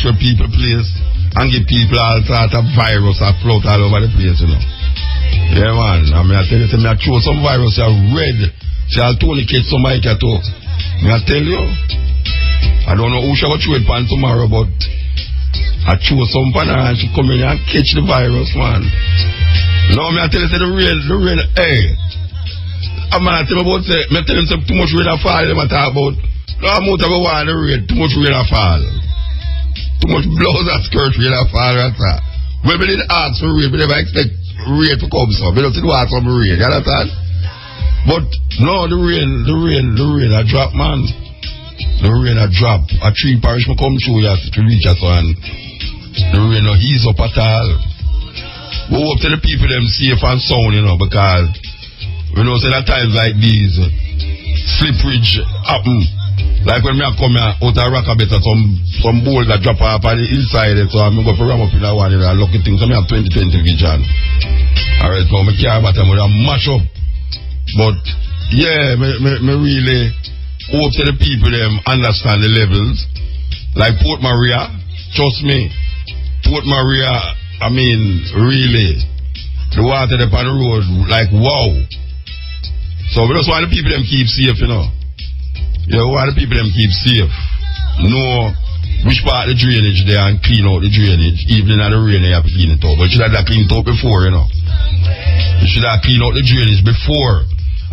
destroy people place and give people all sort of virus that float all over the place, you know. Yeah, man. I mean, I tell you, I throw some virus are red. See, I'll tourniquet somebody can talk. I tell you, I don't know who shall throw it pan tomorrow, but I throw some pan and she come in and catch the virus, man. No, I tell you, the rain, hey. I'm going to tell you about, I tell them too much rain a fall, them I talk about. No, I'm out of a while, the rain, too much rain a fall. Too much blouse and skirt rain a fall, that's that. When we didn't ask for rain, we never expect rain to come, so we don't see what some rain, you understand? But no, the rain a drop, man. The rain a drop. A 3 parish will come through here to reach us, and the rain no ease up at all. We hope to the people them safe and sound, you know, because we know say at times like these slippage happen. Like when me come here out of rock a bit, some balls that drop off on the inside, so I'm going to ram up in that one, and lucky things. So I have 2020 vision. Alright, so I care about them with a mash up. But yeah, me really hope that the people them understand the levels. Like Port Maria, trust me, Port Maria, I mean, really, the water upon the road, like wow. So we just want the people them keep safe, you know. Yeah, we want the people them keep safe. Know which part of the drainage there and clean out the drainage. Even in the rain, you have to clean it out. But you should have cleaned it out before, you know. You should have cleaned out the drainage before.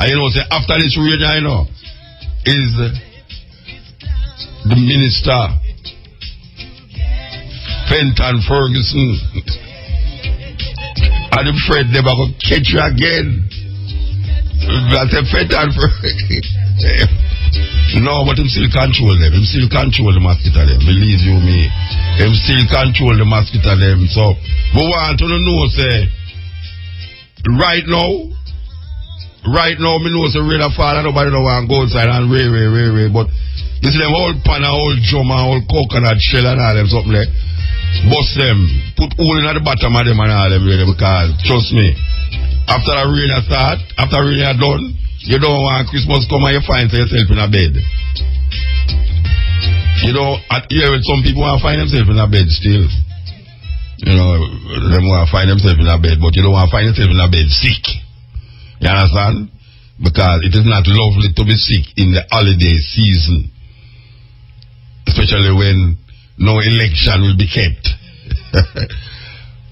And you know, say after this rain, I know, is the minister Fenton Ferguson. And the Fred never going to catch you again. That's a Fenton Ferguson. No, but him still control them. Him still control the mosquito them. Believe you me. Him still control the mosquito them. So, we want to know, say, right now, me know it's a rain a fall and nobody don't want to go outside and rain. But you see them old pan and old drum and old coconut shell and all them something there. Bust them, put hole in at the bottom of them and all them really, because, trust me, after the rain start, after rain is done, you don't want Christmas come and you find yourself in a bed. You know, here some people want to find themselves in a bed still. You know, they want to find themselves in a bed, but you don't want to find yourself in a bed sick. You understand? Because it is not lovely to be sick in the holiday season. Especially when no election will be kept.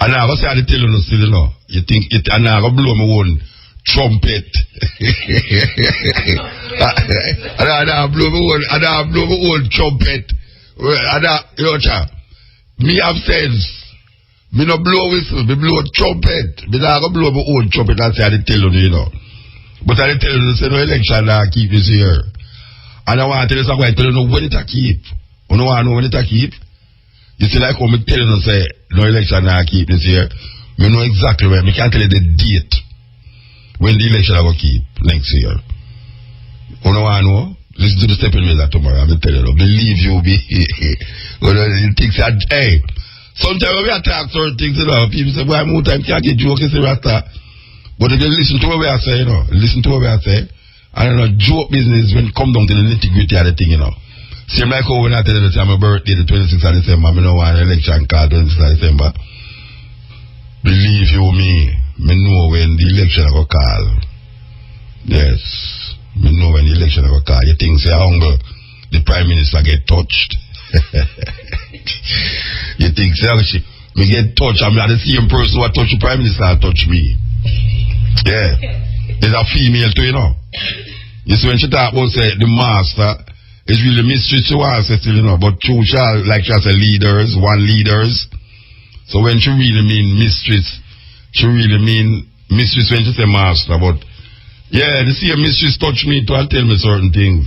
And I was saying to tell you still, you know. You think it, and I go blow my own trumpet. And I blow my own trumpet. And you know, cha, me have sense. Me no blow whistle, me blow trumpet. Me not go blow my own trumpet and say I tell you, you know. But I tell you, say no election I keep this year. And I want to tell you something, I tell you no when it a keep. You know I know when it a keep? You see like how me tell you say no election I keep this year. Me know exactly where. Me can't tell you the date when the election I go keep next year. You know I know? Listen to the stepping wheels tomorrow, I'm tell you. Believe you me. You think that, hey. Sometimes when we attack certain things, you know, people say, why more time can't get joke, you say, Rasta. But if you listen to what we are saying, you know, listen to what we are saying, I don't know, joke business when it come down to the nitty-gritty of the thing, you know. Same like how when I tell you that my birthday, the 26th of December, I don't want an election card 26th of December. Believe you me know when the election will call. Yes, me know when the election will call. You think, say, humble, the Prime Minister get touched. You think so? Me get touched, I'm not the same person who touch the Prime Minister and touch me. Yeah. There's a female too, you know. You see when she talk about say the master, it's really mistress she wants to still, you know, but true she like she has a leaders, one leaders. So when she really mean mistress, she really mean mistress when she say master, but yeah, the same mistress touch me to and tell me certain things.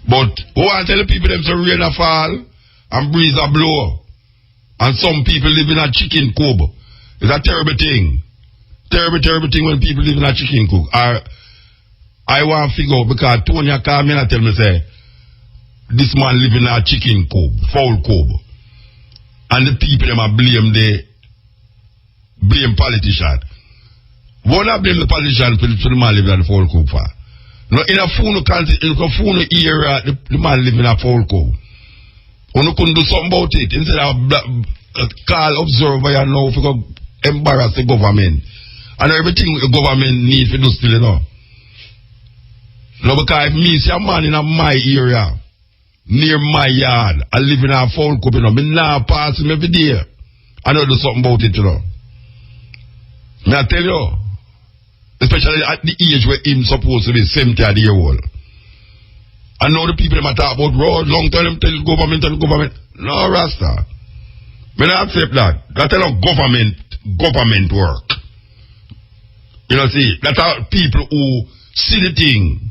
But who want to tell the people them to rain a fall and breeze a blow? And some people live in a chicken coop. It's a terrible thing. Terrible thing when people live in a chicken coop. I want to figure out because Tony called me and tell me say, this man live in a chicken coop, foul coop. And the people them are blame politician. One of blame the politician for the man living in the foul coop for. No, in a phone country, in a phone area, the man live in a foul coop. You couldn't do something about it. Instead of call observer and now if you go embarrass the government. And everything the government needs to do still, you know. No, because if me see a man in my area, near my yard, I live in a phone cup, you know, me now pass him every day. I know do something about it, you know. May I tell you, especially at the age where him supposed to be 70 years old. I know the people that talk about road, long time them tell government and government. No, Rasta. May I accept that. That's how government work. You know, see, that's how people who see the thing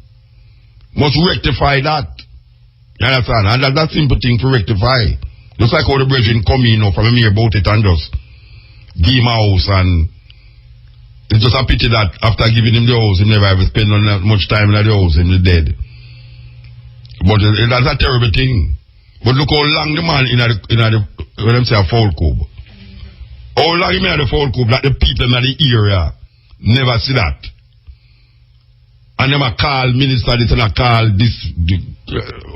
must rectify that. You understand? And that's a simple thing to rectify. Just like how the brethren come in, you know, from me about it and just give him a house, and it's just a pity that after giving him the house, he never ever spend much time in the house, he's dead. But that's a terrible thing. But look how long the man in the when them say a foul cube. How long he made the foul cube that the people in the area never see that. And them a call minister this and a call this.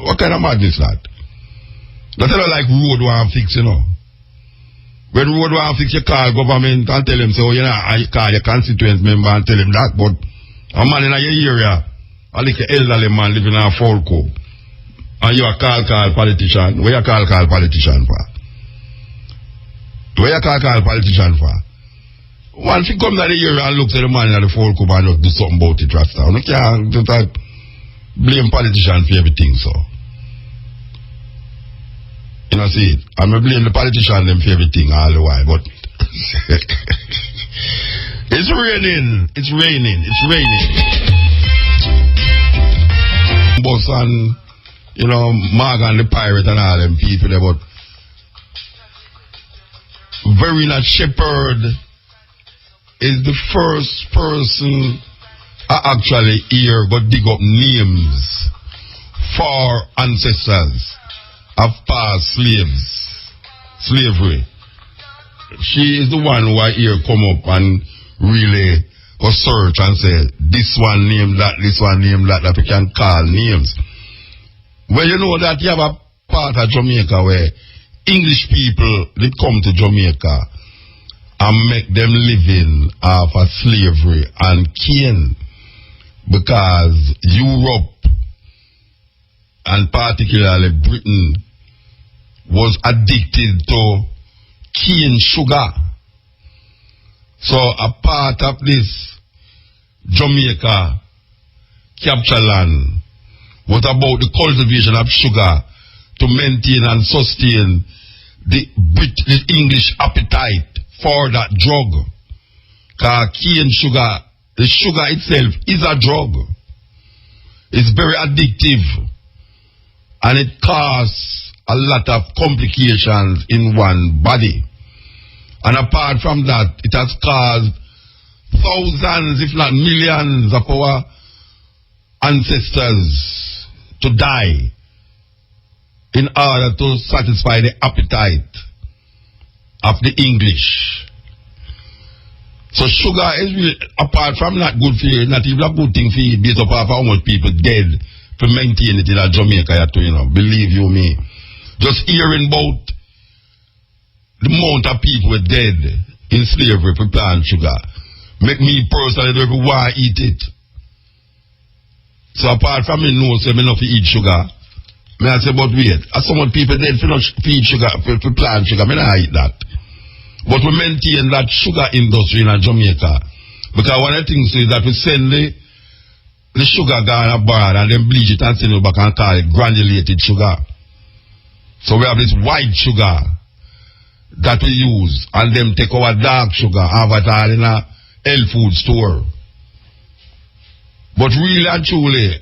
What kind of madness that? That's not like road one fix, you know. When road one fix, you call government and tell them, so you know, I call your constituent member and tell him that. But a man in your area, a little elderly man living in a foul cube, and you a call politician. Where you call politician for? Where you call politician for? Once he comes out of the area and looks at the man in the foul cube and do something about it, Rasta. You can't just blame politicians for everything, so. You know, see, I'm going to blame the politicians them for everything all the while, but it's raining. It's raining. It's raining. Boss and, you know, Morgan the pirate and all them people there, but Verena Shepherd is the first person I actually hear go dig up names for ancestors of past slavery. She is the one who I hear come up and really go search and say, this one name that, this one name that we can call names. Well, you know that you have a part of Jamaica where English people, they come to Jamaica and make them living off of slavery and cane, because Europe and particularly Britain was addicted to cane sugar. So a part of this Jamaica capture land was about the cultivation of sugar to maintain and sustain the English appetite for that drug. Because cane sugar, the sugar itself is a drug. It's very addictive. And it causes a lot of complications in one body. And apart from that, it has caused thousands, if not millions, of our ancestors to die in order to satisfy the appetite of the English. So sugar is really, apart from not good for you, not even a good thing for you, based upon how much people dead to maintain it in Jamaica, you know, believe you me. Just hearing about the amount of people were dead in slavery for plant sugar make me personally don't even want to eat it. So apart from me know, say me not to eat sugar, me I say, but wait, as some people dead for not eat sugar, for plant sugar, me not eat that. But we maintain that sugar industry in Jamaica, because one of the things is that we send the sugar gone abroad and then bleach it and send it back and call it granulated sugar. So we have this white sugar that we use, and them take our dark sugar, have it all in a health food store. But really and truly,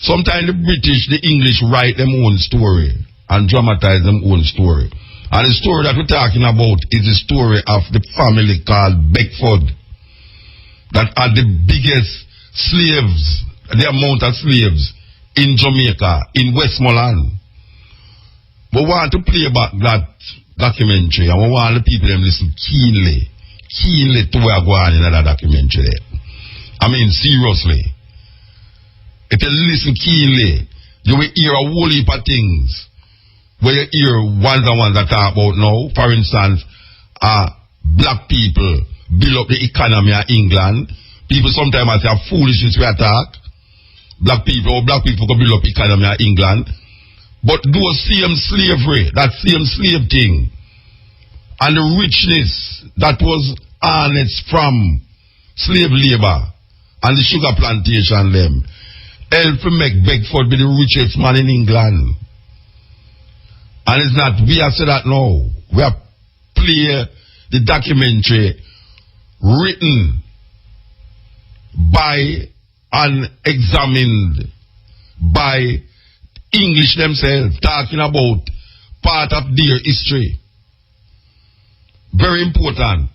sometimes the British, the English write them own story and dramatize them own story. And the story that we're talking about is the story of the family called Beckford, that are the biggest slaves, the amount of slaves in Jamaica, in Westmoreland. We want to play back that documentary, and we want the people to listen keenly to where we're going in that documentary. I mean, seriously. If you listen keenly, you will hear a whole heap of things where you hear ones and ones that talk about now, for instance, black people build up the economy of England. People sometimes say foolishness we attack. Black people can build up economy of England. But those same slavery, that same slave thing, and the richness that was harnessed from slave labor and the sugar plantation them, helped to make Beckford be the richest man in England. And it's not, we have said that now. We have played the documentary written by and examined by English themselves, talking about part of their history. Very important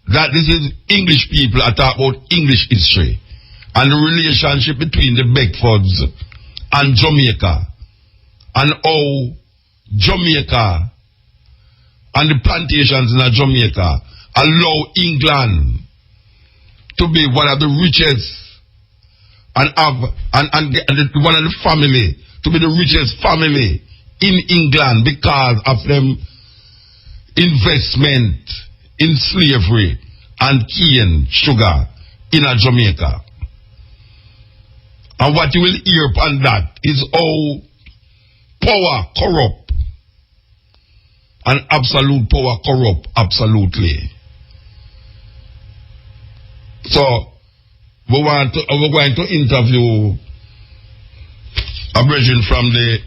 that this is English people are talking about English history and the relationship between the Beckfords and Jamaica, and how Jamaica and the plantations in Jamaica allow England to be one of the richest and one of the family to be the richest family in England because of them investment in slavery and cane sugar in Jamaica. And what you will hear upon that is how power corrupt, and absolute power corrupt absolutely. So we're going to interview a brethren from the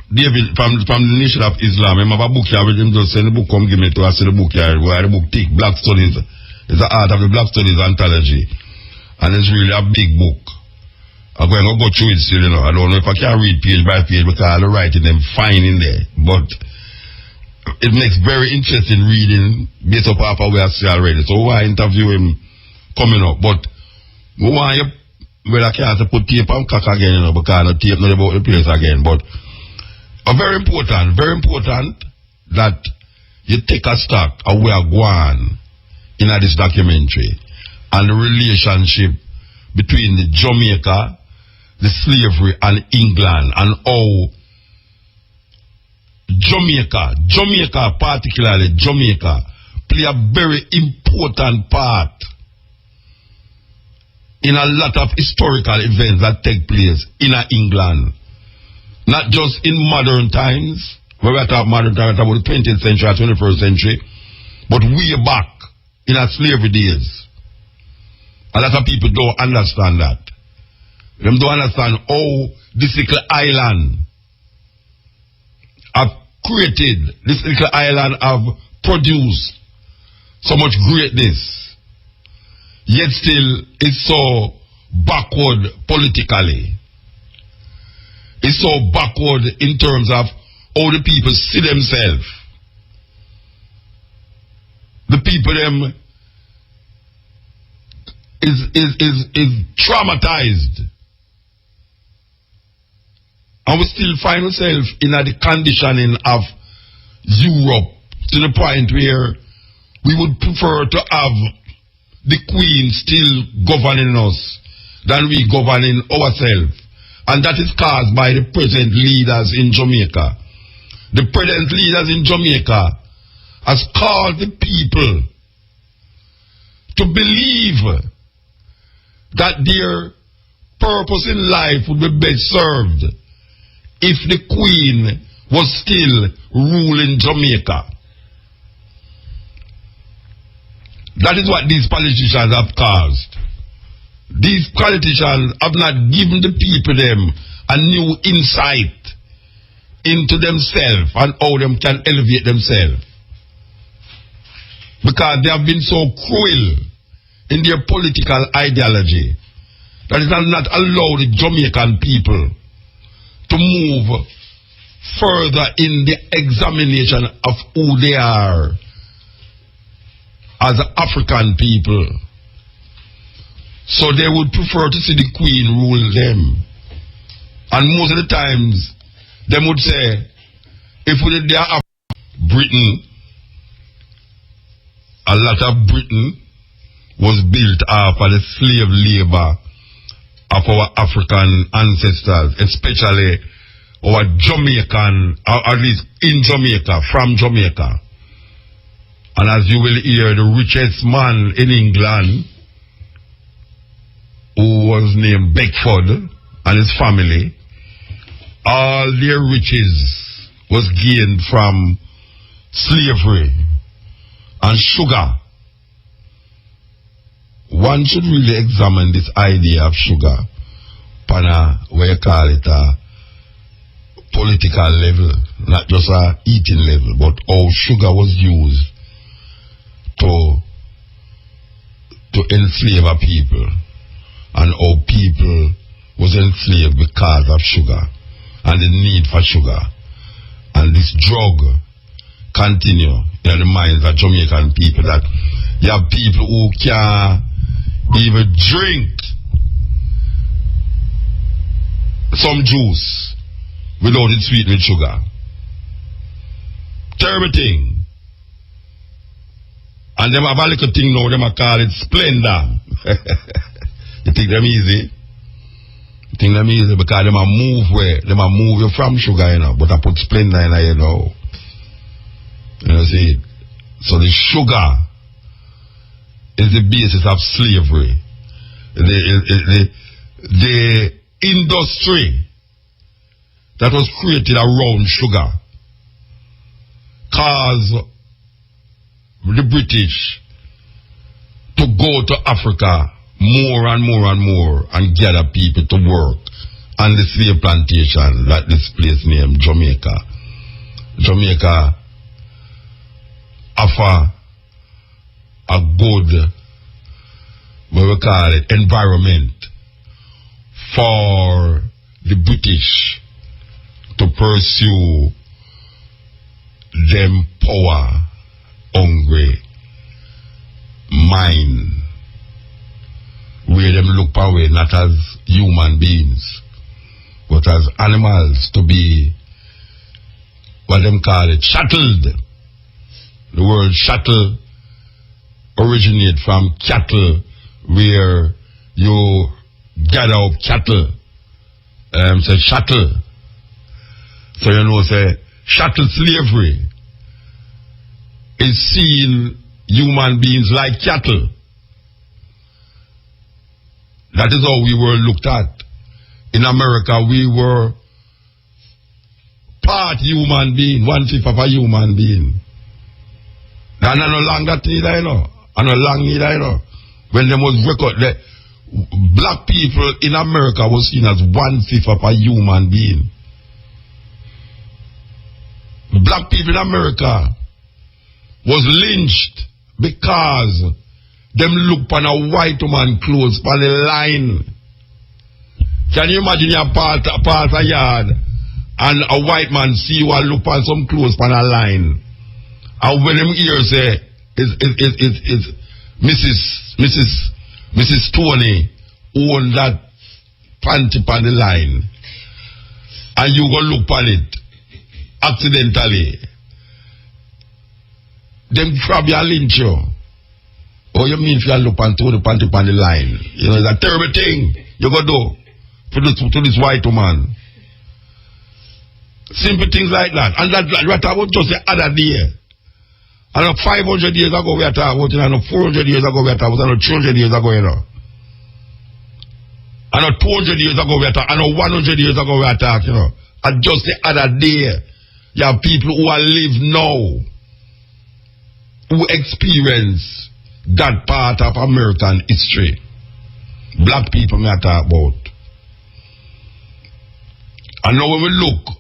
David from the Nation of Islam. I have a book here with him, just send the book, come give me to us the book here, where the book thick, Black Studies, it's the art of the Black Studies anthology. And it's really a big book. I'm going to go through it still, you know. I don't know if I can read page by page because I'll write them fine in there. But it makes very interesting reading based upon what we have seen already. So I interview him coming up. But we want you, well, I can't put tape on cock again, you know, because the tape not about the place again. But very important that you take a stock of where going in this documentary and the relationship between the Jamaica, the slavery, and England, and how Jamaica, particularly Jamaica, play a very important part in a lot of historical events that take place in England. Not just in modern times, where we talk modern times, about the 20th century or 21st century, but way back in our slavery days. A lot of people don't understand that. They don't understand how this little island have created, this little island have produced so much greatness, yet still it's so backward politically. It's so backward in terms of how the people see themselves. The people them is traumatized. And we still find ourselves in the conditioning of Europe to the point where we would prefer to have the Queen still governing us than we governing ourselves. And that is caused by the present leaders in Jamaica. The present leaders in Jamaica has called the people to believe that their purpose in life would be best served if the Queen was still ruling Jamaica. That is what these politicians have caused. These politicians have not given the people them a new insight into themselves and how them can elevate themselves. Because they have been so cruel in their political ideology that it has not allowed the Jamaican people to move further in the examination of who they are as African people. So they would prefer to see the Queen rule them. And most of the times, they would say, if we did there Britain, a lot of Britain was built after the slave labor of our African ancestors, especially or Jamaican, or at least in Jamaica, from Jamaica. And as you will hear, the richest man in England, who was named Beckford, and his family, all their riches was gained from slavery and sugar. One should really examine this idea of sugar on a, what you call it, a political level, not just a eating level, but how sugar was used to enslave a people, and how people was enslaved because of sugar and the need for sugar. And this drug continue in the minds of Jamaican people, that you have people who can't even drink some juice without it sweetened with sugar. Terrible thing. And them have a little thing now, them call it Splendor. You think them easy? You think them easy because them a move where? Them a move you from sugar, you know, but I put Splendor in there, you know. You know, see? So the sugar is the basis of slavery. The industry that was created around sugar caused the British to go to Africa more and more and more and gather people to work on the slave plantation that this place named Jamaica. Jamaica offer a good, what we call it, environment for the British to pursue them power hungry mind, where them look away not as human beings but as animals, to be what them call it, shuttled. The word shuttle originates from cattle, where you gather up cattle, say shuttle. So you know, say shuttle slavery is seeing human beings like cattle. That is how we were looked at. In America, we were part human being, 1/5 of a human being. And no longer either, you know. And no long either, you know. When there was record, the black people in America was seen as 1/5 of a human being. Black people in America was lynched because them look on a white woman clothes on the line. Can you imagine you pass a yard and a white man see you and look on some clothes on a line? And when them hear say is Mrs. Tony own that panty on the line, and you go look on it accidentally, them probably lynch you. Oh, you mean if you look on the panty on the line? You know, it's a terrible thing you go do to this white woman. Simple things like that. And that what I was just the other day. And 500 years ago we are talking about, and 400 years ago we are talking about, and 300 years ago, you know. And 200 years ago we are talking, and 100 years ago we are talking, you know. And just the other day, you have people who are live now, who experience that part of American history. Black people may talk about. And now when we look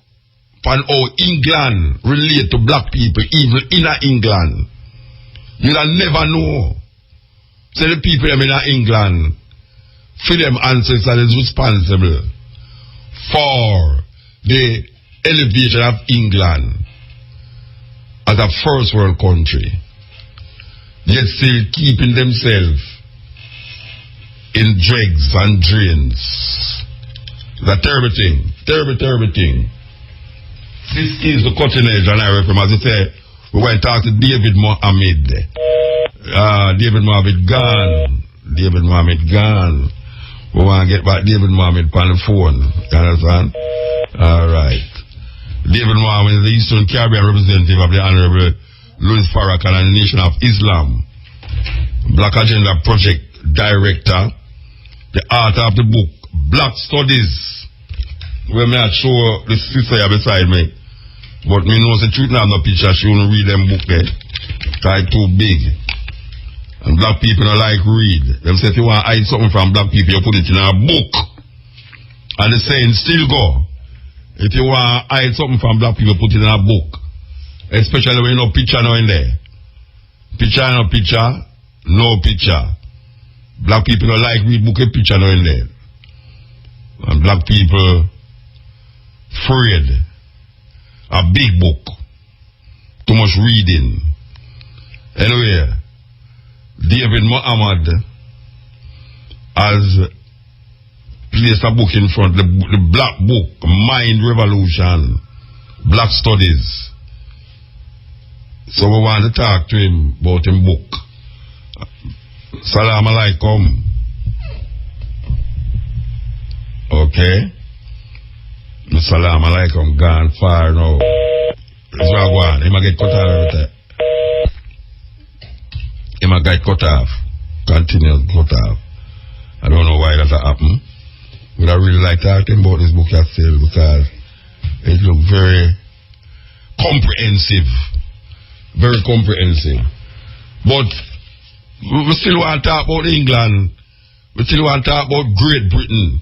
on how England relate to black people, even in England, you'll never know. So the people in England, for them ancestors is responsible for the elevation of England as a first world country, yet still keeping themselves in dregs and drains. It's a terrible thing. Terrible thing. This is the cutting edge, and I remember, as I say, we went to talk to David Mohammed. David Mohammed gone. We want to get back David Mohammed on the phone. You understand? Alright. David Mohammed is the Eastern Caribbean representative of the Honorable Louis Farrakhan and the Nation of Islam. Black Agenda Project Director. The author of the book Black Studies. Where may I show the sister here beside me. But me knows the truth now, no picture. She won't read them book there. Because it's too big. And black people don't like read. Them say if you want to hide something from black people, you put it in a book. And the saying still go. If you want to hide something from black people, put it in a book. Especially when you know picture now in there. Picture no picture, no picture. Black people don't like read book, a picture now in there. And black people afraid. A big book. Too much reading. Anyway, David Muhammad has placed a book in front, the black book, Mind Revolution, Black Studies. So we want to talk to him about his book. Salam alaikum. Okay. Salam alaikum, gone far now. Let's go on. He might get cut off every time. He might get cut off. Continuous cut off. I don't know why that happened. But I really like talking about this book yourself because it looks very comprehensive. Very comprehensive. But we still want to talk about England. We still want to talk about Great Britain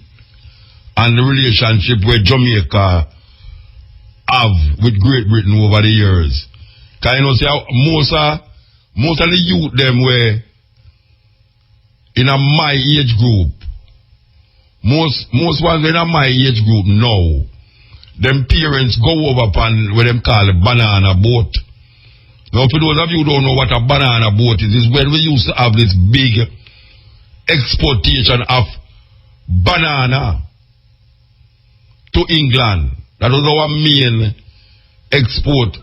and the relationship where Jamaica have with Great Britain over the years. Because you know, see, most of the youth them were in a my age group. Most ones in a my age group now. Them parents go over upon what them call a banana boat. Now for those of you who don't know what a banana boat is when we used to have this big exportation of banana to England. That was our main export.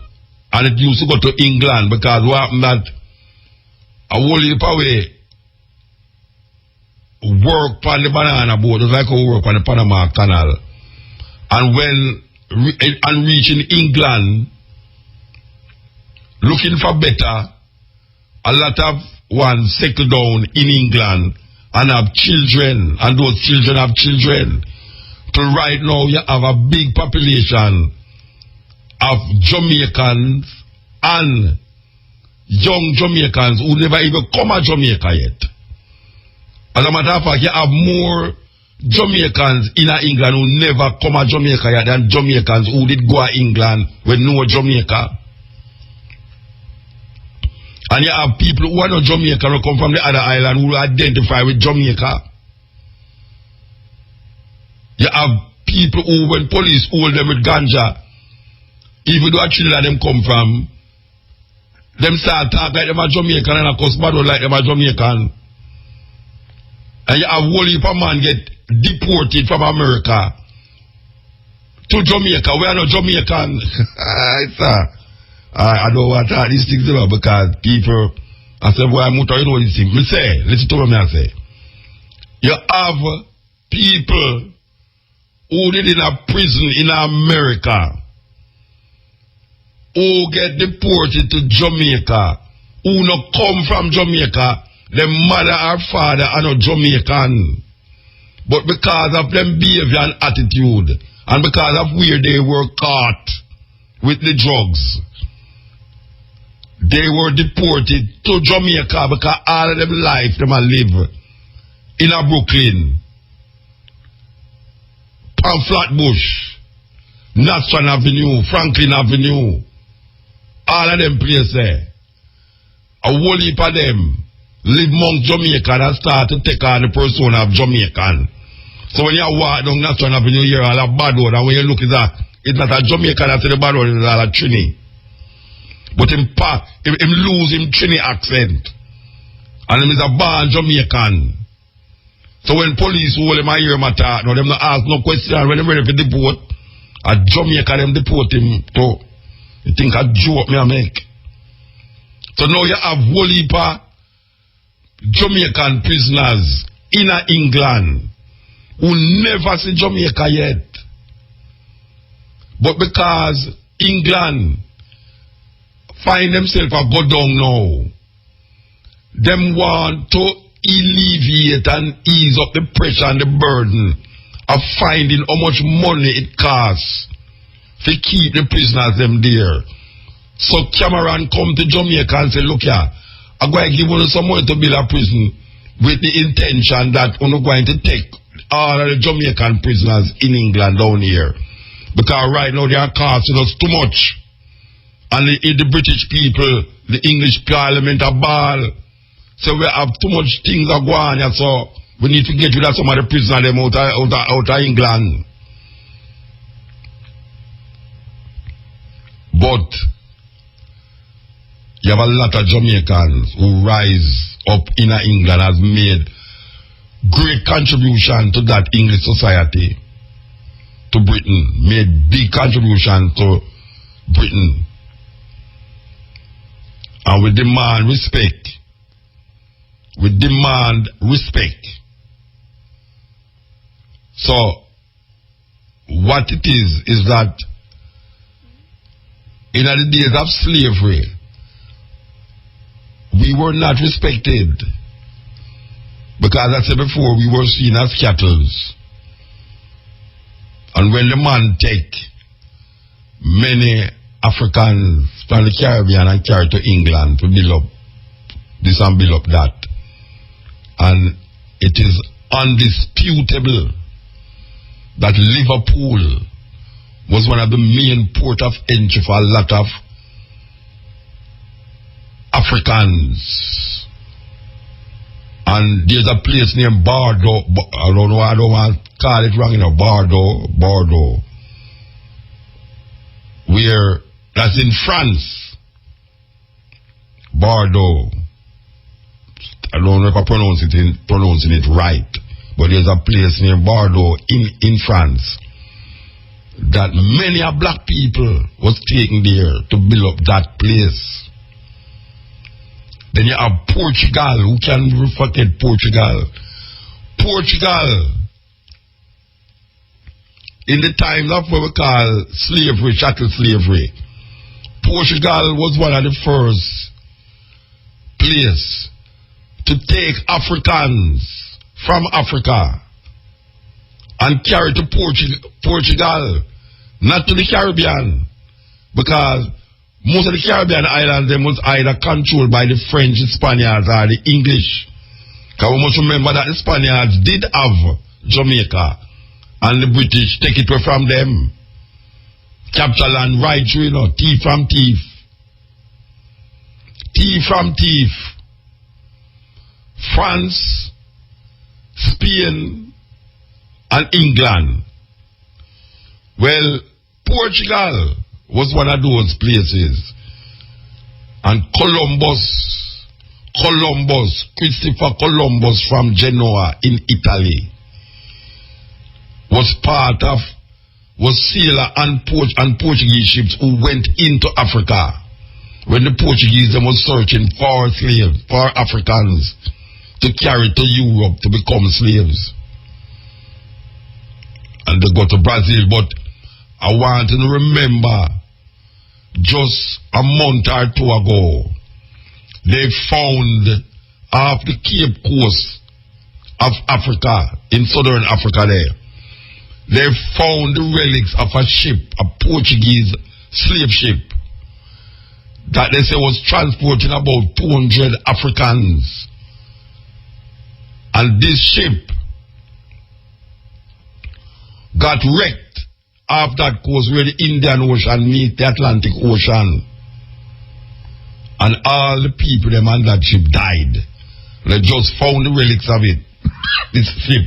And it used to go to England because what happened that a whole heap away work on the banana boat. It was like how we work on the Panama Canal. And when reaching England, looking for better, a lot of ones settle down in England and have children, and those children have children. So right now you have a big population of Jamaicans and young Jamaicans who never even come to Jamaica yet. As a matter of fact, you have more Jamaicans in England who never come to Jamaica yet than Jamaicans who did go to England with no Jamaica. And you have people who are not Jamaican who come from the other island who identify with Jamaica. You have people who, when police hold them with ganja, even though actually them come from, them start talk like them are Jamaican and of course bad like them are Jamaican. And you have whole heap of man get deported from America to Jamaica. We are not Jamaican. I don't want to talk these things about because people, I said, boy, I'm not you know these things. Me say, listen to what I say. You have people who did in a prison in America who get deported to Jamaica, who not come from Jamaica, their mother or father are not Jamaican. But because of them behavior and attitude, and because of where they were caught with the drugs, they were deported to Jamaica because all of them life them live in a Brooklyn, on Flatbush, Natson Avenue, Franklin Avenue, all of them places there. A whole heap of them live among Jamaican and start to take on the persona of Jamaican. So when you walk down Natson Avenue, you hear all a bad word, and when you look at that, it's not a Jamaican that's the bad word, it's all a Trini. But him lose him Trini accent. And him is a born Jamaican. So when police hold him and hear him attack, no, them not ask no question. When them ready for deport, a Jamaica them deport him too. You think a joke me I make? So now you have whole heap of Jamaican prisoners in England who never see Jamaica yet. But because England find themselves a go down now, them want to alleviate and ease up the pressure and the burden of finding how much money it costs to keep the prisoners them there. So Cameron come to Jamaica and say, look here, I'm going to give you some money to build a prison with the intention that we're going to take all of the Jamaican prisoners in England down here. Because right now they are costing us too much. And the British people, the English Parliament are ball. So we have too much things are going on, so we need to get rid of some of the prisoners them out of England. But you have a lot of Jamaicans who rise up in England, has made great contribution to that English society, to Britain, made big contribution to Britain. And we demand respect. We demand respect. So, what it is that in the days of slavery, we were not respected. Because as I said before, we were seen as cattle. And when the man take many Africans from the Caribbean and carry to England to build up this and build up that, and it is undisputable that Liverpool was one of the main port of entry for a lot of Africans. And there's a place named Bordeaux, I don't want to call it wrong, Bordeaux, where, that's in France, Bordeaux. I don't know if I'm pronouncing it right, but there's a place named Bordeaux in France that many of black people was taken there to build up that place. Then you have Portugal. Who can forget Portugal? Portugal, in the times of what we call slavery, chattel slavery, Portugal was one of the first places to take Africans from Africa and carry to Portugal, not to the Caribbean, because most of the Caribbean islands them was either controlled by the French, the Spaniards, or the English. Because we must remember that the Spaniards did have Jamaica, and the British take it away from them. Capture land right through, thief from thief. Thief from thief. France, Spain, and England. Well, Portugal was one of those places. And Christopher Columbus from Genoa in Italy was sailor and Portuguese ships who went into Africa when the Portuguese them was searching for slaves, for Africans to carry to Europe to become slaves. And they go to Brazil, but I want to remember just a month or two ago, they found off the Cape Coast of Africa, in southern Africa there, they found the relics of a ship, a Portuguese slave ship, that they say was transporting about 200 Africans. And this ship got wrecked off that coast where the Indian Ocean meets the Atlantic Ocean. And all the people them on that ship died. They just found the relics of it. This ship.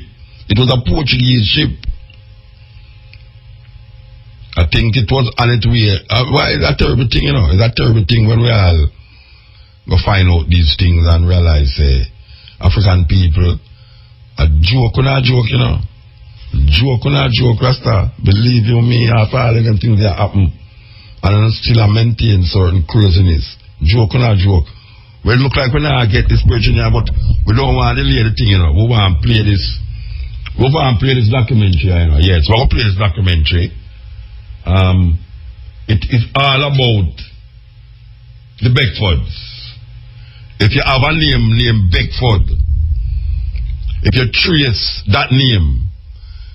It was a Portuguese ship. I think it was on its way. Why is that terrible thing, It's a terrible thing when we all go find out these things and realize, African people, a joke on a joke, Joke on a joke, Rasta. Believe you me, after all of them things that happen, and still I maintain certain craziness. Joke on a joke. Well, it look like we now get this person here, but we don't want to delay the thing, We want to play this. We want to play this documentary, Yes, we're going to play this documentary. it is all about the Beckfords. If you have a name named Beckford, if you trace that name,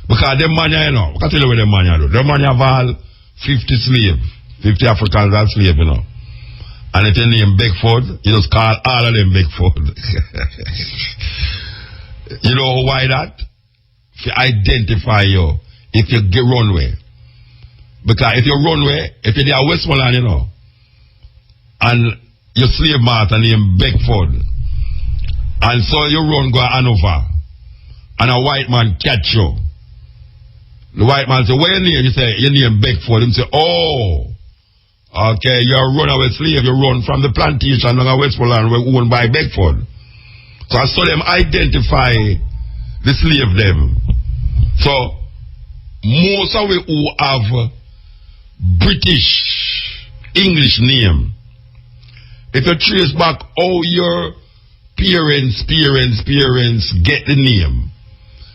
because them man, you know, I can tell you what them man do. Them man have all 50 slaves, 50 Africans as slaves, you know. And if you name Beckford, you just call all of them Beckford. You know why that? If you identify you, if you get runway. Because if you runway, if you're there Westmoreland, you know, and your slave master named Beckford, and so you run go Hanover, and a white man catch you. The white man say, where your name? You say, your name Beckford. He say, oh, okay, you're a runaway slave. You run from the plantation on Westmoreland owned by Beckford. So I saw them identify the slave them. So most of we who have British English name, if you trace back how your parents get the name,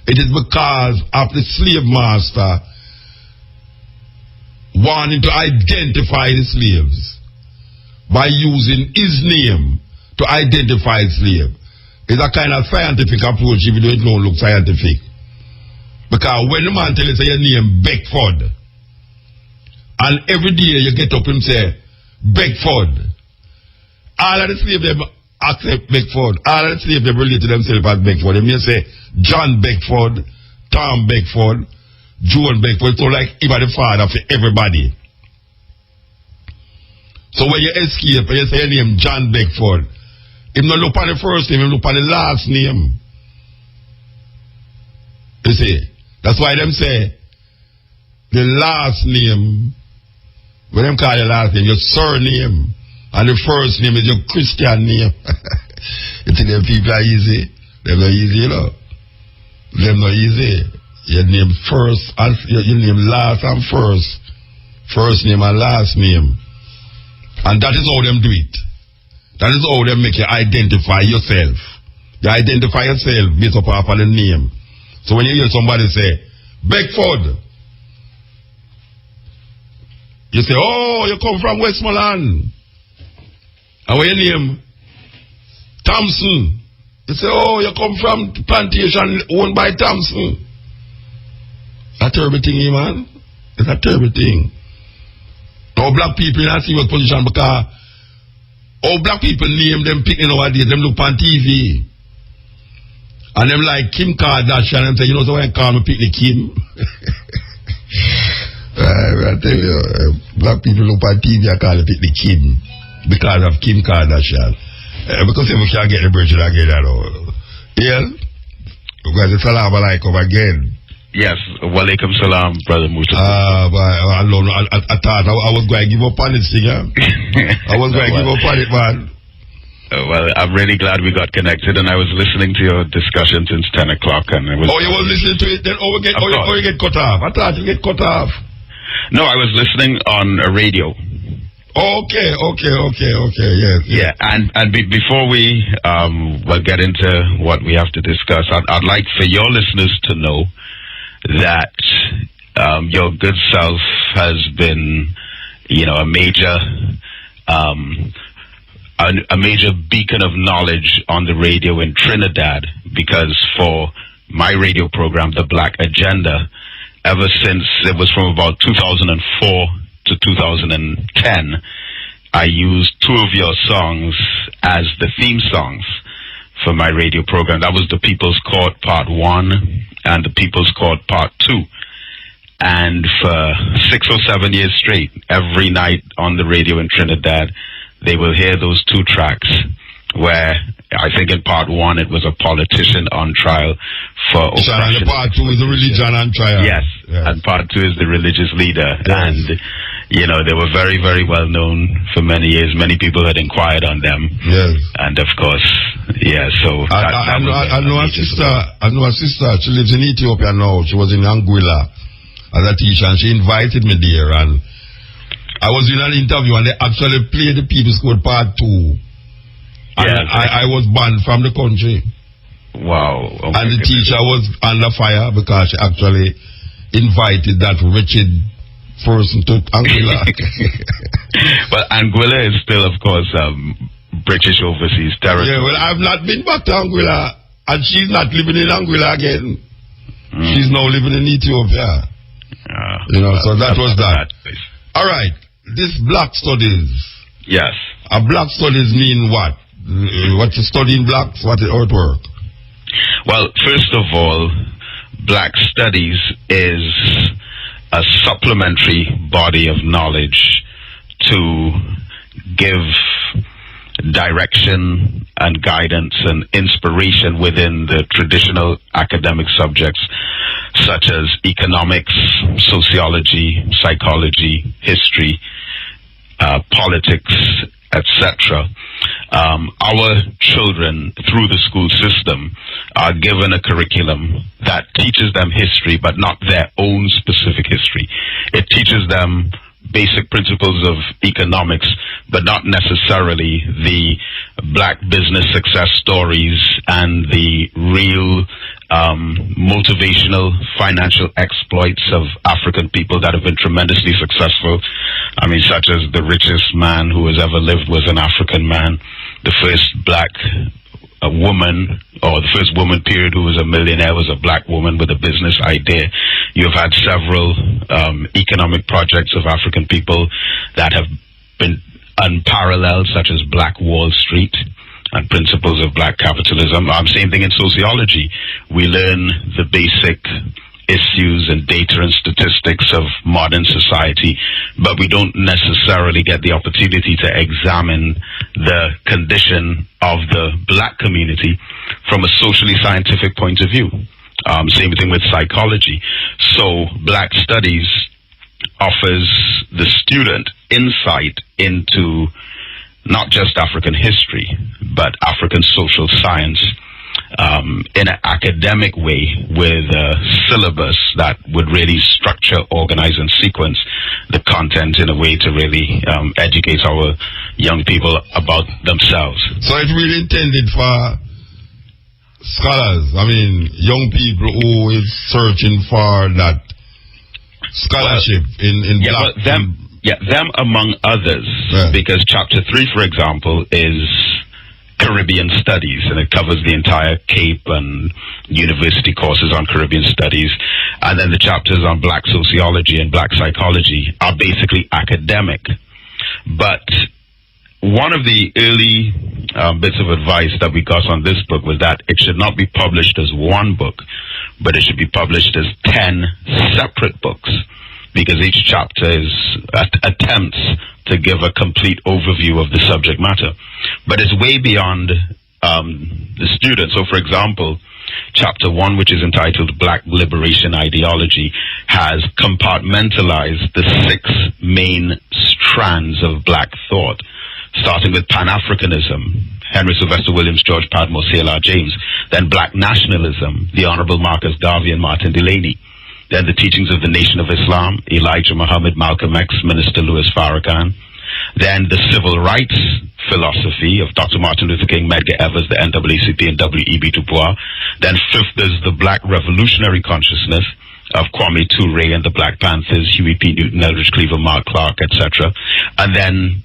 it is because of the slave master wanting to identify the slaves by using his name to identify the slave. It's a kind of scientific approach if you don't know look scientific. Because when the man tell you say your name Beckford, and every day you get up and say Beckford, all of the slaves them accept Beckford, all of the slaves them relate to themselves as Beckford. They may say John Beckford, Tom Beckford, Joan Beckford, so like he was the father for everybody. So when you escape and you say your name John Beckford, if you look on the first name, you look on the last name. You see, that's why them say the last name, when them call the last name, your surname, and the first name is your Christian name. You think them people are easy? Them not easy, you know. Them not easy. Your name first, and your name last and first. First name and last name. And that is how them do it. That is how they make you identify yourself. You identify yourself based upon the name. So when you hear somebody say, Beckford, you say, oh, you come from Westmoreland. And when your name, Thompson, you say, oh, you come from plantation owned by Thompson. That's a terrible thing, man. It's a terrible thing. Now black people in a serious position because black people name them picking nowadays, them look on TV. And them like Kim Kardashian and say, you know, so I call me pick the Kim. I tell you, black people look on TV, I call it pick the Kim. Because of Kim Kardashian. Because if we can't get the virgin again, I know. Yeah? Because the salam alaikum again. Yes, walaikum salam, brother Mutabaruka. I thought I was going to give up on it, singer. I was going to give up on it, man. Well, I'm really glad we got connected, and I was listening to your discussion since 10 o'clock, and it was. Oh, you were listening to it? Then you get cut off. I thought you get cut off. No, I was listening on a radio. Okay, yes. Yeah, and before we get into what we have to discuss, I'd like for your listeners to know that your good self has been, you know, a major beacon of knowledge on the radio in Trinidad, because for my radio program, The Black Agenda, ever since it was from about 2004 to 2010, I used two of your songs as the theme songs for my radio program. That was the People's Court Part 1 and the People's Court Part 2. And for 6 or 7 years straight, every night on the radio in Trinidad, they will hear those two tracks where I think in Part 1 it was a politician on trial for oppression. And Part 2 is the religion on trial. Yes, and Part 2 is the religious leader. Yes. And, you know, they were very, very well known for many years. Many people had inquired on them. Yes. And of course, yeah, so... I know a sister, she lives in Ethiopia now. She was in Anguilla as a teacher, and she invited me there, and I was in an interview, and they actually played the People's Code Part 2. And I was banned from the country. Wow. Oh, and the teacher was under fire because she actually invited that wretched person to Anguilla. But Anguilla is still, of course, British overseas territory. Yeah, well, I've not been back to Anguilla, and she's not living in Anguilla again. She's now living in Ethiopia. So that was that. All right, this black studies. Yes. Black studies mean what? What you study in blacks? How it work? Well, first of all, black studies is a supplementary body of knowledge to give direction and guidance and inspiration within the traditional academic subjects such as economics, sociology, psychology, history, politics, etc. Our children, through the school system, are given a curriculum that teaches them history, but not their own specific history. It teaches them basic principles of economics, but not necessarily the black business success stories and the real motivational financial exploits of African people that have been tremendously successful. I mean, such as the richest man who has ever lived was an African man. The first black woman, or the first woman period who was a millionaire, was a black woman with a business idea. You've had several economic projects of African people that have been unparalleled, such as Black Wall Street and principles of black capitalism. Same thing in sociology. We learn the basic issues and data and statistics of modern society, but we don't necessarily get the opportunity to examine the condition of the black community from a socially scientific point of view. Same thing with psychology. So black studies offers the student insight into not just African history, but African social science in an academic way, with a syllabus that would really structure, organize, and sequence the content in a way to really educate our young people about themselves. So it's really intended for scholars, young people who is searching for that scholarship in black. Them among others, because chapter 3, for example, is Caribbean Studies, and it covers the entire Cape and university courses on Caribbean Studies. And then the chapters on black sociology and black psychology are basically academic. But one of the early bits of advice that we got on this book was that it should not be published as one book, but it should be published as 10 separate books, because each chapter is attempts to give a complete overview of the subject matter. But it's way beyond the student. So, for example, chapter 1, which is entitled Black Liberation Ideology, has compartmentalized the 6 main strands of black thought, starting with Pan-Africanism, Henry Sylvester Williams, George Padmore, C.L.R. James, then black nationalism, the Honorable Marcus Garvey and Martin Delany, then the teachings of the Nation of Islam, Elijah Muhammad, Malcolm X, Minister Louis Farrakhan, then the civil rights philosophy of Dr. Martin Luther King, Medgar Evers, the NAACP, and W.E.B. Du Bois. Then 5th is the black revolutionary consciousness of Kwame Ture and the Black Panthers, Huey P. Newton, Eldridge Cleaver, Mark Clark, etc. And then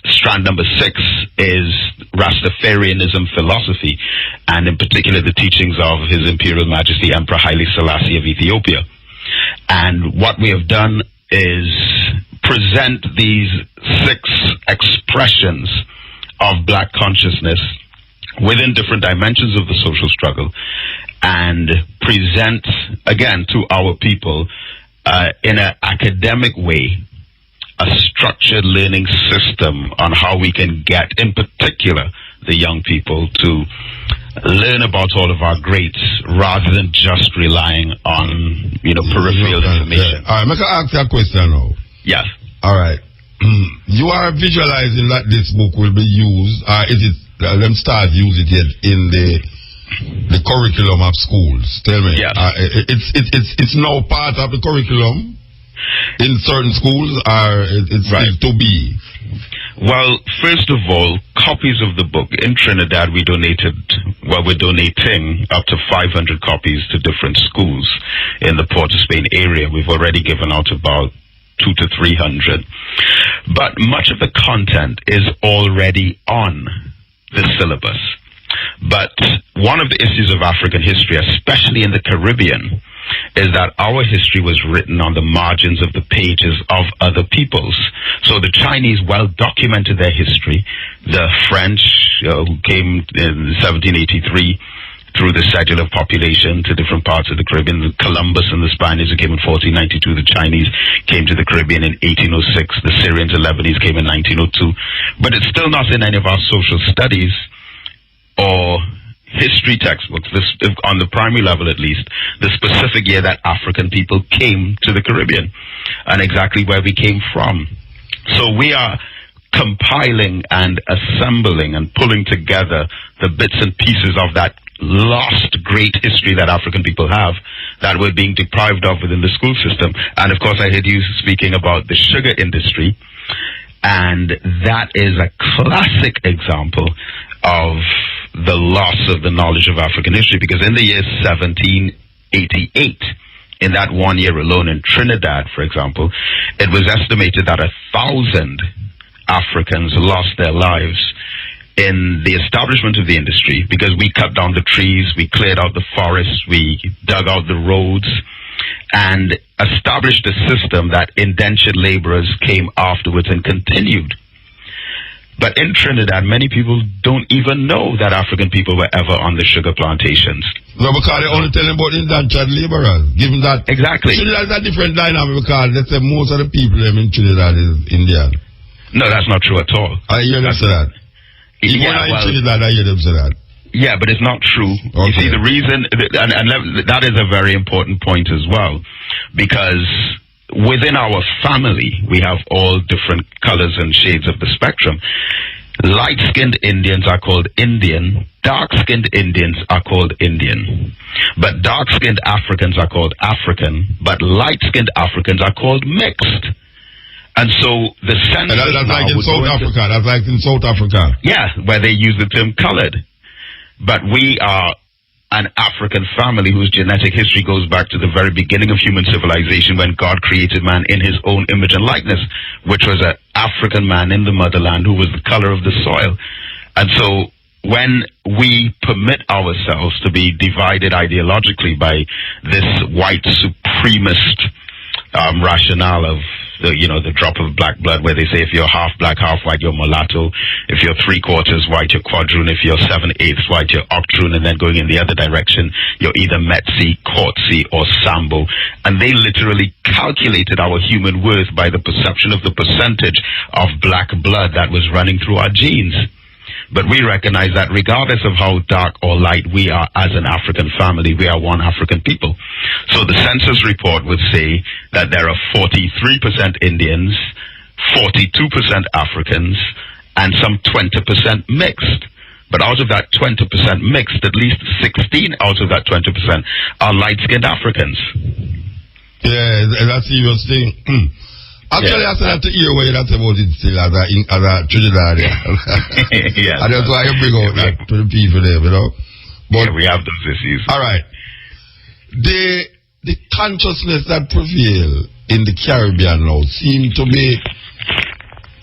strand number 6 is Rastafarianism philosophy, and in particular the teachings of His Imperial Majesty Emperor Haile Selassie of Ethiopia. And what we have done is present these 6 expressions of black consciousness within different dimensions of the social struggle, and present again to our people in an academic way a structured learning system on how we can get, in particular, the young people to learn about all of our greats rather than just relying on, peripheral information. Yeah. All right, I ask you a question now. Yes. All right. You are visualizing that this book will be used, is it, them start using it in the curriculum of schools? Tell me. Yes. It's now part of the curriculum in certain schools, or it's right. Still to be? Well, first of all, copies of the book in Trinidad, we're donating up to 500 copies to different schools in the Port of Spain area. We've already given out about 200 to 300. But much of the content is already on the syllabus. But one of the issues of African history, especially in the Caribbean, is that our history was written on the margins of the pages of other peoples. So the Chinese well documented their history. The French, who came in 1783 through the scheduler population to different parts of the Caribbean. Columbus and the Spaniards who came in 1492. The Chinese came to the Caribbean in 1806. The Syrians and Lebanese came in 1902. But it's still not in any of our social studies or history textbooks, on the primary level at least, the specific year that African people came to the Caribbean and exactly where we came from. So we are compiling and assembling and pulling together the bits and pieces of that lost great history that African people have that we're being deprived of within the school system. And of course I heard you speaking about the sugar industry, and that is a classic example of the loss of the knowledge of African history, because in the year 1788, in that 1 year alone in Trinidad, for example, it was estimated that 1,000 Africans lost their lives in the establishment of the industry, because we cut down the trees, we cleared out the forests, we dug out the roads, and established a system that indentured laborers came afterwards and continued. But in Trinidad, many people don't even know that African people were ever on the sugar plantations. No, because they only tell them about indentured laborers, given that exactly. Trinidad is a different dynamic, because let's say most of the people in Trinidad is Indian. No, that's not true at all. I hear them say that. Even in Trinidad, I hear them say that. Yeah, but it's not true. Okay. You see, the reason, and that is a very important point as well, because within our family, we have all different colors and shades of the spectrum. Light-skinned Indians are called Indian. Dark-skinned Indians are called Indian. But dark-skinned Africans are called African. But light-skinned Africans are called mixed. And so the census that's like in South Africa. That's like in South Africa. Yeah, where they use the term colored. But we are an African family whose genetic history goes back to the very beginning of human civilization, when God created man in his own image and likeness, which was an African man in the motherland who was the color of the soil. And so when we permit ourselves to be divided ideologically by this white supremacist rationale of the drop of black blood, where they say if you're half black, half white, you're mulatto. If you're 3/4 white, you're quadroon. If you're 7/8 white, you're octroon. And then going in the other direction, you're either Metsi, Courtsi, or Sambo. And they literally calculated our human worth by the perception of the percentage of black blood that was running through our genes. But we recognize that regardless of how dark or light we are as an African family, we are one African people. So the census report would say that there are 43% Indians, 42% Africans, and some 20% mixed. But out of that 20% mixed, at least 16 out of that 20% are light-skinned Africans. Yeah, that's a serious thing. Actually, I said to hear what you say about it still as a Trinidadian. Yeah, and that's why I bring out that to the people there, But yeah, we have those issues. All right. The consciousness that prevail in the Caribbean now seem to be,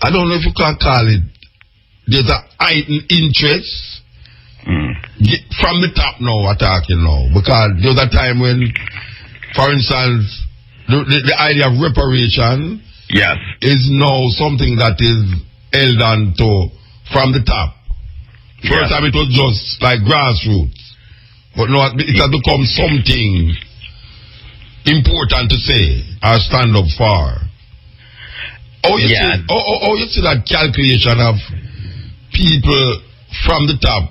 I don't know if you can call it, there's a heightened interest from the top now, we're talking now. Because there was a time when, for instance, the idea of reparation is now something that is held on to from the top. First time it was just like grassroots. But now it has become something important to say or stand up for. How you see that calculation of people from the top,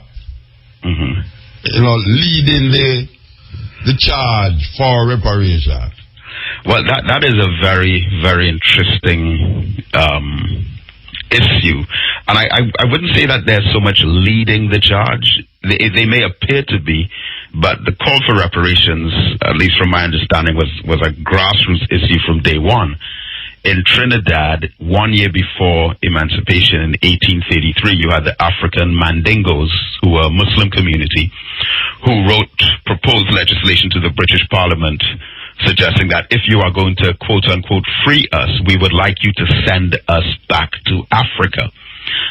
leading the charge for reparation? Well, that is a very, very interesting issue. And I wouldn't say that they're so much leading the charge. They may appear to be, but the call for reparations, at least from my understanding, was a grassroots issue from day one. In Trinidad, 1 year before emancipation in 1833, you had the African Mandingos, who were a Muslim community, who proposed legislation to the British Parliament suggesting that if you are going to quote-unquote free us, we would like you to send us back to Africa.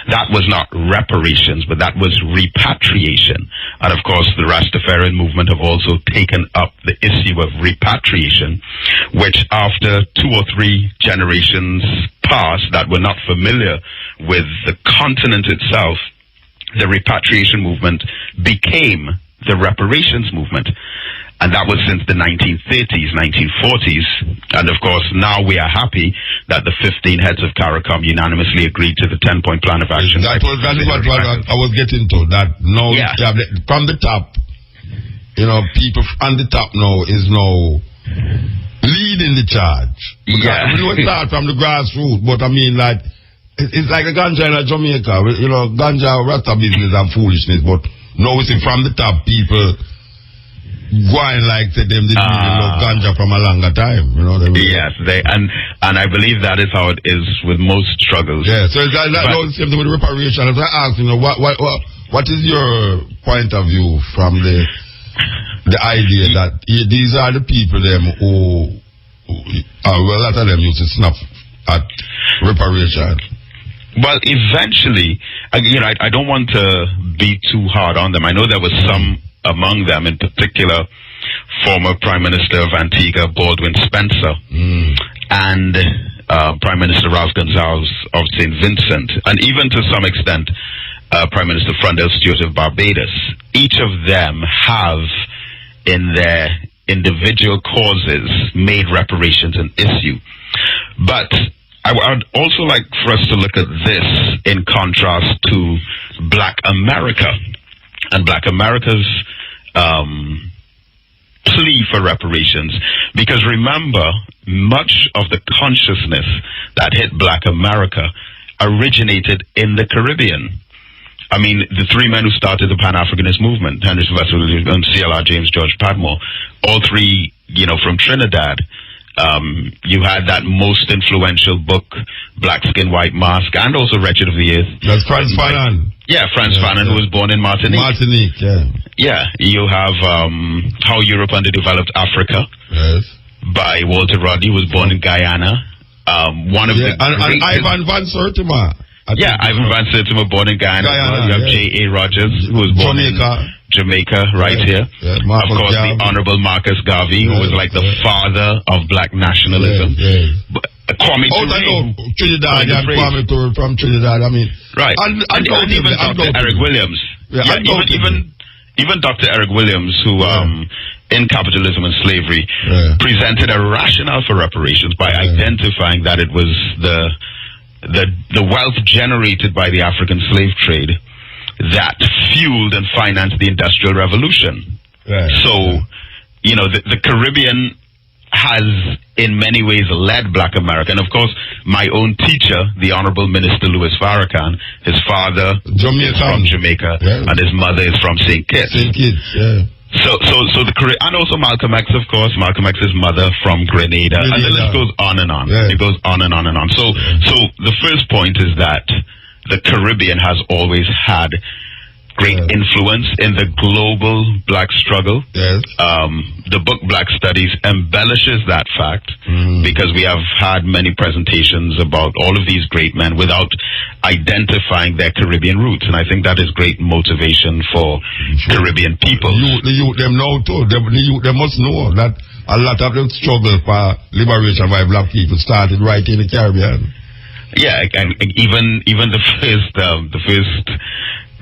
That was not reparations, but that was repatriation. And of course, the Rastafarian movement have also taken up the issue of repatriation, which after 2 or 3 generations past that were not familiar with the continent itself, the repatriation movement became the reparations movement. And that was since the 1930s, 1940s. And of course, now we are happy that the 15 heads of CARICOM unanimously agreed to the 10-point plan of action. That is what I was getting to. That now, from the top, people on the top now is now leading the charge. We know it start from the grassroots, but I mean, like, it's like the ganja in Jamaica. Ganja, rasta business and foolishness, but now we see from the top people going like to them, they love ganja from a longer time, Yes, and I believe that is how it is with most struggles. Yeah, so it's like that same thing with reparation. As I asked, what is your point of view from the idea that these are the people them who a lot of them used to snap at reparation? Well, eventually, I don't want to be too hard on them. I know there was some among them, in particular, former Prime Minister of Antigua, Baldwin Spencer, and Prime Minister Ralph Gonsalves of St. Vincent, and even to some extent, Prime Minister Frondell Stewart of Barbados. Each of them have, in their individual causes, made reparations an issue. But I would also like for us to look at this in contrast to Black America and Black America's plea for reparations. Because remember, much of the consciousness that hit Black America originated in the Caribbean. I mean, the 3 men who started the Pan-Africanist movement, Henry Sylvester and C.L.R. James George Padmore, all 3, from Trinidad. You had that most influential book, Black Skin, White Mask, and also Wretched of the Earth. That's Frantz Fanon. Yeah, Frantz Fanon, who was born in Martinique. Martinique, Yeah, you have How Europe Underdeveloped Africa. Yes. By Walter Rodney, who was born in Guyana. And Ivan Van Sertima. Ivan Van Sertima, born in Guyana. You have J.A. Rogers, who was born in Jamaica, right here. Yeah, of course, the Honorable Marcus Garvey, who was like the father of black nationalism. Kwame Ture, Trinidad and Kwame Ture from Trinidad. I mean, right. And even Dr. Eric Williams. Even Dr. Eric Williams, who in Capitalism and Slavery presented a rationale for reparations by identifying that it was the wealth generated by the African slave trade that fueled and financed the Industrial Revolution. So, the Caribbean has in many ways led Black America. And of course, my own teacher, the Honorable Minister Louis Farrakhan, his father is from Jamaica and his mother is from St. Kitts. So and also Malcolm X, of course, Malcolm X's mother from Grenada. And the list goes on and on. It goes on and on and on. So the first point is that the Caribbean has always had great influence in the global black struggle. The book Black Studies embellishes that fact because we have had many presentations about all of these great men without identifying their Caribbean roots. And I think that is great motivation for Caribbean people. The youth them know too. The youth they must know that a lot of the struggle for liberation by black people started right in the Caribbean. Yeah, and even the first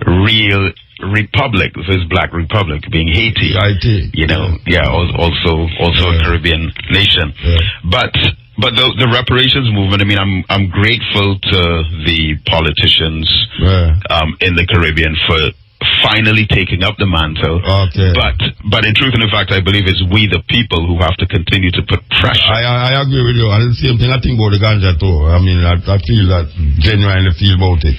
real republic, the first black republic being Haiti. Also a Caribbean nation. But the reparations movement, I mean, I'm grateful to the politicians in the Caribbean for finally taking up the mantle. But in truth and in fact, I believe it's we the people who have to continue to put pressure. I agree with you. And the same thing I think about the ganja too. I mean, I feel that, genuinely feel about it.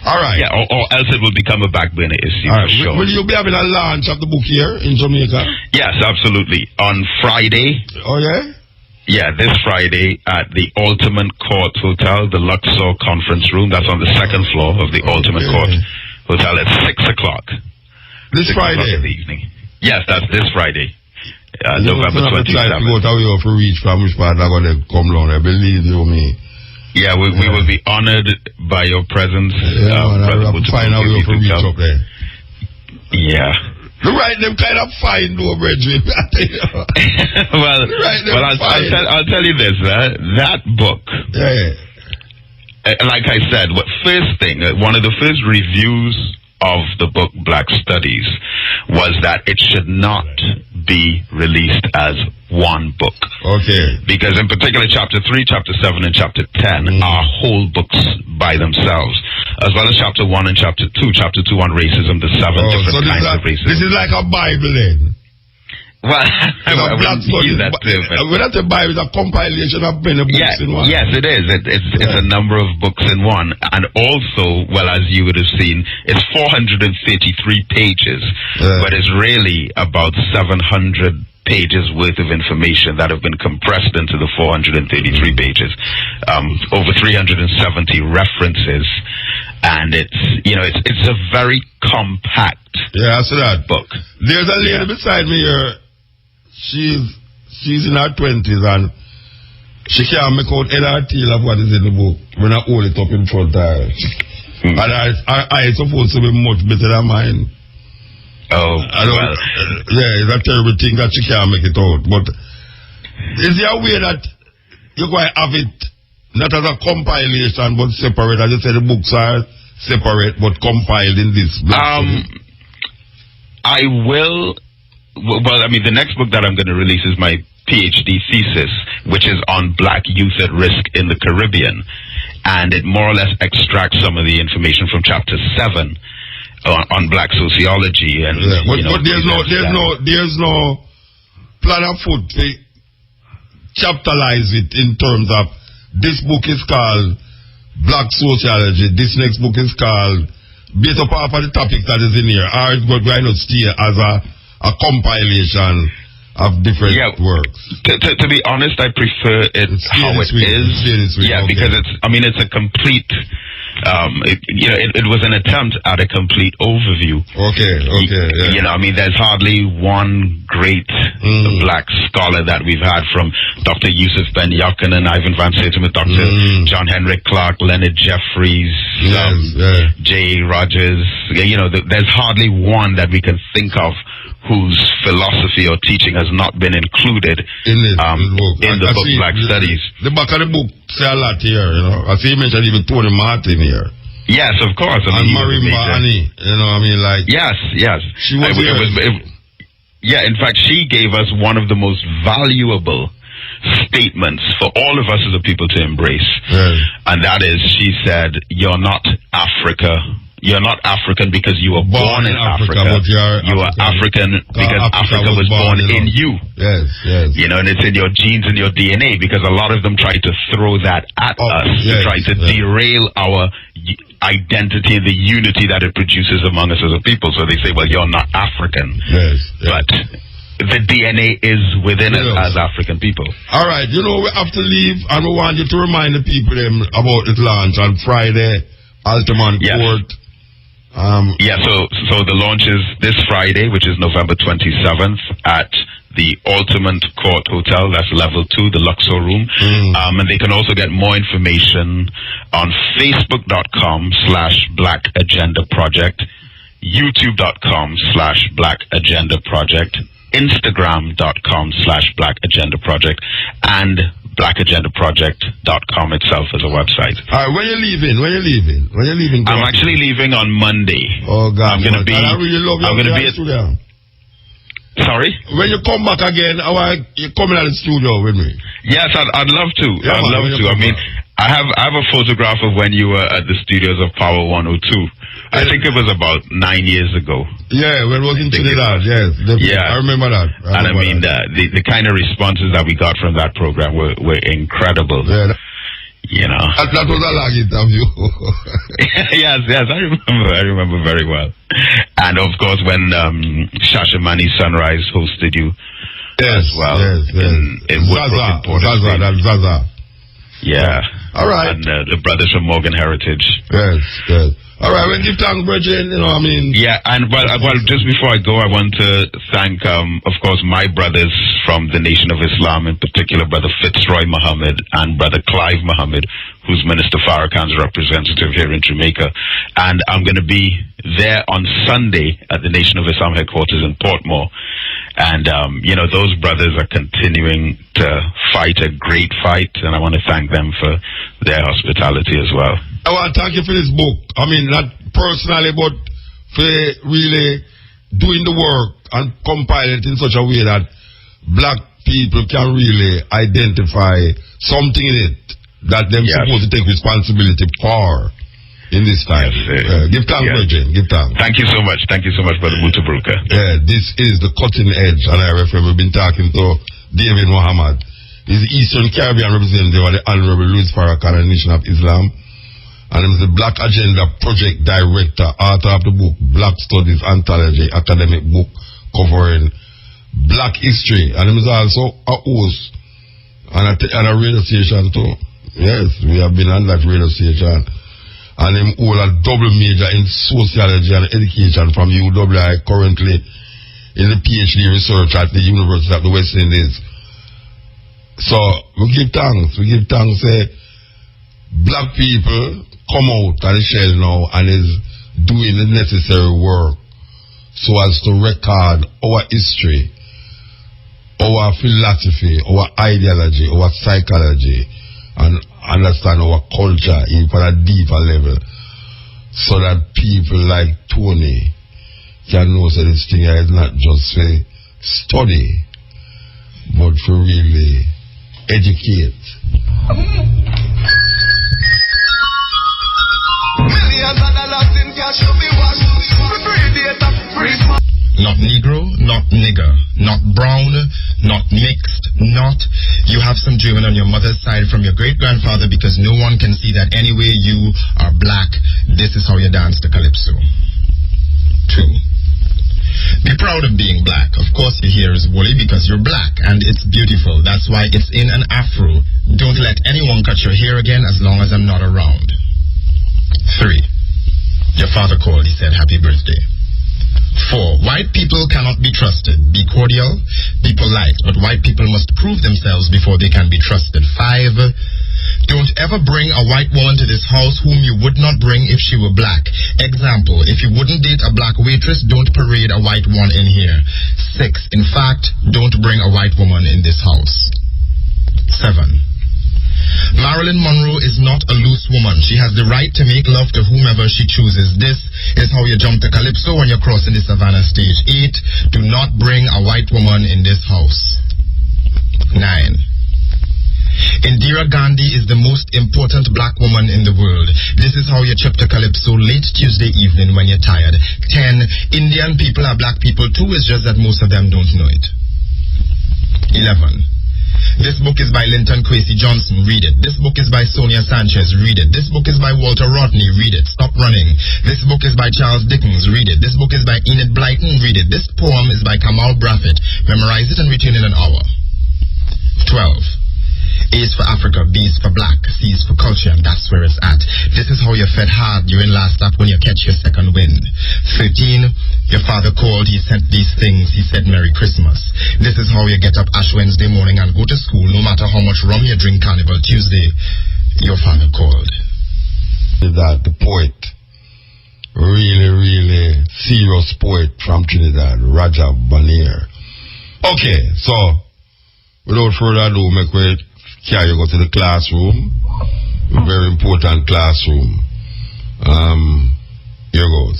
All right. Yeah, or else it will become a back burner issue. All right. For sure. Will you be having a launch of the book here in Jamaica? Yes, absolutely. On Friday. Oh, yeah? Yeah, this Friday at the Ultimate Court Hotel, the Luxor Conference Room. That's on the second floor of the Ultimate Court Hotel at 6 o'clock. This Friday? In the evening. Yes, that's this Friday. November 27th. Go to where you reach from which part I'm going to come down. I believe you me. Yeah, we will be honored by your presence. Find out where you reach up there. Yeah. Right, them kind of fine, though, brethren. I'll tell you this, that book. Yeah. Like I said, one of the first reviews of the book Black Studies was that it should not be released as one book. Okay. Because in particular, chapter 3, chapter 7, and chapter 10 are whole books by themselves, as well as chapter 1 and chapter 2. Chapter 2 on racism, the 7 different kinds of racism. This is like a Bible then. Well, I wouldn't use that term. When I say Bible, it's a compilation of many books in one. Yes, it is. It's a number of books in one. And also, well, as you would have seen, it's 433 pages, but it's really about 700 pages worth of information that have been compressed into the 433 pages. Over 370 references. And it's a very compact book. There's a lady beside me here. She's in her 20s and she can't make out any detail of what is in the book when I hold it up in front of her. And her eyes supposed to be much better than mine. Oh, it's a terrible thing that she can't make it out. But is there a way that you're going to have it not as a compilation but separate? As you said, the books are separate but compiled in this book. I will. Well, I mean, the next book that I'm going to release is my PhD thesis, which is on black youth at risk in the Caribbean, and it more or less extracts some of the information from chapter 7 on black sociology. And but there's no plan of foot to chapterize it in terms of this book is called Black Sociology, this next book is called based upon the topic that is in here, or it's going to stay as a compilation of different works. To be honest, I prefer it how it is. Yeah, because it's a complete. It was an attempt at a complete overview. Okay. Yeah. There's hardly one great black scholar that we've had, from Dr. Yusuf Ben Yakin and Ivan Van Zetten, Dr. John Henrik Clark, Leonard Jeffries, J. Rogers. There's hardly one that we can think of whose philosophy or teaching has not been included in the book Black Studies. The back of the book say a lot here, I see you mentioned even Tony Martin here. Yes, of course. And Marimba Annie, Yes. She was in fact, she gave us one of the most valuable statements for all of us as a people to embrace. Yes. And that is, she said, you're not African because you were born in Africa. You are African because Africa was born in you. Yes. And it's in your genes and your DNA, because a lot of them try to throw that at us, to try to derail our identity and the unity that it produces among us as a people. So they say, well, you're not African. Yes. But the DNA is within us as African people. All right, we have to leave, and we want you to remind the people about the launch on Friday, Altamont Court. So the launch is this Friday, which is November 27th, at the Altamont Court Hotel. That's level 2, the Luxor room. And they can also get more information on Facebook.com/Black Agenda Project, YouTube.com/Black Agenda Project, Instagram.com/Black Agenda Project, and blackagendaproject.com itself as a website. All right, when you leaving? I'm actually leaving on Monday. Oh God, I'm going to be. I really love you. I'm going to be at. Sorry? When you come back again, you coming out of the studio with me? Yes, I'd love to. Yeah, I'd love to. I mean, I have a photograph of when you were at the studios of Power 102. I think it was about 9 years ago. Yeah, when we was in Trinidad, yes. Yeah. I remember that. The kind of responses that we got from that program were incredible. Yeah. That was a long interview. Yes, I remember very well. And of course, when Shashamani Sunrise hosted you as well. Yes. In Zaza. Yeah. All right. And the brothers from Morgan Heritage. Yes, yes. All right, we give thanks, brethren, you know what I mean? Yeah, and well, just before I go, I want to thank, of course, my brothers from the Nation of Islam, in particular, Brother Fitzroy Muhammad and Brother Clive Muhammad, who's Minister Farrakhan's representative here in Jamaica. And I'm going to be there on Sunday at the Nation of Islam headquarters in Portmore. And, you know, those brothers are continuing to fight a great fight, and I want to thank them for their hospitality as well. I want to thank you for this book. I mean, not personally, but for really doing the work and compile it in such a way that black people can really identify something in it that they're supposed to take responsibility for in this time. Yes, give thanks, Bridget. Give thanks. Thank you so much. Thank you so much, Brother Mutabaruka. Yeah, this is the cutting edge, and I refer. We've been talking to David Muhammad. He's the Eastern Caribbean representative of the Honorable Louis Farrakhan and Nation of Islam. And he's the Black Agenda Project Director, author of the book Black Studies Anthology, academic book covering Black history. And he's also a host and a radio station too. Yes, we have been on that radio station. And him hold a double major in sociology and education from UWI, currently in the PhD research at the University of the West Indies. So we give thanks. Black people come out of the shell now and is doing the necessary work so as to record our history, our philosophy, our ideology, our psychology, and understand our culture even at a deeper level, so that people like Tony can know that this thing is not just for study, but for really educate. Millions of dollars in cash will be washed. Free data, free. Not Negro, not nigger, not brown, not mixed, not you have some German on your mother's side from your great-grandfather because no one can see that anyway you are black. This is how you dance the calypso. 2. Be proud of being black. Of course your hair is woolly because you're black and it's beautiful. That's why it's in an afro. Don't let anyone cut your hair again as long as I'm not around. 3. Your father called. He said, happy birthday. 4. White people cannot be trusted. Be cordial, be polite, but white people must prove themselves before they can be trusted. 5. Don't ever bring a white woman to this house whom you would not bring if she were black. Example, if you wouldn't date a black waitress, don't parade a white one in here. 6. In fact, don't bring a white woman in this house. 7. Marilyn Monroe is not a loose woman. She has the right to make love to whomever she chooses. This is how you jump the calypso when you're crossing the Savannah stage. 8. Do not bring a white woman in this house. 9. Indira Gandhi is the most important black woman in the world. This is how you trip the calypso late Tuesday evening when you're tired. 10. Indian people are black people too. It's just that most of them don't know it. 11. This book is by Linton Kwesi Johnson. Read it. This book is by Sonia Sanchez. Read it. This book is by Walter Rodney. Read it. Stop running. This book is by Charles Dickens. Read it. This book is by Enid Blyton. Read it. This poem is by Kamal Braffett. Memorize it and return in an hour. 12. A is for Africa, B is for black, C is for culture, and that's where it's at. This is how you fed hard during last lap when you catch your second wind. 13. Your father called, he sent these things, he said Merry Christmas. This is how you get up Ash Wednesday morning and go to school, no matter how much rum you drink Carnival Tuesday. Your father called. That the poet, really serious poet from Trinidad, Rajab Banir. Okay, so without further ado, make way carry you go to the classroom. A very important classroom. Here goes.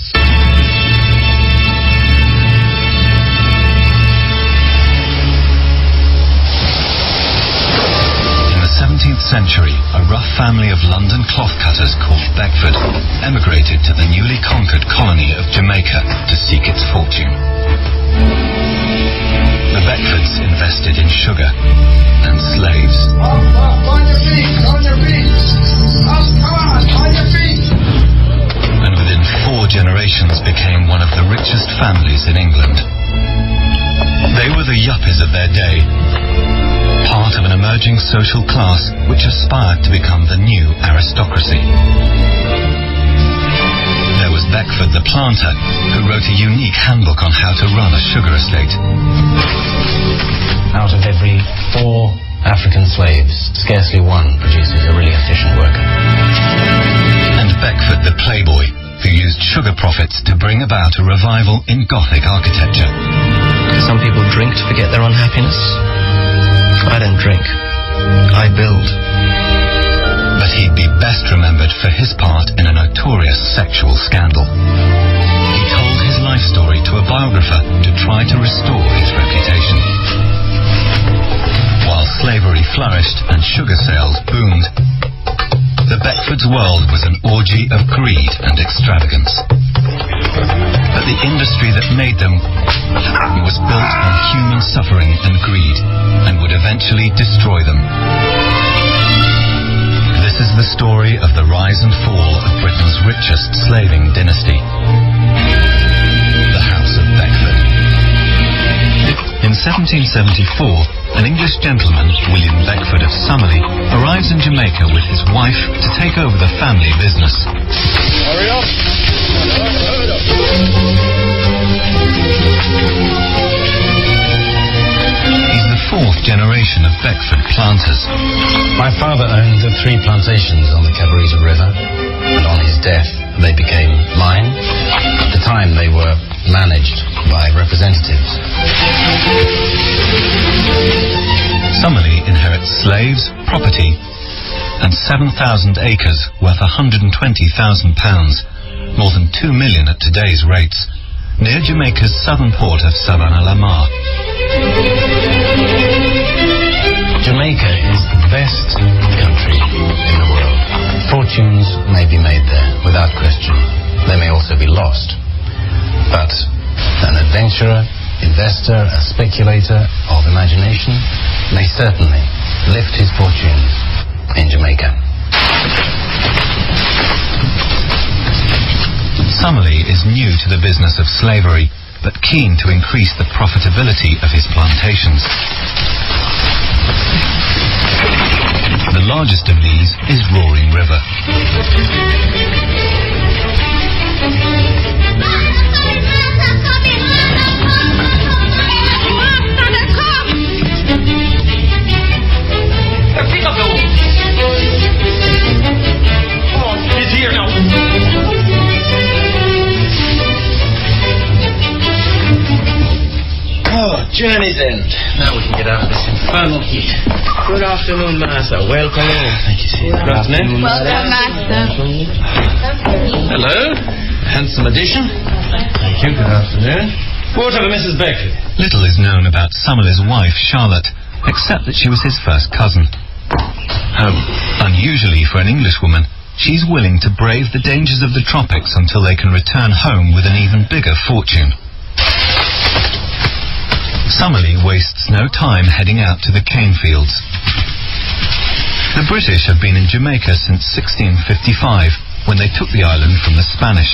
In the 17th century, a rough family of London cloth cutters called Beckford emigrated to the newly conquered colony of Jamaica to seek its fortune. The Beckfords invested in sugar and slaves. On your feet, on your feet. Come on your feet. And within 4 generations became one of the richest families in England. They were the yuppies of their day. part of an emerging social class which aspired to become the new aristocracy. There was Beckford the planter, who wrote a unique handbook on how to run a sugar estate. Out of every 4 African slaves, scarcely one produces a really efficient worker. And Beckford the playboy, who used sugar profits to bring about a revival in Gothic architecture. Some people drink to forget their unhappiness. I don't drink. I build. But he'd be best remembered for his part in a notorious sexual scandal. He told his life story to a biographer to try to restore his reputation. While slavery flourished and sugar sales boomed, the Beckford's world was an orgy of greed and extravagance. But the industry that made them was built on human suffering and greed, and would eventually destroy them. This is the story of the rise and fall of Britain's richest slaving dynasty, the House of Beckford. In 1774, an English gentleman, William Beckford of Summerley, arrives in Jamaica with his wife to take over the family business. Hurry up! Hurry up! He's the 4th generation of Beckford planters. My father owned 3 plantations on the Cabarita River, and on his death they became mine. At the time they were managed by representatives. Summerley inherits slaves, property, and 7,000 acres worth £120,000, more than £2 million at today's rates, near Jamaica's southern port of Savannah La Mar. Jamaica is the best country in the world. Fortunes may be made there, without question. They may also be lost. But an adventurer, investor, a speculator of imagination may certainly lift his fortunes in Jamaica. Summerley is new to the business of slavery, but keen to increase the profitability of his plantations. The largest of these is Roaring River. Pick up the wood. Oh, it's here now. Oh, journey's end. Now we can get out of this infernal heat. Good afternoon, Master. Welcome in. Thank you, sir. Good afternoon. Welcome, Master. Hello. Handsome addition. Thank you. Good afternoon. Whatever, Mrs. Beckford. Little is known about Summerley's wife, Charlotte, except that she was his first cousin. Unusually for an Englishwoman, she's willing to brave the dangers of the tropics until they can return home with an even bigger fortune. Summerley wastes no time heading out to the cane fields. The British have been in Jamaica since 1655, when they took the island from the Spanish.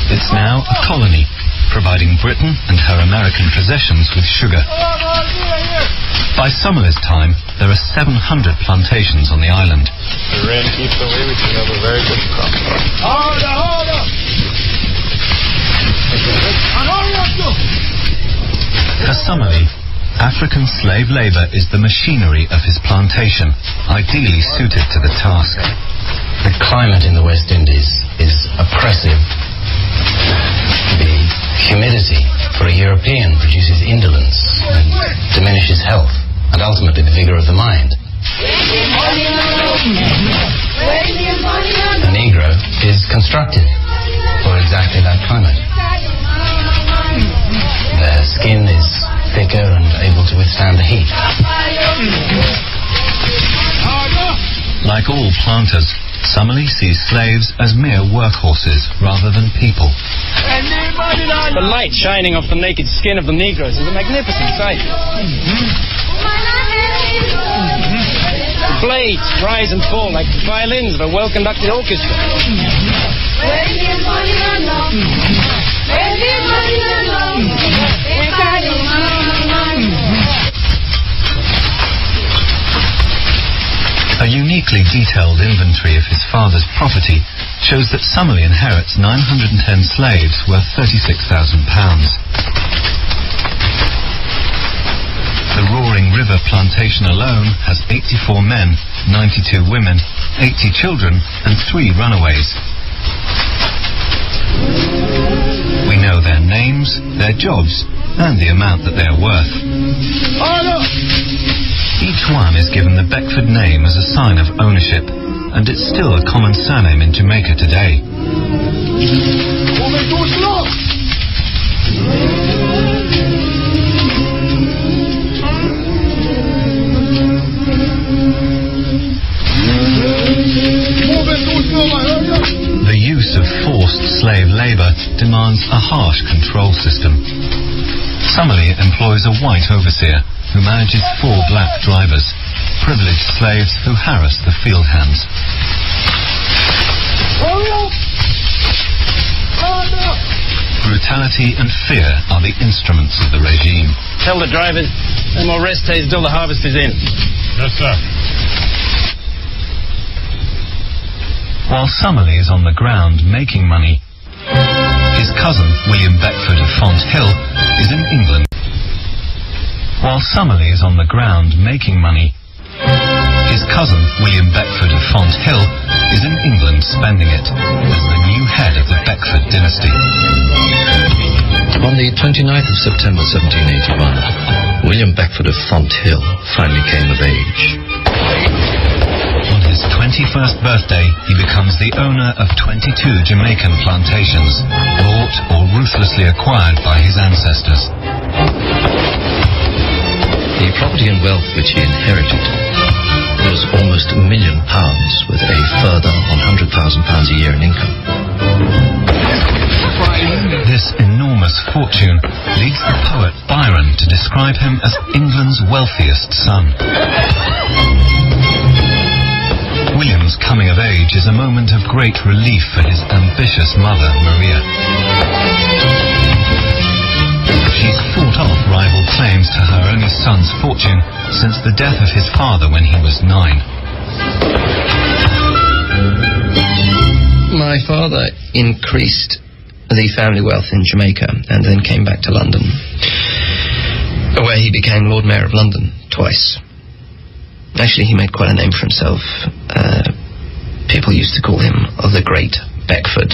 It's now a colony, providing Britain and her American possessions with sugar. By Summerley's time, there are 700 plantations on the island. The rain keeps away, we should have a very good crop. Hold on! For Summerley, African slave labour is the machinery of his plantation, ideally suited to the task. The climate in the West Indies is oppressive. The humidity for a European produces indolence and diminishes health, and ultimately the vigour of the mind. The Negro is constructed for exactly that climate. Their skin is thicker and able to withstand the heat. Like all planters, Summerley sees slaves as mere workhorses rather than people. The light shining off the naked skin of the Negroes is a magnificent sight. The blades rise and fall like the violins of a well-conducted orchestra. detailed inventory of his father's property shows that Summerlee inherits 910 slaves worth £36,000. The Roaring River plantation alone has 84 men, 92 women, 80 children and 3 runaways. We know their names, their jobs and the amount that they are worth. Each one is given the Beckford name as a sign of ownership, and it's still a common surname in Jamaica today. The use of forced slave labour demands a harsh control system. Summerlee employs a white overseer who manages 4 black drivers, privileged slaves who harass the field hands. Brutality and fear are the instruments of the regime. Tell the drivers no more rest days until the harvest is in. Yes, sir. While Summerlee is on the ground making money, his cousin, William Beckford of Fonthill, is in England. While Summerlee is on the ground making money, his cousin, William Beckford of Fonthill, is in England spending it as the new head of the Beckford dynasty. On the 29th of September 1781, William Beckford of Fonthill finally came of age. On his 21st birthday, he becomes the owner of 22 Jamaican plantations, bought or ruthlessly acquired by his ancestors. The property and wealth which he inherited was almost £1 million, with a further £100,000 a year in income. This enormous fortune leads the poet Byron to describe him as England's wealthiest son. William's coming of age is a moment of great relief for his ambitious mother, Maria. She's fought off rival claims to her only son's fortune since the death of his father when he was 9. My father increased the family wealth in Jamaica and then came back to London, where he became Lord Mayor of London twice. Actually, he made quite a name for himself. People used to call him the Great Beckford.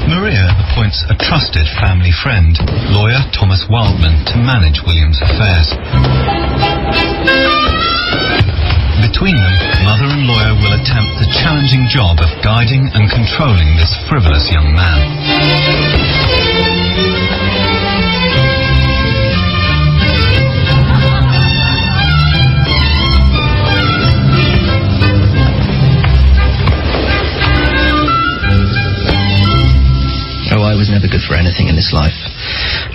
Maria appoints a trusted family friend, lawyer Thomas Wildman, to manage William's affairs. Between them, mother and lawyer will attempt the challenging job of guiding and controlling this frivolous young man. I was never good for anything in this life,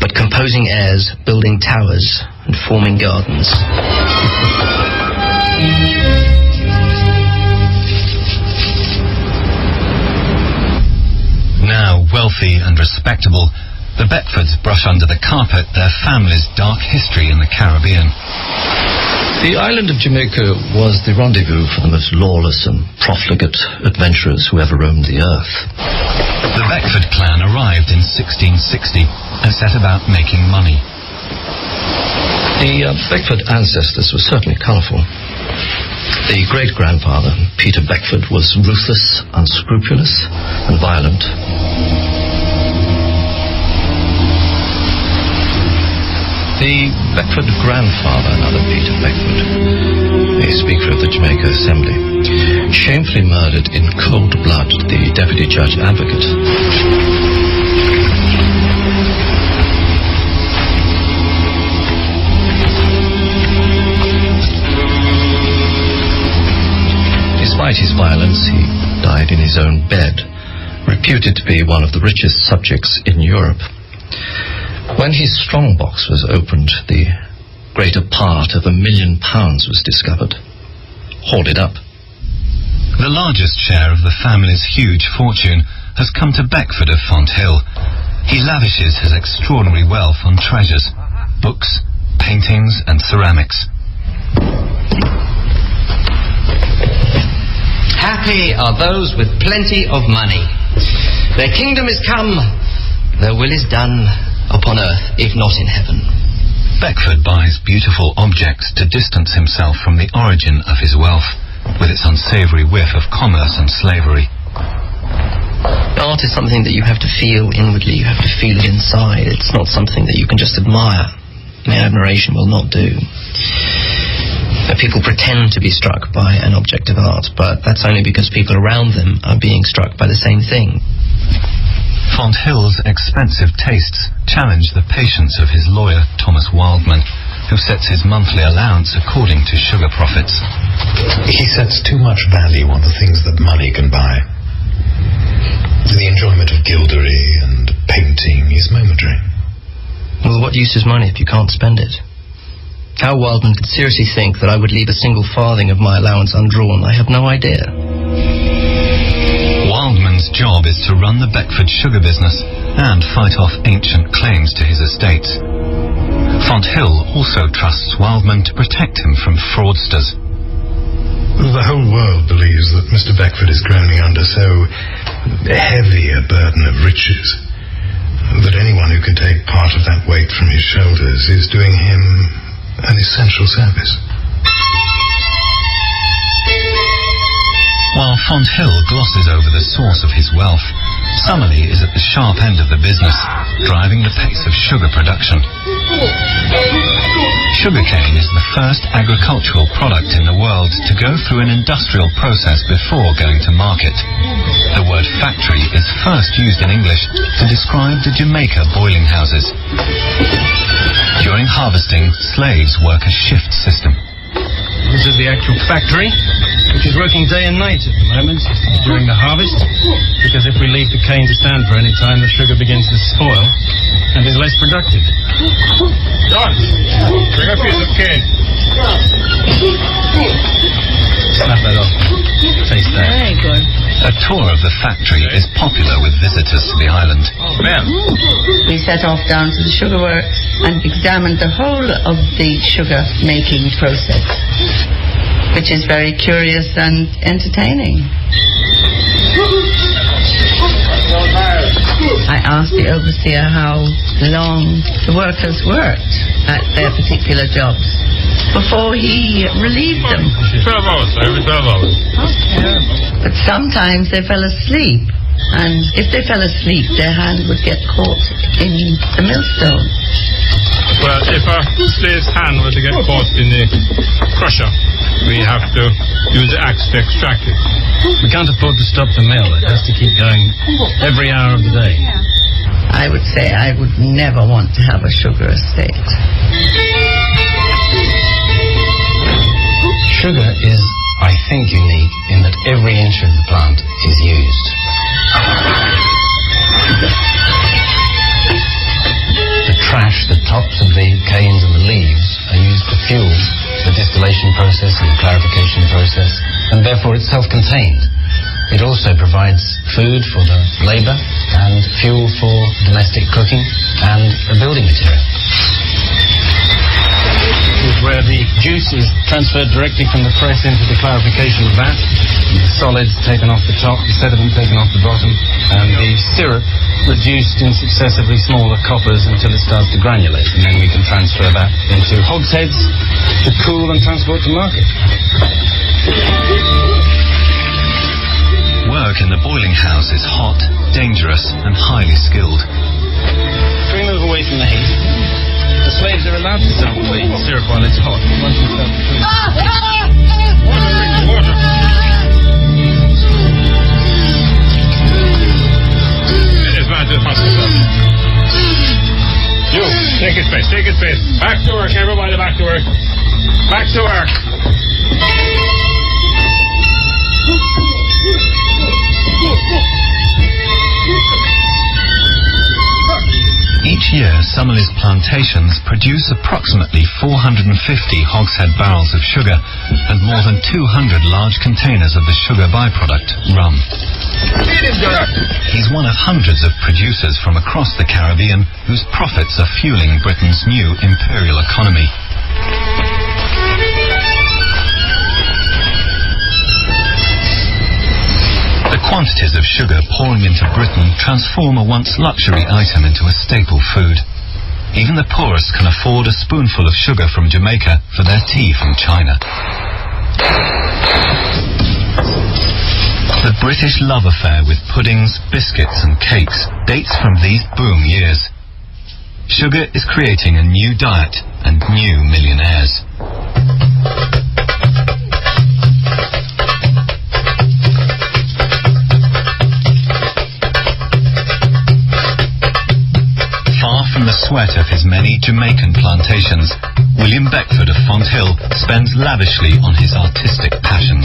but composing airs, building towers, and forming gardens. Now wealthy and respectable, the Beckfords brush under the carpet their family's dark history in the Caribbean. The island of Jamaica was the rendezvous for the most lawless and profligate adventurers who ever roamed the earth. The Beckford clan arrived in 1660 and set about making money. The Beckford ancestors were certainly colourful. The great-grandfather, Peter Beckford, was ruthless, unscrupulous, and violent. The Beckford grandfather, another Peter Beckford, a Speaker of the Jamaica Assembly, shamefully murdered in cold blood the Deputy Judge Advocate. Despite his violence, he died in his own bed, reputed to be one of the richest subjects in Europe. When his strongbox was opened, the greater part of £1 million was discovered, hoarded up. The largest share of the family's huge fortune has come to Beckford of Fonthill. He lavishes his extraordinary wealth on treasures, books, paintings and ceramics. Happy are those with plenty of money. Their kingdom is come, their will is done upon earth, if not in heaven. Beckford buys beautiful objects to distance himself from the origin of his wealth, with its unsavory whiff of commerce and slavery. Art is something that you have to feel inwardly, you have to feel it inside. It's not something that you can just admire. Mere admiration will not do. People pretend to be struck by an object of art, but that's only because people around them are being struck by the same thing. Fonthill's expensive tastes challenge the patience of his lawyer, Thomas Wildman, who sets his monthly allowance according to sugar profits. He sets too much value on the things that money can buy. The enjoyment of gildery and painting is momentary. Well, what use is money if you can't spend it? How Wildman could seriously think that I would leave a single farthing of my allowance undrawn, I have no idea. Wildman's job is to run the Beckford sugar business and fight off ancient claims to his estates. Fonthill also trusts Wildman to protect him from fraudsters. The whole world believes that Mr. Beckford is groaning under so heavy a burden of riches that anyone who can take part of that weight from his shoulders is doing him an essential service. While Fonthill glosses over the source of his wealth, Summerlee is at the sharp end of the business, driving the pace of sugar production. Sugarcane is the first agricultural product in the world to go through an industrial process before going to market. The word factory is first used in English to describe the Jamaica boiling houses. During harvesting, slaves work a shift system. This is the actual factory, which is working day and night at the moment during the harvest, because if we leave the cane to stand for any time, the sugar begins to spoil and is less productive. John, bring a piece of cane. Snap that off. Taste that. Very good. A tour of the factory is popular with visitors to the island. We set off down to the sugar works and examined the whole of the sugar making process, which is very curious and entertaining. I asked the overseer how long the workers worked at their particular jobs before he relieved them. 12 hours, every 12 hours. But sometimes they fell asleep, and if they fell asleep, their hand would get caught in the millstone. Well, if a slave's hand were to get caught in the crusher, we have to use the axe to extract it. We can't afford to stop the mill. It has to keep going every hour of the day. I would say I would never want to have a sugar estate. Sugar is, I think, unique in that every inch of the plant is used. The trash, the tops of the canes and the leaves are used to fuel the distillation process and the clarification process, and therefore it's self-contained. It also provides food for the labour and fuel for domestic cooking and a building material. This is where the juice is transferred directly from the press into the clarification vat. The solids taken off the top, the sediment taken off the bottom, and the syrup reduced in successively smaller coppers until it starts to granulate, and then we can transfer that into hogsheads to cool and transport to market. Work in the boiling house is hot, dangerous, and highly skilled. If we move away from the heat, the slaves are allowed to dump the syrup while it's hot. Once we start to cool. Water. It's not just hospital. You, take it space, take it space. Back to work, everybody, back to work. Back to work. Each year, Summerlee's plantations produce approximately 450 hogshead barrels of sugar and more than 200 large containers of the sugar byproduct, rum. He's one of hundreds of producers from across the Caribbean whose profits are fueling Britain's new imperial economy. Quantities of sugar pouring into Britain transform a once luxury item into a staple food. Even the poorest can afford a spoonful of sugar from Jamaica for their tea from China. The British love affair with puddings, biscuits and cakes dates from these boom years. Sugar is creating a new diet and new millionaires. Far from the sweat of his many Jamaican plantations, William Beckford of Fonthill spends lavishly on his artistic passions: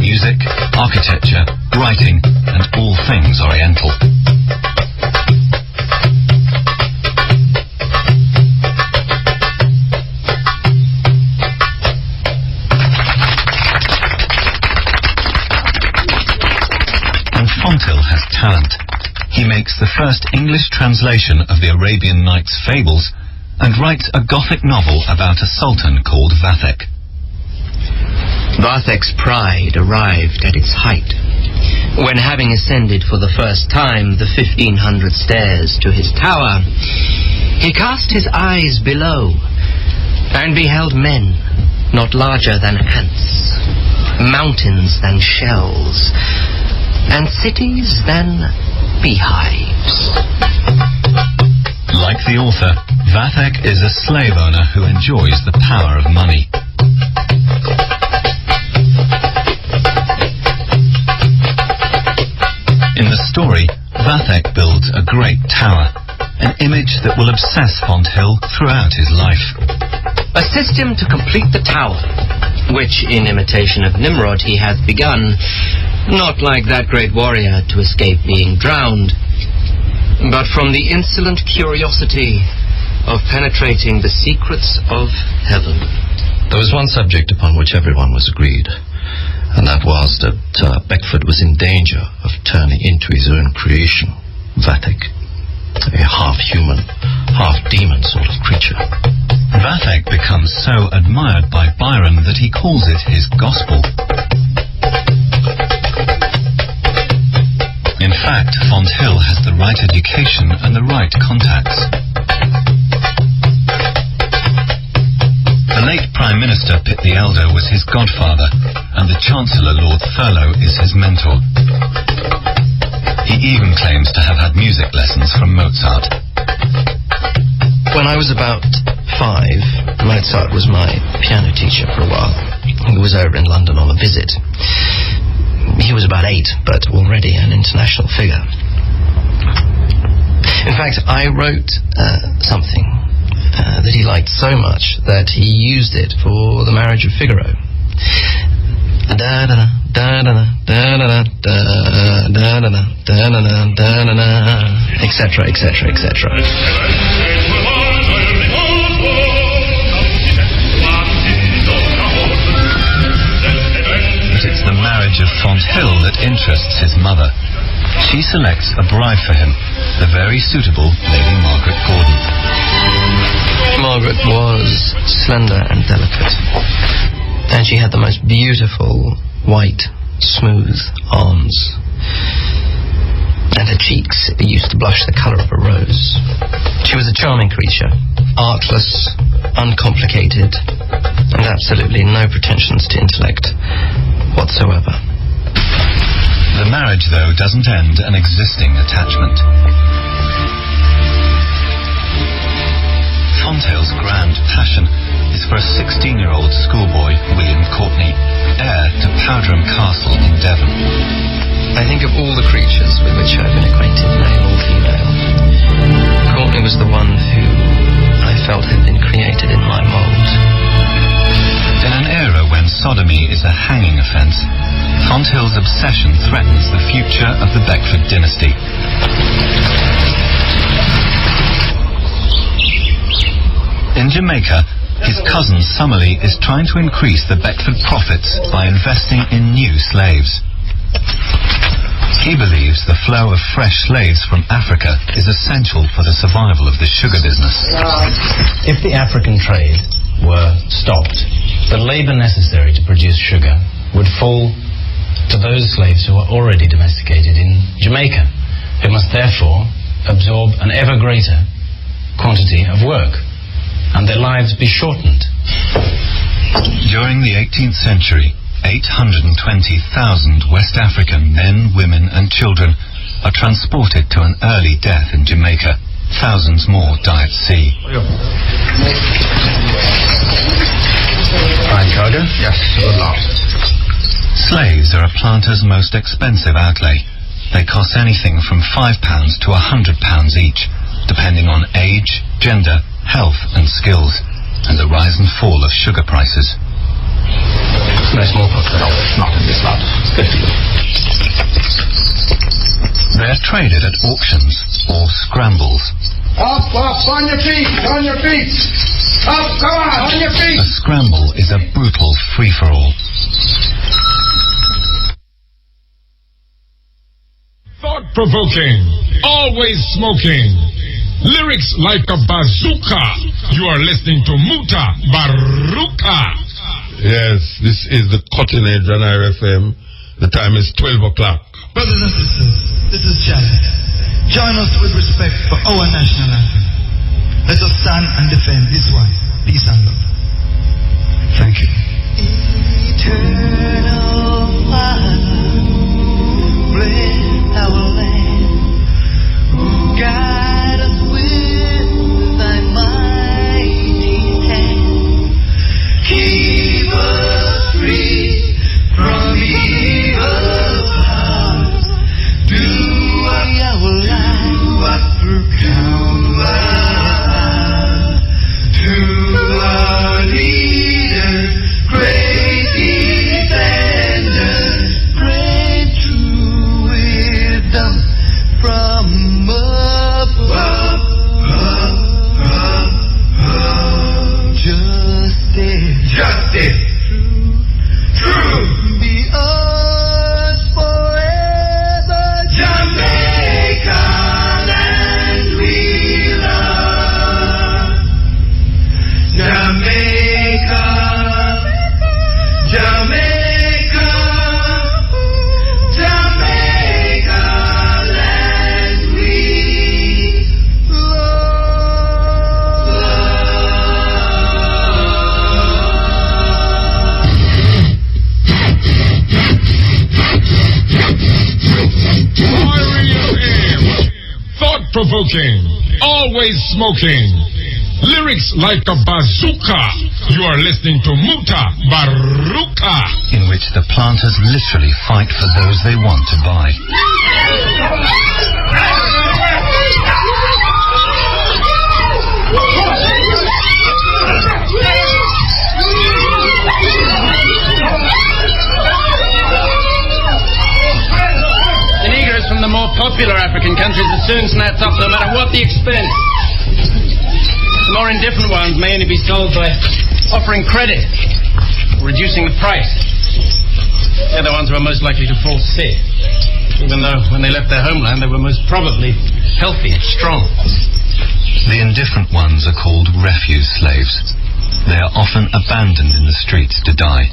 music, architecture, writing, and all things Oriental. And Fonthill has talent. He makes the first English translation of the Arabian Nights fables and writes a Gothic novel about a sultan called Vathek. Vathek's pride arrived at its height when, having ascended for the first time the 1,500 stairs to his tower, he cast his eyes below and beheld men not larger than ants, mountains than shells, and cities than beehives. Like the author, Vathek is a slave owner who enjoys the power of money. In the story, Vathek builds a great tower, an image that will obsess Fonthill throughout his life. Assist him to complete the tower, which, in imitation of Nimrod, he hath begun, not like that great warrior to escape being drowned, but from the insolent curiosity of penetrating the secrets of heaven. There was one subject upon which everyone was agreed, and that was that Beckford was in danger of turning into his own creation, Vathek, a half-human, half-demon sort of creature. Vathek becomes so admired by Byron that he calls it his gospel. In fact, Fonthill has the right education and the right contacts. The late Prime Minister Pitt the Elder was his godfather, and the Chancellor Lord Thurlow is his mentor. He even claims to have had music lessons from Mozart. When I was about 5, Mozart was my piano teacher for a while. He was over in London on a visit. He was about 8, but already an international figure. In fact, I wrote something that he liked so much that he used it for the marriage of Figaro. Etc., etc., etc. But it's the marriage of Fonthill that interests his mother. She selects a bride for him, the very suitable Lady Margaret Gordon. Margaret was slender and delicate, and she had the most beautiful, white, smooth arms, and her cheeks used to blush the colour of a rose. She was a charming creature, artless, uncomplicated, and absolutely no pretensions to intellect whatsoever. The marriage, though, doesn't end an existing attachment. Fonthill's grand passion is for a 16-year-old schoolboy, William Courtenay, heir to Powderham Castle in Devon. I think of all the creatures with which I've been acquainted, male or female, Courtenay was the one who I felt had been created in my mould. In an era when sodomy is a hanging offence, Fonthill's obsession threatens the future of the Beckford dynasty. In Jamaica, his cousin Summerlee is trying to increase the Beckford profits by investing in new slaves. He believes the flow of fresh slaves from Africa is essential for the survival of the sugar business. If the African trade were stopped, the labour necessary to produce sugar would fall to those slaves who are already domesticated in Jamaica, who must therefore absorb an ever greater quantity of work, and their lives be shortened. During the 18th century, 820,000 West African men, women and children are transported to an early death in Jamaica. Thousands more die at sea. Fine cargo? Yes, good luck. Slaves are a planter's most expensive outlay. They cost anything from £5 to £100 each, depending on age, gender, health and skills, and the rise and fall of sugar prices. No smallpox? No, not in this lot. It's good for you. They're traded at auctions or scrambles. Up, on your feet, on your feet. Up, come on your feet. A scramble is a brutal free-for-all. Thought-provoking, always smoking. Lyrics like a bazooka. You are listening to Mutabaruka. Yes, this is the Cutting Edge on RFM. The time is 12 o'clock. Brothers and sisters, this is Charlie. Join us with respect for our national anthem. Let us stand and defend this one. Peace and love. Thank you. Eternal Father, bless our land. Guide us with thy mighty hand. Keep us free from evil powers. Do our life what count us. To our leaders, great defenders, great true wisdom from above. Justice. True. Be ours forever. Jamaica land we love. Jamaica. Jamaica. Jamaica land we Thought-provoking, always smoking. Lyrics like a bazooka. You are listening to Mutabaruka. In which the planters literally fight for those they want to buy. The Negroes from the more popular African countries are soon snapped up no matter what the expense. The more indifferent ones may only be sold by offering credit or reducing the price. They're the ones who are most likely to fall sick, even though when they left their homeland they were most probably healthy and strong. The indifferent ones are called refuse slaves. They are often abandoned in the streets to die.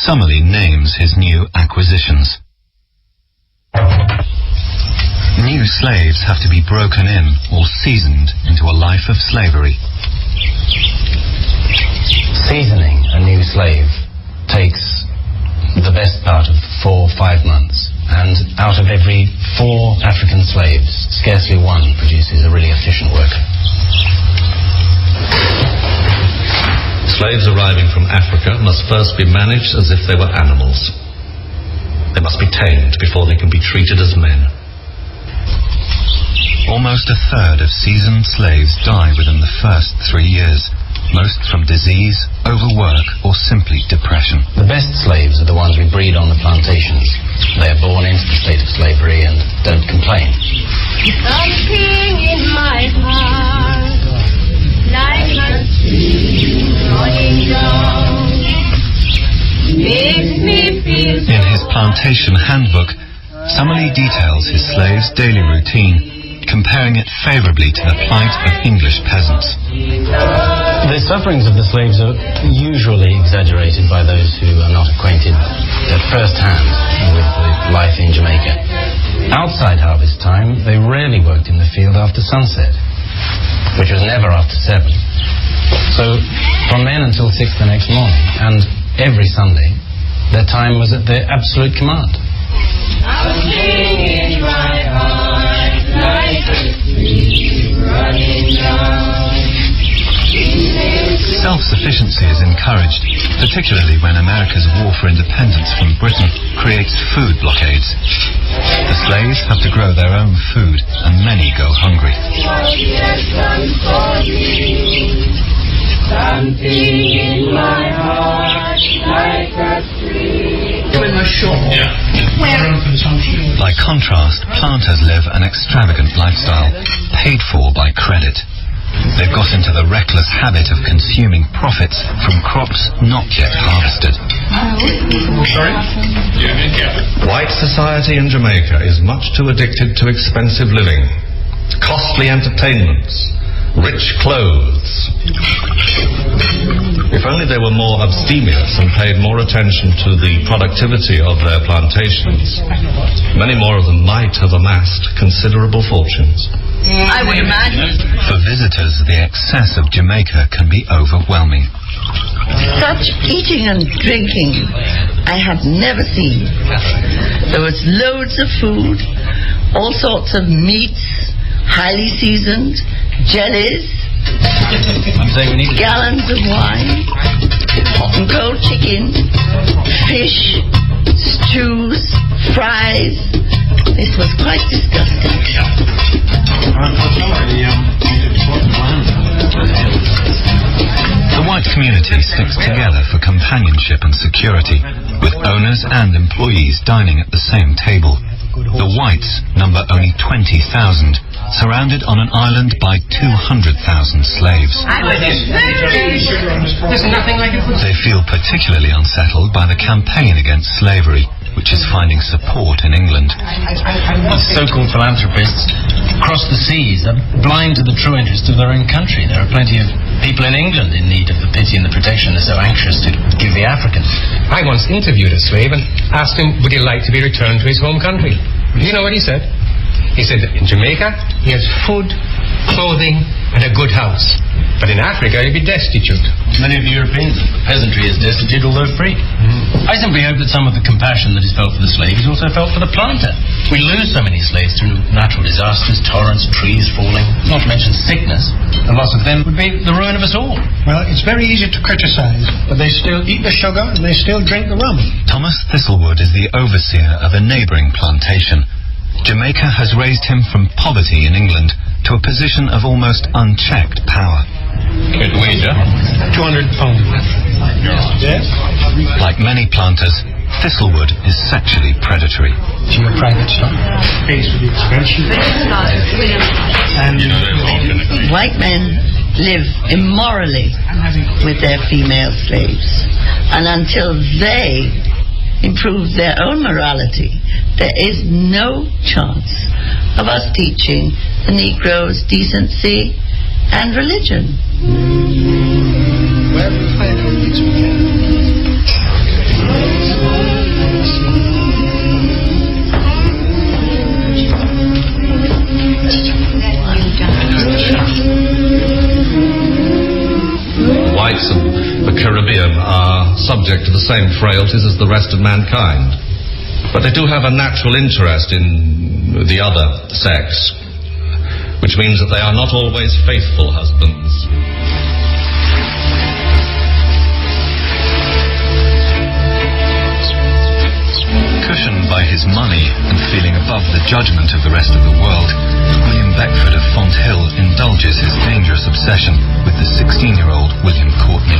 Summerlee names his new acquisitions. New slaves have to be broken in or seasoned into a life of slavery. Seasoning a new slave takes the best part of 4 or 5 months, and out of every 4 African slaves, scarcely one produces a really efficient worker. Slaves arriving from Africa must first be managed as if they were animals. They must be tamed before they can be treated as men. Almost a third of seasoned slaves die within the first 3 years, most from disease, overwork, or simply depression. The best slaves are the ones we breed on the plantations. They are born into the state of slavery and don't complain. Something in my heart, like a stream running down, makes me feel so. In his plantation handbook, Summerlee details his slaves' daily routine, comparing it favourably to the plight of English peasants. The sufferings of the slaves are usually exaggerated by those who are not acquainted at first hand with the life in Jamaica. Outside harvest time, they rarely worked in the field after sunset, which was never after 7. So from then until 6 the next morning, and every Sunday, their time was at their absolute command. Self-sufficiency is encouraged, particularly when America's war for independence from Britain creates food blockades. The slaves have to grow their own food, and many go hungry. Something in my heart like a stream. By contrast, planters live an extravagant lifestyle, paid for by credit. They've got into the reckless habit of consuming profits from crops not yet harvested. White society in Jamaica is much too addicted to expensive living, costly entertainments, rich clothes. If only they were more abstemious and paid more attention to the productivity of their plantations, many more of them might have amassed considerable fortunes. I would imagine. For visitors, the excess of Jamaica can be overwhelming. Such eating and drinking I have never seen. There was loads of food, all sorts of meats, highly seasoned, jellies, gallons of wine, hot and cold chicken, fish, stews, fries. This was quite disgusting. The white community sticks together for companionship and security, with owners and employees dining at the same table. The whites number only 20,000, surrounded on an island by 200,000 slaves. They feel particularly unsettled by the campaign against slavery, which is finding support in England. So-called philanthropists across the seas are blind to the true interests of their own country. There are plenty of people in England in need of the pity and the protection they're so anxious to give the Africans. I once interviewed a slave and asked him would he like to be returned to his home country. Do you know what he said? He said that in Jamaica he has food, clothing and a good house. But in Africa he'd be destitute. Many of the Europeans, the peasantry is destitute although free. I simply hope that some of the compassion that is felt for the slave is also felt for the planter. We lose so many slaves through natural disasters, torrents, trees falling, not to mention sickness. The loss of them would be the ruin of us all. Well, it's very easy to criticize, but they still eat the sugar and they still drink the rum. Thomas Thistlewood is the overseer of a neighbouring plantation. Jamaica has raised him from poverty in England to a position of almost unchecked power. Good wager. £200. Yes. Like many planters, Thistlewood is sexually predatory. To your private stock. Pays for the expression. And white men live immorally with their female slaves, and until they improve their own morality, there is no chance of us teaching the Negroes decency and religion. Whites of the Caribbean are subject to the same frailties as the rest of mankind. But they do have a natural interest in the other sex, which means that they are not always faithful husbands. Cushioned by his money and feeling above the judgment of the rest of the world, William Beckford of Fonthill indulges his dangerous obsession with the 16-year-old William Courtney.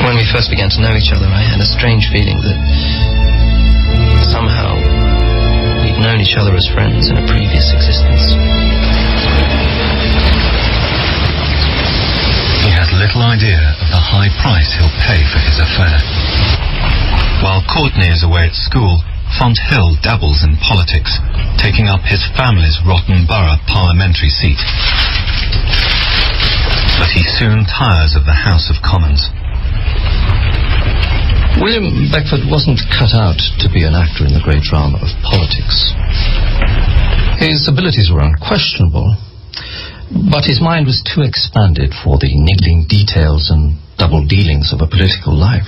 When we first began to know each other, I had a strange feeling that somehow we'd known each other as friends in a previous existence. He has little idea of the high price he'll pay for his affair. While Courtney is away at school, Fonthill dabbles in politics, taking up his family's Rotten Borough parliamentary seat. But he soon tires of the House of Commons. William Beckford wasn't cut out to be an actor in the great drama of politics. His abilities were unquestionable, but his mind was too expanded for the niggling details and double dealings of a political life.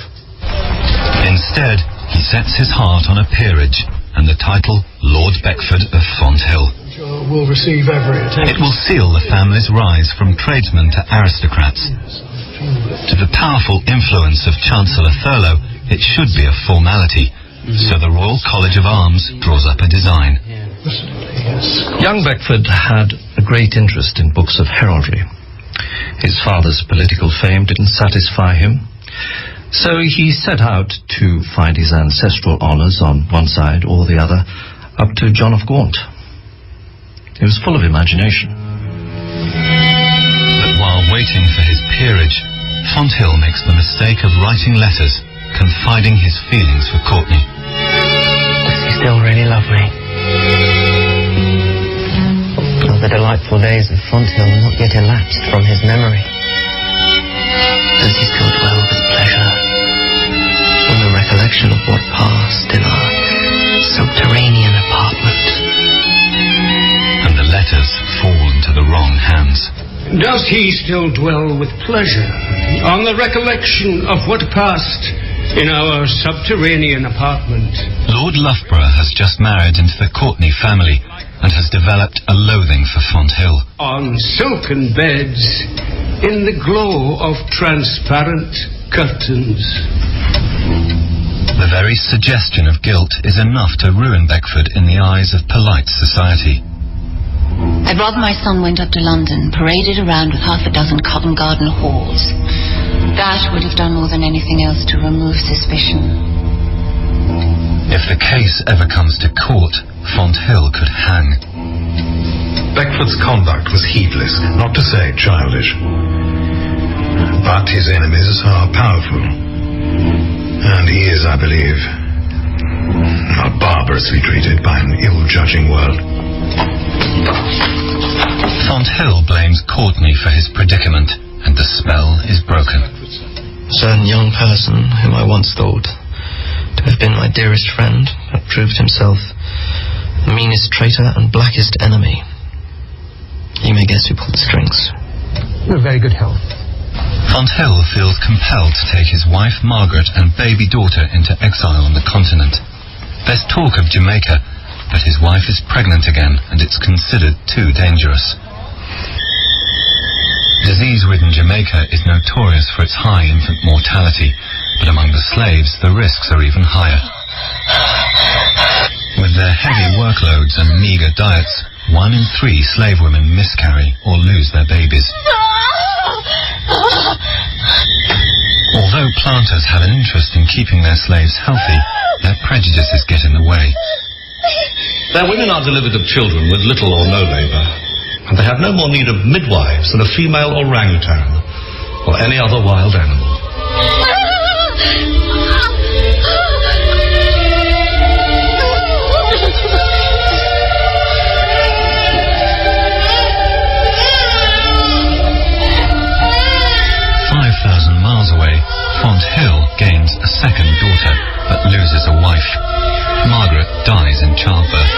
Instead, he sets his heart on a peerage and the title Lord Beckford of Fonthill. Will receive every attention. It will seal the family's rise from tradesmen to aristocrats. To the powerful influence of Chancellor Thurlow, it should be a formality, so the Royal College of Arms draws up a design. Young Beckford had a great interest in books of heraldry. His father's political fame didn't satisfy him, so he set out to find his ancestral honours on one side or the other, up to John of Gaunt. He was full of imagination. But while waiting for his peerage, Fonthill makes the mistake of writing letters, confiding his feelings for Courtney. Does he still really love me? Are the delightful days of Fonthill not yet elapsed from his memory? Does he still dwell with pleasure on the recollection of what passed in our subterranean apartment? And the letters fall into the wrong hands. Does he still dwell with pleasure on the recollection of what passed in our subterranean apartment? Lord Loughborough has just married into the Courtney family and has developed a loathing for Fonthill. On silken beds, in the glow of transparent curtains. The very suggestion of guilt is enough to ruin Beckford in the eyes of polite society. I'd rather my son went up to London, paraded around with half a dozen Covent Garden halls. That would have done more than anything else to remove suspicion. If the case ever comes to court, Fonthill could hang. Beckford's conduct was heedless, not to say childish. But his enemies are powerful. And he is, I believe, not barbarously treated by an ill-judging world. Fonthill blames Courtney for his predicament, and the spell is broken. A certain young person whom I once thought to have been my dearest friend had proved himself the meanest traitor and blackest enemy. You may guess who pulled the strings. You're in very good health. Fonthill feels compelled to take his wife Margaret and baby daughter into exile on the continent. There's talk of Jamaica, but his wife is pregnant again and it's considered too dangerous. Disease-ridden Jamaica is notorious for its high infant mortality, but among the slaves the risks are even higher. With their heavy workloads and meagre diets, 1 in 3 slave women miscarry or lose their babies. Although planters have an interest in keeping their slaves healthy, their prejudices get in the way. Their women are delivered of children with little or no labour, and they have no more need of midwives than a female orangutan or any other wild animal. Away, Fonthill gains a second daughter, but loses a wife. Margaret dies in childbirth.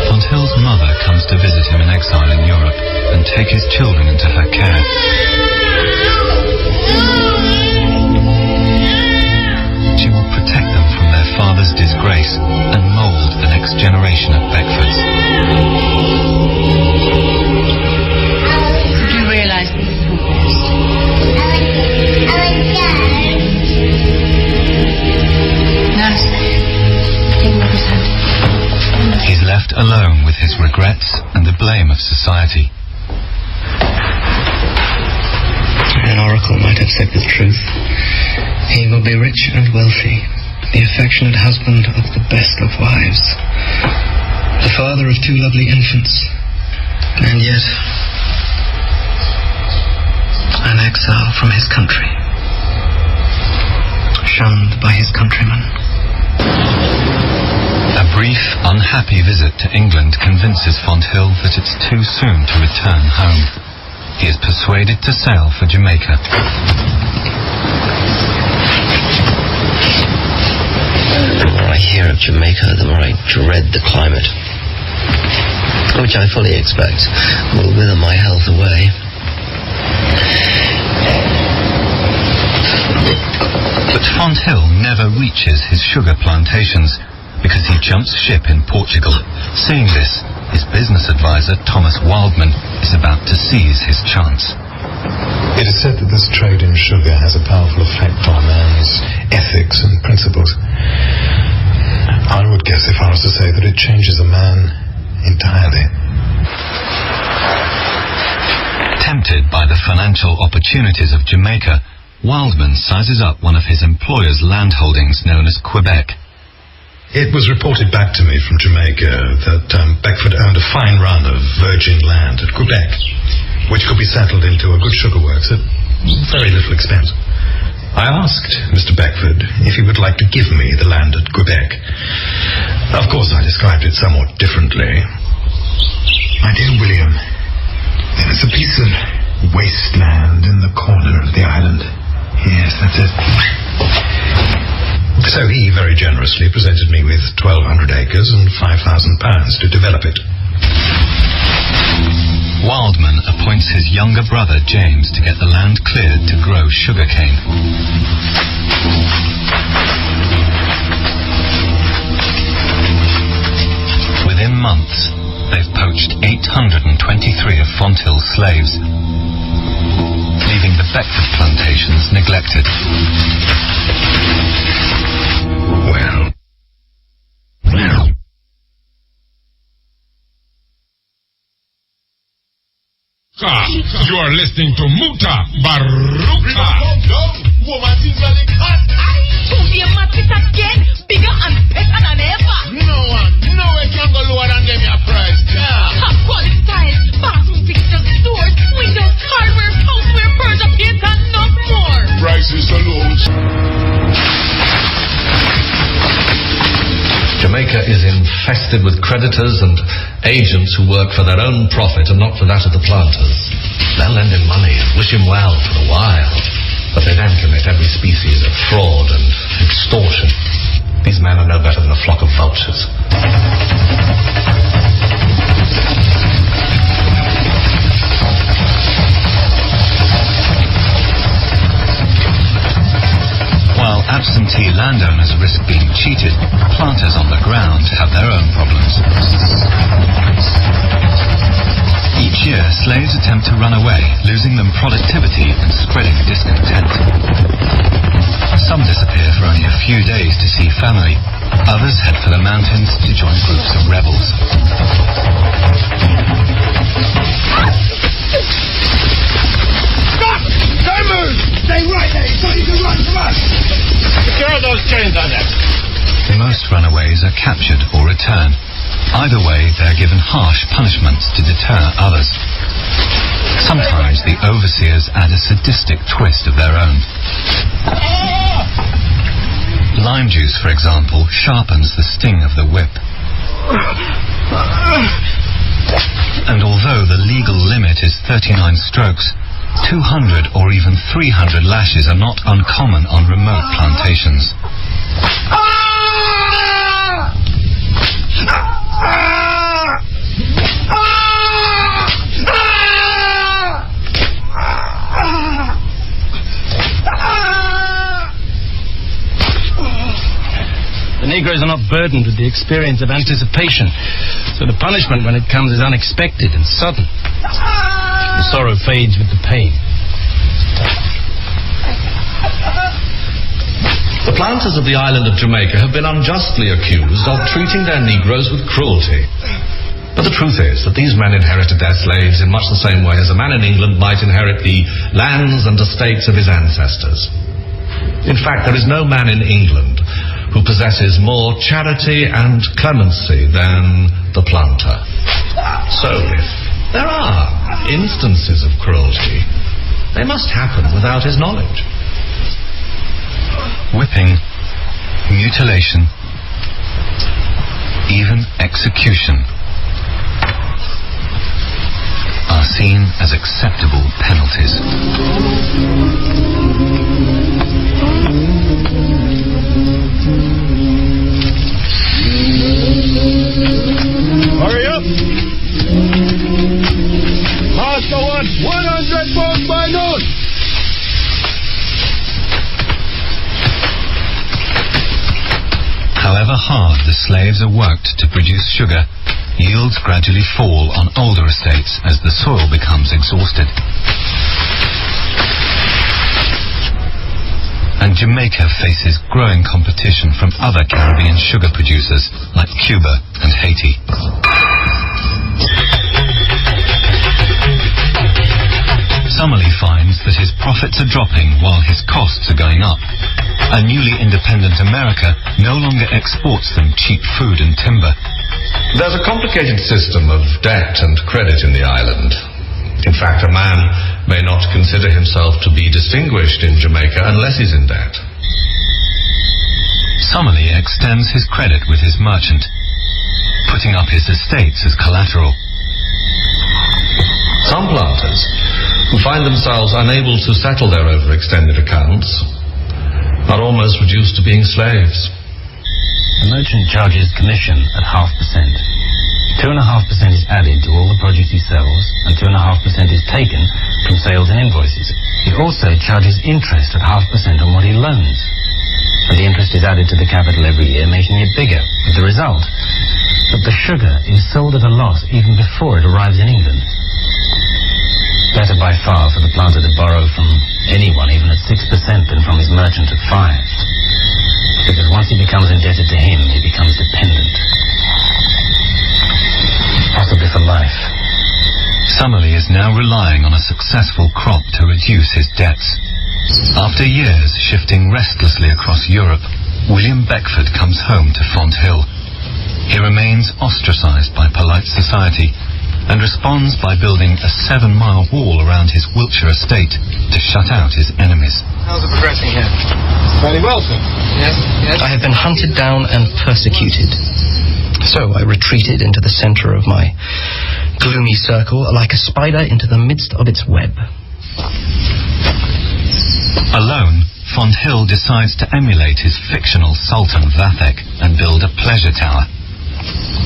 Fonthill's mother comes to visit him in exile in Europe and take his children into her care. She will protect them from their father's disgrace and mould the next generation of Beckfords. He's left alone with his regrets and the blame of society. An oracle might have said with truth. He will be rich and wealthy, the affectionate husband of the best of wives, the father of 2 lovely infants, and yet an exile from his country. shunned by his countrymen. A brief, unhappy visit to England convinces Fonthill that it's too soon to return home. He is persuaded to sail for Jamaica. The more I hear of Jamaica, the more I dread the climate, which I fully expect will wither my health away. But Fonthill never reaches his sugar plantations because he jumps ship in Portugal. Seeing this, his business advisor, Thomas Wildman, is about to seize his chance. It is said that this trade in sugar has a powerful effect on man's ethics and principles. I would guess if I was to say that it changes a man entirely. Tempted by the financial opportunities of Jamaica, Wildman sizes up one of his employer's landholdings known as Quebec. It was reported back to me from Jamaica that Beckford owned a fine run of virgin land at Quebec, which could be settled into a good sugar works at very little expense. I asked Mr. Beckford if he would like to give me the land at Quebec. Of course, I described it somewhat differently. My dear William, there is a piece of wasteland in the corner of the island. Yes, that's it. So he very generously presented me with 1,200 acres and £5,000 to develop it. Wildman appoints his younger brother James to get the land cleared to grow sugarcane. Within months, they've poached 823 of Fonthill's slaves, leaving the Beckford plantations neglected. Well. You are listening to Mutabaruka. Woman, things are like hot. Today, Matic again, bigger and better than ever. No way can go lower than them your price. Top quality tiles, bathroom fixtures, doors, windows, hardware, houseware, furniture, paint, and no more. Prices are low. Jamaica is infested with creditors and agents who work for their own profit and not for that of the planters. They'll lend him money and wish him well for a while, but they then commit every species of fraud and extortion. These men are no better than a flock of vultures. While absentee landowners risk being cheated, planters on the ground have their own problems. Each year, slaves attempt to run away, losing them productivity and spreading discontent. Some disappear for only a few days to see family. Others head for the mountains to join groups of rebels. Stop! Don't move! Stay right there so you can run from us! Secure those chains on them. Most runaways are captured or returned. Either way, they're given harsh punishments to deter others. Sometimes the overseers add a sadistic twist of their own. Lime juice, for example, sharpens the sting of the whip. And although the legal limit is 39 strokes, 200 or even 300 lashes are not uncommon on remote plantations. The Negroes are not burdened with the experience of anticipation, so the punishment when it comes is unexpected and sudden. The sorrow fades with the pain. The planters of the island of Jamaica have been unjustly accused of treating their Negroes with cruelty. But the truth is that these men inherited their slaves in much the same way as a man in England might inherit the lands and estates of his ancestors. In fact, there is no man in England who possesses more charity and clemency than the planter. So if there are instances of cruelty, they must happen without his knowledge. whipping, mutilation, even execution are seen as acceptable penalties. Hurry up! Master wants 100 pounds by noon! However hard the slaves are worked to produce sugar, yields gradually fall on older estates as the soil becomes exhausted. And Jamaica faces growing competition from other Caribbean sugar producers like Cuba and Haiti. Summerlee finds that his profits are dropping while his costs are going up. A newly independent America no longer exports them cheap food and timber. There's a complicated system of debt and credit in the island. In fact, a man may not consider himself to be distinguished in Jamaica unless he's in debt. Summerlee extends his credit with his merchant, putting up his estates as collateral. Some planters, who find themselves unable to settle their overextended accounts, are almost reduced to being slaves. The merchant charges commission at 0.5%. 2.5% is added to all the produce he sells, and 2.5% is taken from sales and invoices. He also charges interest at 0.5% on what he loans, and the interest is added to the capital every year, making it bigger, with the result that the sugar is sold at a loss even before it arrives in England. Better by far for the planter to borrow from anyone, even at 6%, than from his merchant at 5%. Because once he becomes indebted to him, he becomes dependent. Possibly for life. Summerlee is now relying on a successful crop to reduce his debts. After years shifting restlessly across Europe, William Beckford comes home to Fonthill. He remains ostracized by polite society and responds by building a 7-mile wall around his Wiltshire estate to shut out his enemies. How's it progressing here? Very well, sir. Yes, yes. I have been hunted down and persecuted. So I retreated into the center of my gloomy circle like a spider into the midst of its web. Alone, Fonthill decides to emulate his fictional Sultan Vathek and build a pleasure tower.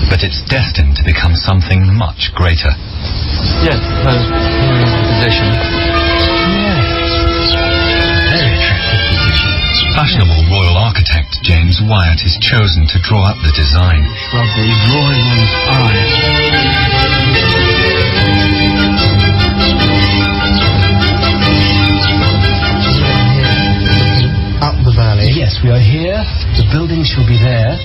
But it's destined to become something much greater. Yes, position. Yes. Very attractive position. Fashionable royal architect James Wyatt is chosen to draw up the design. Shrubbery drawing one's eye. Up the valley. Yes, we are here. The building shall be there.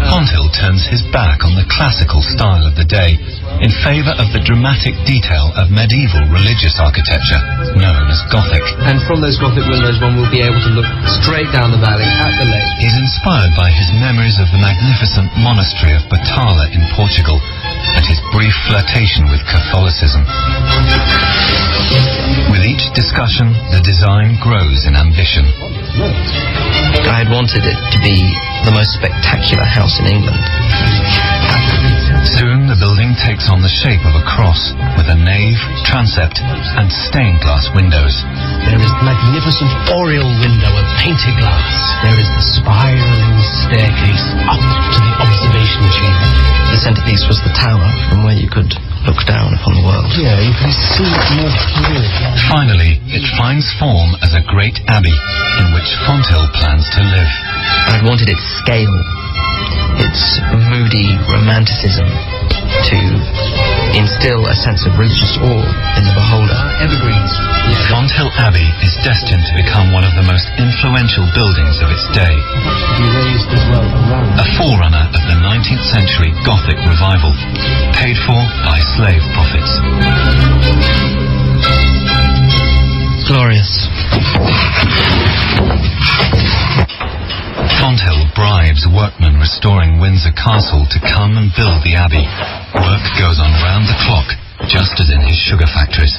Fonthill turns his back on the classical style of the day in favour of the dramatic detail of medieval religious architecture, known as Gothic. And from those Gothic windows one will be able to look straight down the valley at the lake. He's inspired by his memories of the magnificent monastery of Batala in Portugal and his brief flirtation with Catholicism. With each discussion, the design grows in ambition. I had wanted it to be the most spectacular house in England. Soon the building takes on the shape of a cross, with a nave, transept, and stained glass windows. There is the magnificent oriel window of painted glass. There is the spiraling staircase up to the observation chamber. The centerpiece was the tower from where you could look down upon the world. Yeah, you can see it more clearly. Finally, it finds form as a great abbey in which Fonthill plans to live. I wanted its scale, its moody romanticism, to instill a sense of religious awe in the beholder. Evergreens. Fonthill Abbey is destined to become one of the most influential buildings of its day. Be raised as well around. A forerunner of the 19th century Gothic revival, paid for by slave profits. Glorious. Fonthill bribes workmen restoring Windsor Castle to come and build the abbey. Work goes on round the clock, just as in his sugar factories.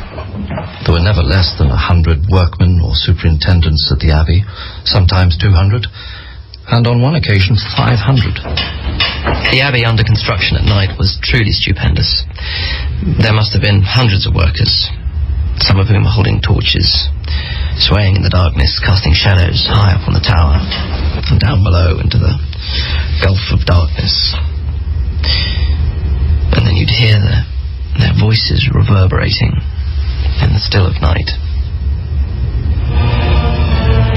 There were never less than 100 workmen or superintendents at the abbey, sometimes 200, and on one occasion 500. The abbey under construction at night was truly stupendous. There must have been hundreds of workers, some of whom were holding torches, swaying in the darkness, casting shadows high up on the tower and down below into the gulf of darkness. And then you'd hear their voices reverberating in the still of night.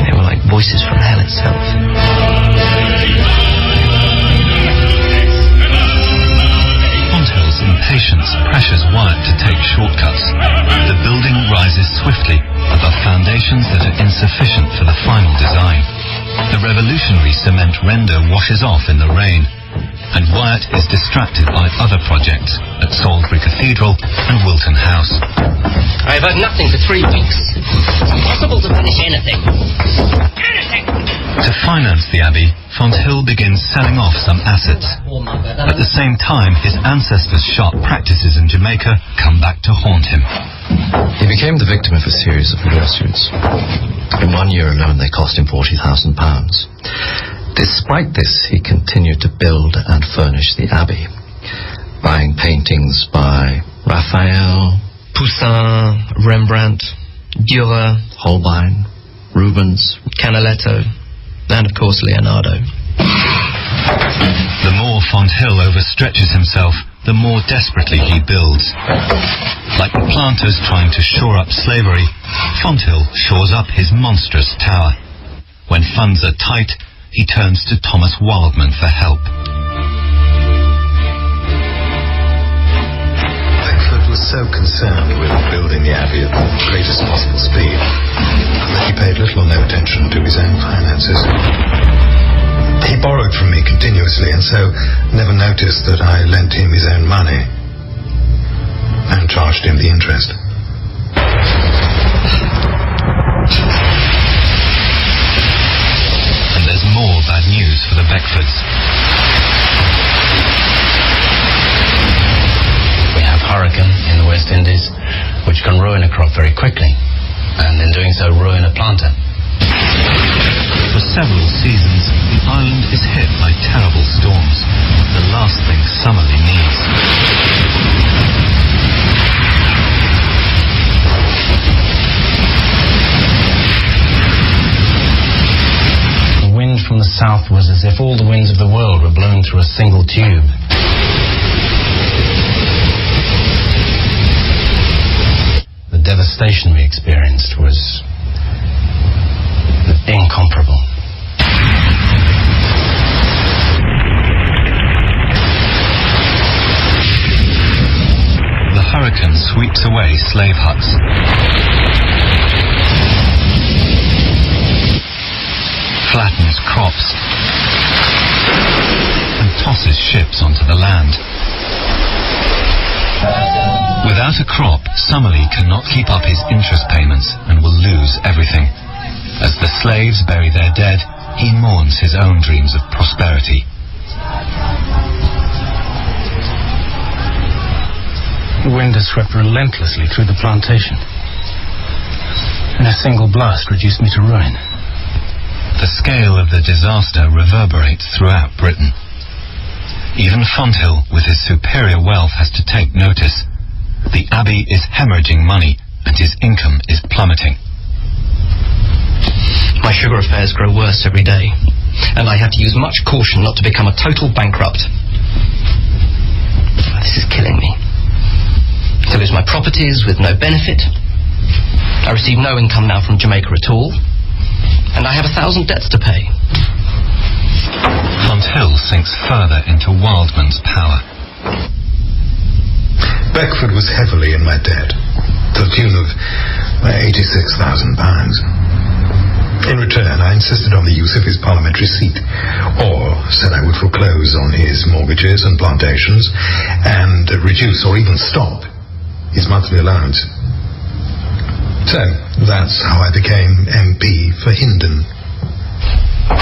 They were like voices from hell itself. Fonthill's impatience pressures Wyatt to take shortcuts. The building rises swiftly above foundations that are insufficient for the final design. The revolutionary cement render washes off in the rain, and Wyatt is distracted by other projects at Salisbury Cathedral and Wilton House. I've had nothing for 3 weeks. It's impossible to finish anything. To finance the abbey, Fonthill begins selling off some assets. At the same time, his ancestors' sharp practices in Jamaica come back to haunt him. He became the victim of a series of lawsuits. In 1 year alone, they cost him £40,000. Despite this, he continued to build and furnish the abbey, buying paintings by Raphael, Poussin, Rembrandt, Dürer, Holbein, Rubens, Canaletto, and of course Leonardo. The more Fonthill overstretches himself, the more desperately he builds. Like the planters trying to shore up slavery, Fonthill shores up his monstrous tower. When funds are tight, he turns to Thomas Wildman for help. Beckford was so concerned with building the abbey at the greatest possible speed that he paid little or no attention to his own finances. He borrowed from me continuously and so never noticed that I lent him his own money and charged him the interest. And there's more bad news for the Beckfords. We have hurricane in the West Indies, which can ruin a crop very quickly, and in doing so ruin a planter. For several seasons, the island is hit by terrible storms, the last thing Summerlee needs. The wind from the south was as if all the winds of the world were blown through a single tube. The devastation we experienced was incomparable. The hurricane sweeps away slave huts. Flattens crops and tosses ships onto the land. Without a crop, Summerlee cannot keep up his interest payments and will lose everything. As the slaves bury their dead, he mourns his own dreams of prosperity. The wind has swept relentlessly through the plantation, and a single blast reduced me to ruin. The scale of the disaster reverberates throughout Britain. Even Fonthill, with his superior wealth, has to take notice. The abbey is hemorrhaging money, and his income is plummeting. My sugar affairs grow worse every day, and I have to use much caution not to become a total bankrupt. This is killing me. To lose my properties with no benefit. I receive no income now from Jamaica at all, and I have 1,000 debts to pay. Fonthill sinks further into Wildman's power. Beckford was heavily in my debt, to the tune of £86,000. In return, I insisted on the use of his parliamentary seat, or said I would foreclose on his mortgages and plantations, and reduce or even stop his monthly allowance. So, that's how I became MP for Hindon.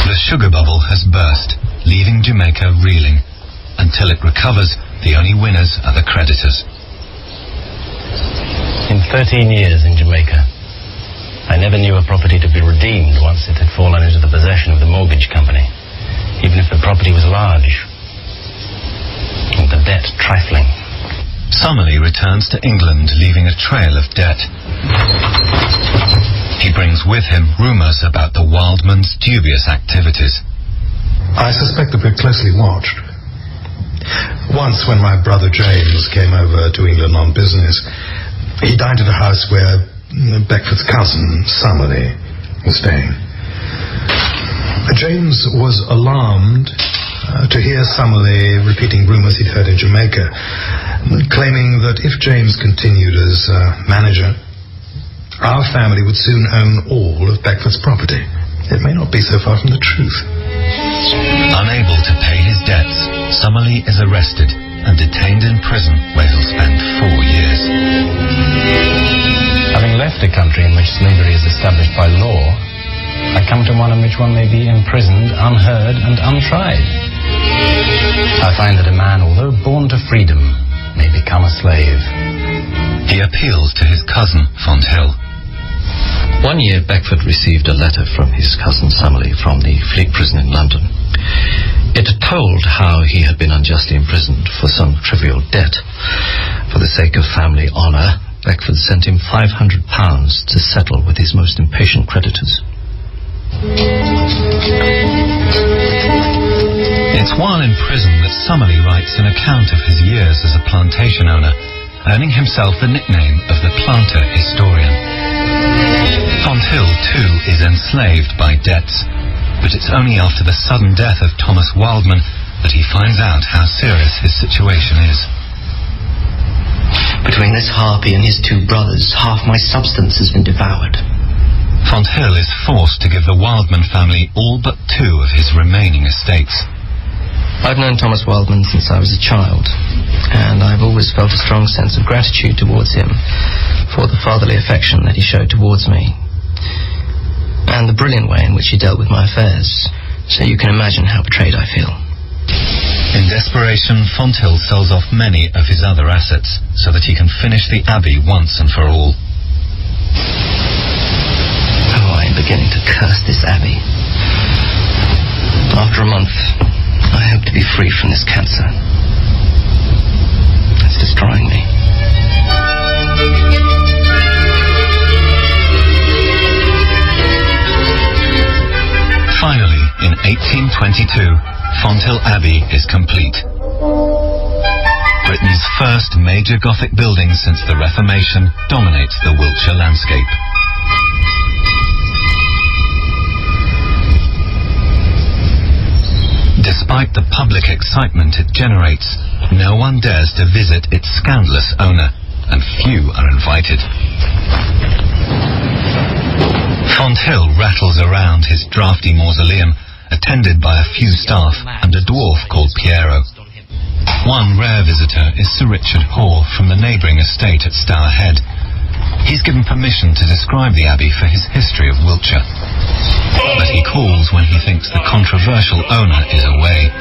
The sugar bubble has burst, leaving Jamaica reeling. Until it recovers, the only winners are the creditors. In 13 years in Jamaica, I I never knew a property to be redeemed once it had fallen into the possession of the mortgage company, even if the property was large, and the debt trifling. Summerlee returns to England, leaving a trail of debt. He brings with him rumours about the Wildman's dubious activities. I suspect that we're closely watched. Once, when my brother James came over to England on business, he dined at a house where Beckford's cousin, Summerlee, was staying. James was alarmed to hear Summerlee repeating rumours he'd heard in Jamaica, claiming that if James continued as manager, our family would soon own all of Beckford's property. It may not be so far from the truth. Unable to pay his debts, Summerlee is arrested and detained in prison, where he'll spend 4 years. Having left a country in which slavery is established by law, I come to one in which one may be imprisoned, unheard, and untried. I find that a man, although born to freedom, may become a slave. He appeals to his cousin, Fonthill. One year, Beckford received a letter from his cousin Summerlee from the Fleet prison in London. It told how he had been unjustly imprisoned for some trivial debt. For the sake of family honour, Beckford sent him £500 to settle with his most impatient creditors. It's while in prison that Summerlee writes an account of his years as a plantation owner, earning himself the nickname of the planter historian. Fonthill, too, is enslaved by debts, but it's only after the sudden death of Thomas Wildman that he finds out how serious his situation is. Between this harpy and his 2 brothers, half my substance has been devoured. Fonthill is forced to give the Wildman family all but 2 of his remaining estates. I've known Thomas Wildman since I was a child, and I've always felt a strong sense of gratitude towards him for the fatherly affection that he showed towards me, and the brilliant way in which he dealt with my affairs, so you can imagine how betrayed I feel. In desperation, Fonthill sells off many of his other assets so that he can finish the abbey once and for all. Oh, I am beginning to curse this abbey. After a month, I hope to be free from this cancer. It's destroying me. Finally, in 1822, Fonthill Abbey is complete. Britain's first major Gothic building since the Reformation dominates the Wiltshire landscape. Despite the public excitement it generates, no one dares to visit its scandalous owner, and few are invited. Fonthill rattles around his drafty mausoleum, attended by a few staff and a dwarf called Piero. One rare visitor is Sir Richard Hoare from the neighbouring estate at Stour Head. He's given permission to describe the abbey for his history of Wiltshire, but he calls when he thinks the controversial owner is away.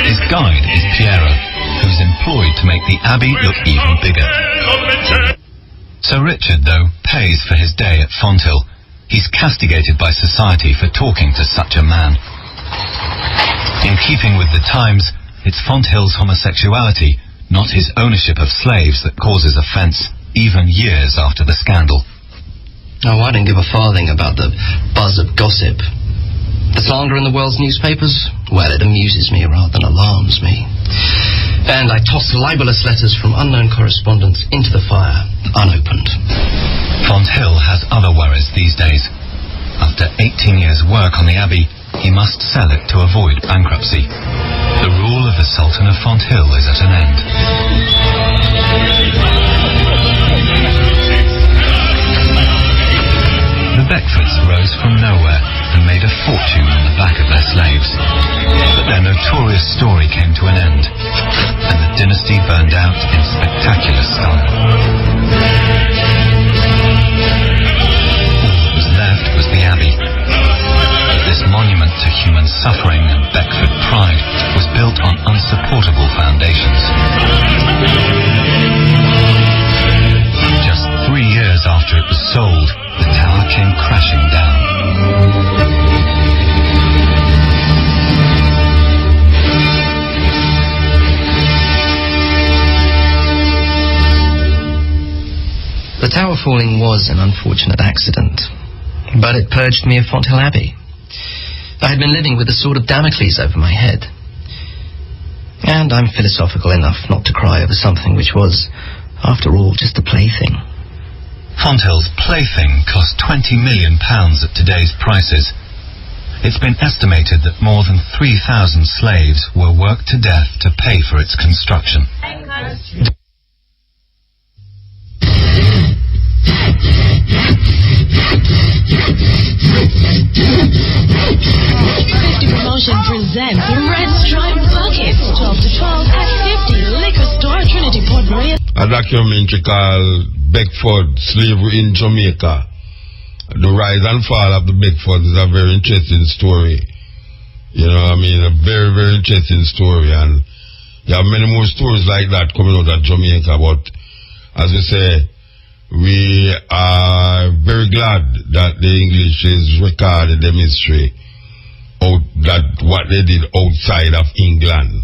His guide is Piero, who's employed to make the abbey look even bigger. Sir Richard, though, pays for his day at Fonthill. He's castigated by society for talking to such a man. In keeping with the times, it's Fonthill's homosexuality, not his ownership of slaves, that causes offence, even years after the scandal. Oh, I don't give a farthing about the buzz of gossip. The slander in the world's newspapers? Well, it amuses me rather than alarms me. And I toss libelous letters from unknown correspondents into the fire, unopened. Fonthill has other worries these days. After 18 years' work on the abbey, he must sell it to avoid bankruptcy. The rule of the Sultan of Fonthill is at an end. The Beckfords rose from nowhere and made a fortune on the back of their slaves. But their notorious story came to an end, and the dynasty burned out in spectacular style. All that was left was the abbey. But this monument to human suffering and Beckford pride was built on unsupportable foundations. Just 3 years after it was sold, the came crashing down. The tower falling was an unfortunate accident, but it purged me of Fonthill Abbey. I had been living with a sword of Damocles over my head. And I'm philosophical enough not to cry over something which was, after all, just a plaything. Fonthill's plaything cost £20 million at today's prices. It's been estimated that more than 3,000 slaves were worked to death to pay for its construction. Promotion presents Red Stripe Buckets, 12 to 12 at 50 Liquor Store, Trinity Port Maria. A documentary called Beckford, Slavery in Jamaica. The rise and fall of the Beckford is a very interesting story. You know what I mean? A very, very interesting story. And there are many more stories like that coming out of Jamaica. But as we say, we are very glad that the English is recording the history out that what they did outside of England.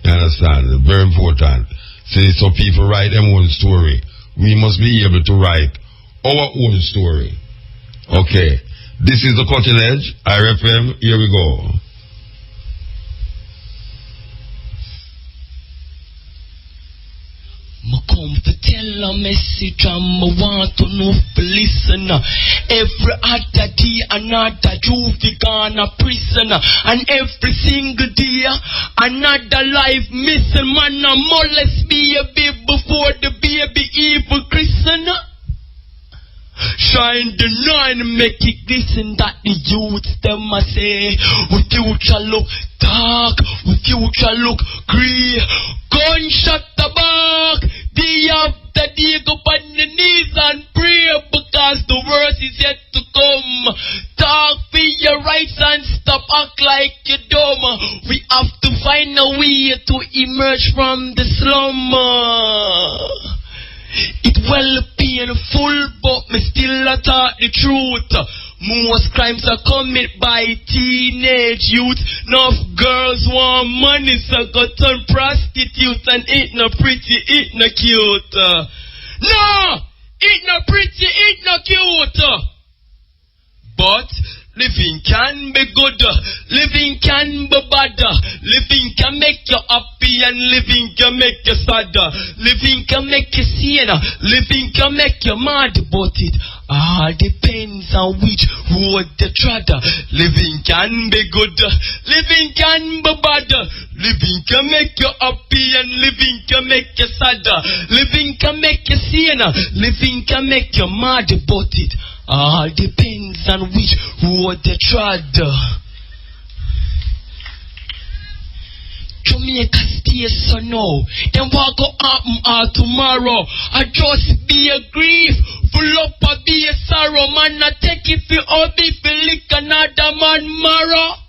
You understand? Very important. See, so people write their own story. We must be able to write our own story. Okay. This is the Cutting Edge, RFM. Here we go. Me come to tell a message and me want to know for listener. Every other day another juvie gone a prisoner, and every single day another life missing. Man a molest baby before the baby even christener. Shine the nine, make it glisten that the youths them a say. We future look dark, we future look grey. Gunshot the back, day after day go on the knees and pray, because the worst is yet to come. Talk for your rights and stop act like you dumb. We have to find a way to emerge from the slum. It well painful, but me still a talk the truth. Most crimes are committed by teenage youth. Enough girls want money, so go turn prostitutes, and it no pretty, it no cute. No! It no pretty, it no cute. But living can be good, living can be bad, living can make you happy and living can make you sad, living can make you sane, living can make you mad, but it all depends on which road you tread. Living can be good, living can be bad, living can make you happy and living can make you sad, living can make you sane, living can make you mad, but it all depends on which road they trod. Jamaica stay so now. Then what go happen tomorrow? I just be a grief, full up a be a sorrow. Man, I take it for hobby, for lick another man marrow.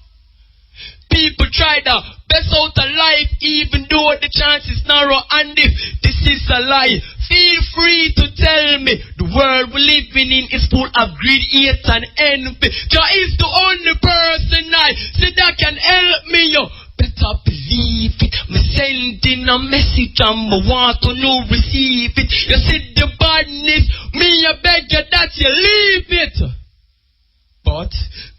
People try the best out of life, even though the chance is narrow. And if this is a lie, feel free to tell me. The world we're living in is full of greed, hate, and envy. Jah is the only person I see that can help me. Yo, better believe it. Me sending a message and me want to know receive it. You see the badness, me I beg you that you leave it. But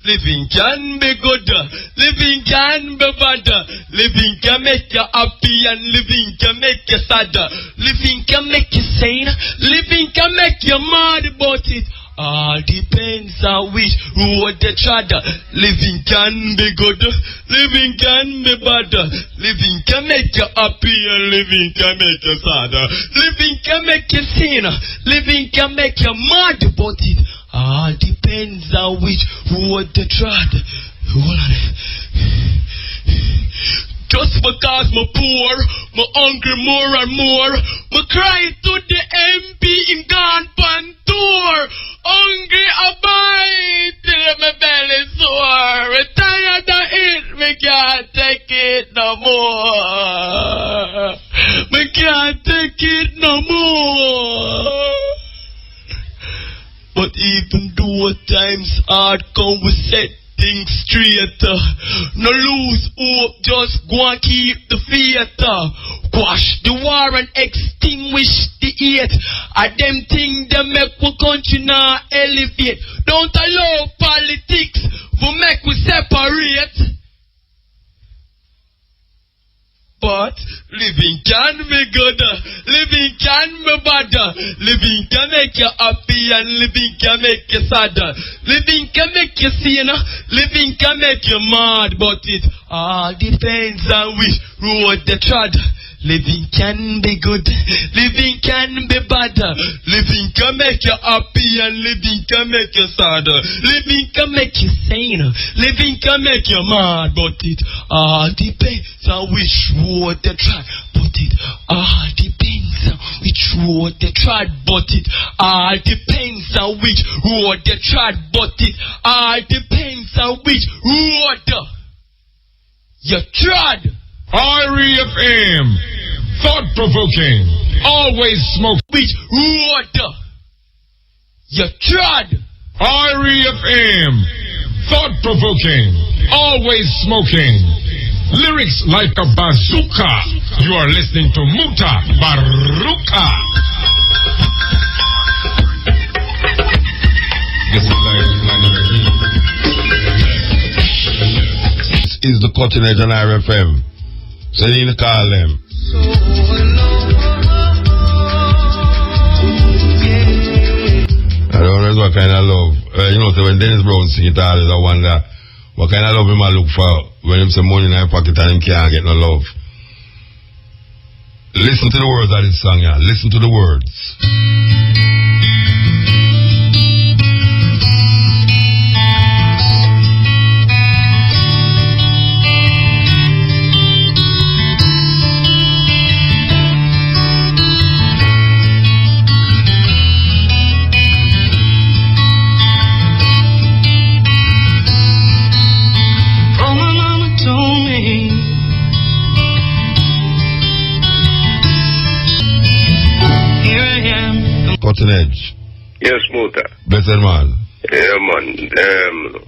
living can be good, living can be bad, living can make you happy and living can make you sad, living can make you sane, living can make you mad, but it all depends on which road you tread. Living can be good, living can be bad, living can make you happy and living can make you sad, living can make you sane, living can make you mad, but it all depends on which road you trod. Hold on. Just because me poor, me hungry more and more, me cry to the MP in gone pan tour. Hungry I buy till my belly sore. Me tired of it, me can't take it no more. Me can't take it no more. But even Although times hard, come we set things straight. No lose hope, just go and keep the faith. Quash the war and extinguish the hate. Them things that make our country now elevate. Don't allow politics to make we separate. But living can be good, living can be bad, living can make you happy and living can make you sad, living can make you sane, living can make you mad, but it all depends on which road they trod. Living can be good, living can be bad, living can make you happy and living can make you sad, living can make you sane, living can make you mad, but it all depends on which road they trod, but it all depends on which road they trod, but it all depends on which road they trod, but it all depends on which road you trod. REFM, thought-provoking, always smoke. Which road you trod? REFM, thought-provoking, always smoking. Lyrics like a bazooka. You are listening to Mutabaruka. This is the Cutting Edge on RFM. So you need to call them. I don't know what kind of love. So when Dennis Brown sing it all, I wonder what kind of love him I look for when him say money in his pocket and him can't get no love. Listen to the words of this song, yeah. Listen to the words. Cutting Edge. Yes, Muta. Better man. Yeah, man.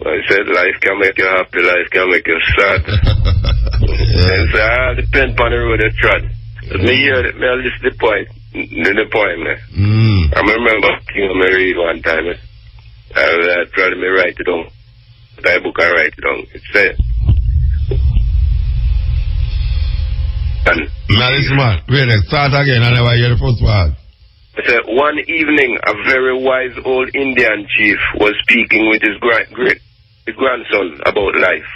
I said life can make you happy, life can make you sad. It all depends on the road you trod. Me hear it, I listen to the poem. I remember I read one time. I tried to write it down. The book I write it down. It said. Now listen, man. Wait, start again. I never hear the first part. I said, one evening, a very wise old Indian chief was speaking with his grandson about life,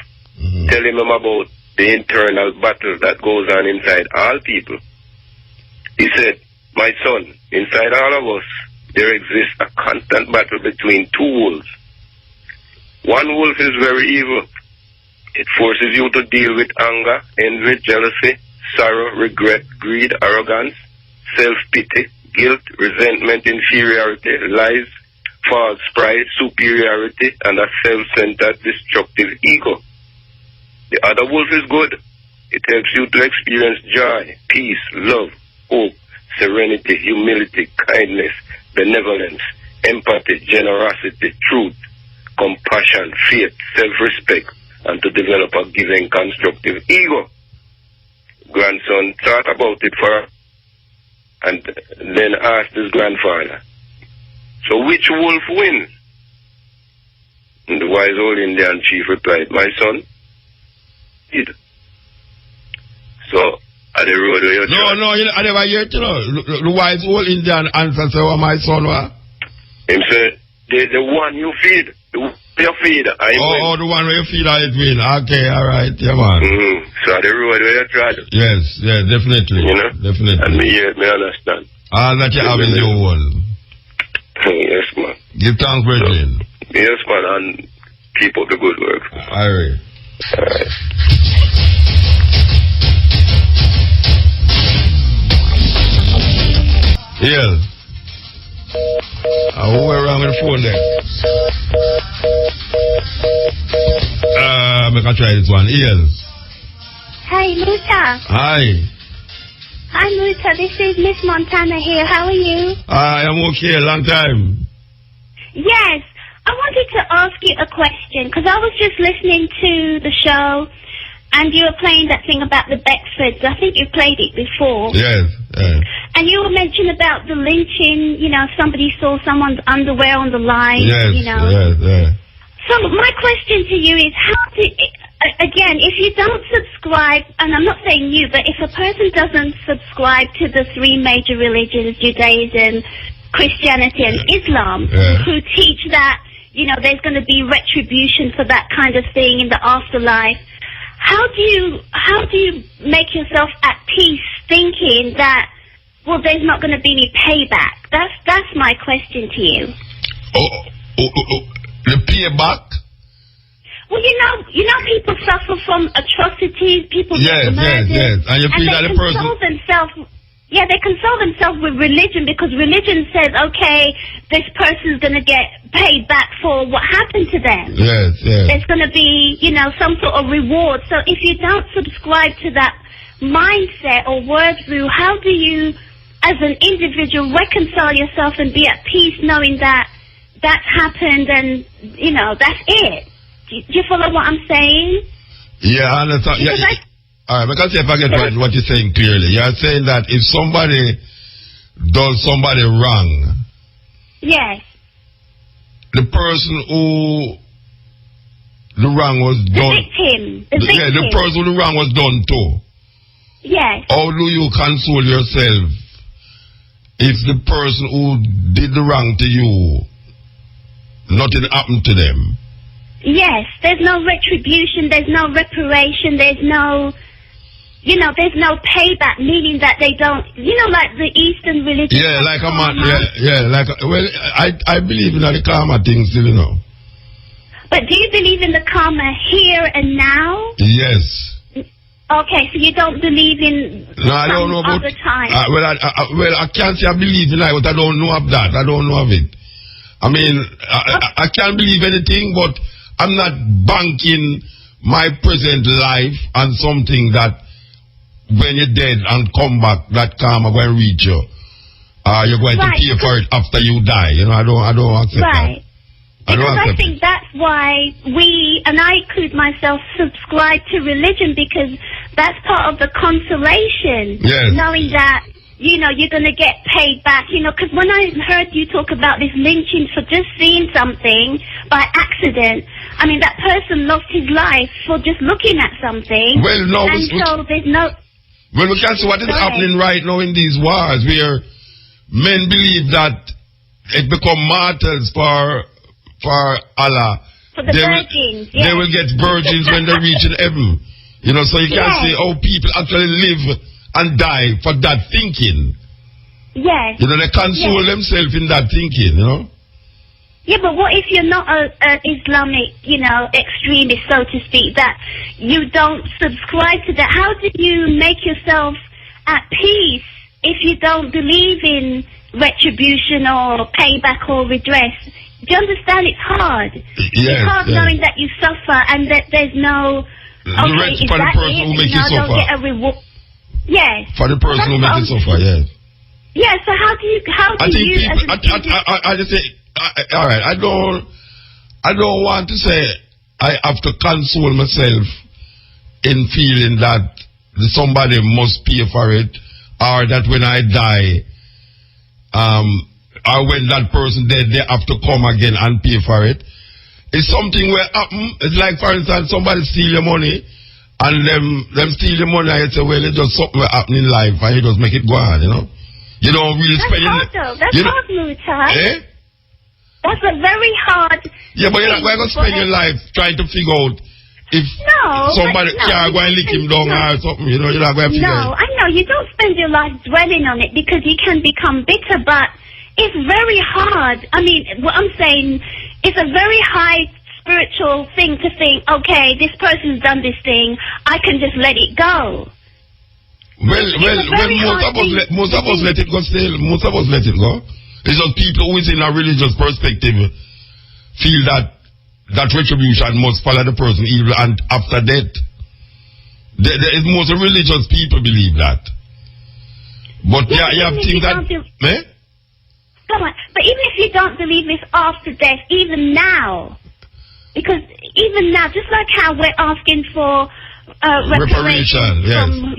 telling him about the internal battle that goes on inside all people. He said, my son, inside all of us, there exists a constant battle between two wolves. One wolf is very evil. It forces you to deal with anger, envy, jealousy, sorrow, regret, greed, arrogance, self-pity, guilt, resentment, inferiority, lies, false pride, superiority, and a self-centered, destructive ego. The other wolf is good. It helps you to experience joy, peace, love, hope, serenity, humility, kindness, benevolence, empathy, generosity, truth, compassion, faith, self-respect, and to develop a giving, constructive ego. Grandson thought about it for and then asked his grandfather, so which wolf wins? And the wise old Indian chief replied, my son, it. So, at the road where you're No, I never hear it, The wise old Indian answer, say, oh, my son, what? Him said, the one you feed, the one you feed, I win. Oh, the one where you feed, I win. Okay, all right, yeah, man. So, the road where you trod. Yes, definitely. Definitely. And me understand. All that you have in your world. Yes, man. Give thanks, brethren. Yes, man, and keep up the good work. All right. Yeah. Who were wrong with the phone there? I can try this one. Ian. Hi, Muta. Hi. Hi, Muta. This is Miss Montana here. How are you? I am okay. Long time. Yes. wanted to ask you a question, because I was just listening to the show, and you were playing that thing about the Beckfords. I think you played it before. Yes, yes. And you were mentioning about the lynching, you know, somebody saw someone's underwear on the line, Yes, you know. yes, yes. So my question to you is, how do, again, if you don't subscribe, and I'm not saying you, but if a person doesn't subscribe to the three major religions, Judaism, Christianity and Islam, who teach that, you know, there's going to be retribution for that kind of thing in the afterlife, how do you make yourself at peace thinking that, well, there's not going to be any payback? That's my question to you. The payback? Well, you know, people suffer from atrocities. People get murdered, yes. And you feel that the person. Yeah, they console themselves with religion, because religion says, okay, this person's going to get paid back for what happened to them. Yes, yes. There's going to be, you know, some sort of reward. So if you don't subscribe to that mindset or worldview, how do you, as an individual, reconcile yourself and be at peace knowing that that's happened and, you know, that's it? Do you follow what I'm saying? Yeah, I understand. All right, because if I get what you're saying clearly, you're saying that if somebody does somebody wrong, yes, the person who the wrong was done, the person who the wrong was done to, yes. How do you console yourself if the person who did the wrong to you, nothing happened to them? Yes, there's no retribution, there's no reparation, there's no, you know, there's no payback, meaning that they don't, you know, like the Eastern religion. Yeah, like a man, well, I believe in the karma thing still, you know. But do you believe in the karma here and now? Yes. Okay, so you don't believe in I don't know about other time. I can't say I believe in it, but I don't know of that. I don't know of it. I mean, I can't believe anything, but I'm not banking my present life on something that when you're dead and come back, that karma will reach you. You're going to pay for it after you die. You know, I don't accept that. Because I think that's why we, and I include myself, subscribe to religion, because that's part of the consolation. Yes. Knowing that, you know, you're going to get paid back, you know, because when I heard you talk about this lynching for just seeing something by accident, I mean, that person lost his life for just looking at something. Well, no. And so there's no... Well, we can see what is happening right now in these wars, where men believe that it become martyrs for Allah. For the virgins, yes. They will get virgins when they reach in heaven. You know, so you can't say, oh, people actually live and die for that thinking. Yes. You know, they console themselves in that thinking, you know. Yeah, but what if you're not an Islamic, you know, extremist, so to speak, that you don't subscribe to that? How do you make yourself at peace if you don't believe in retribution or payback or redress? Do you understand? It's hard. Yes, it's hard knowing that you suffer and that there's no... Okay, for the person who makes you suffer. Don't get a reward. Yes. For the person who makes you suffer, yes. Yeah, so how do you... I just say... all right, I don't want to say I have to console myself in feeling that somebody must pay for it, or that when I die, or when that person dead, they have to come again and pay for it. It's something where happen. It's like, for instance, somebody steal your money, and them steal your money, and you say, well, it's just something that happen in life, and you just make it go on, you know. You don't really spend it. That's hard, Mutai. That's a very hard... Yeah, but you're not going to spend your life trying to figure out if somebody can't go and lick him down or something, you know, you're not going to figure No, I know, you don't spend your life dwelling on it because you can become bitter, but it's very hard. I mean, what I'm saying, it's a very high spiritual thing to think, okay, this person's done this thing, I can just let it go. Most of us let it go still. Most of us let it go. It's just people who is in a religious perspective feel that retribution must follow the person even and after death. Most religious people believe that. But you have things that... So so much. But even if you don't believe this after death, even now, because even now, just like how we're asking for reparations yes. from,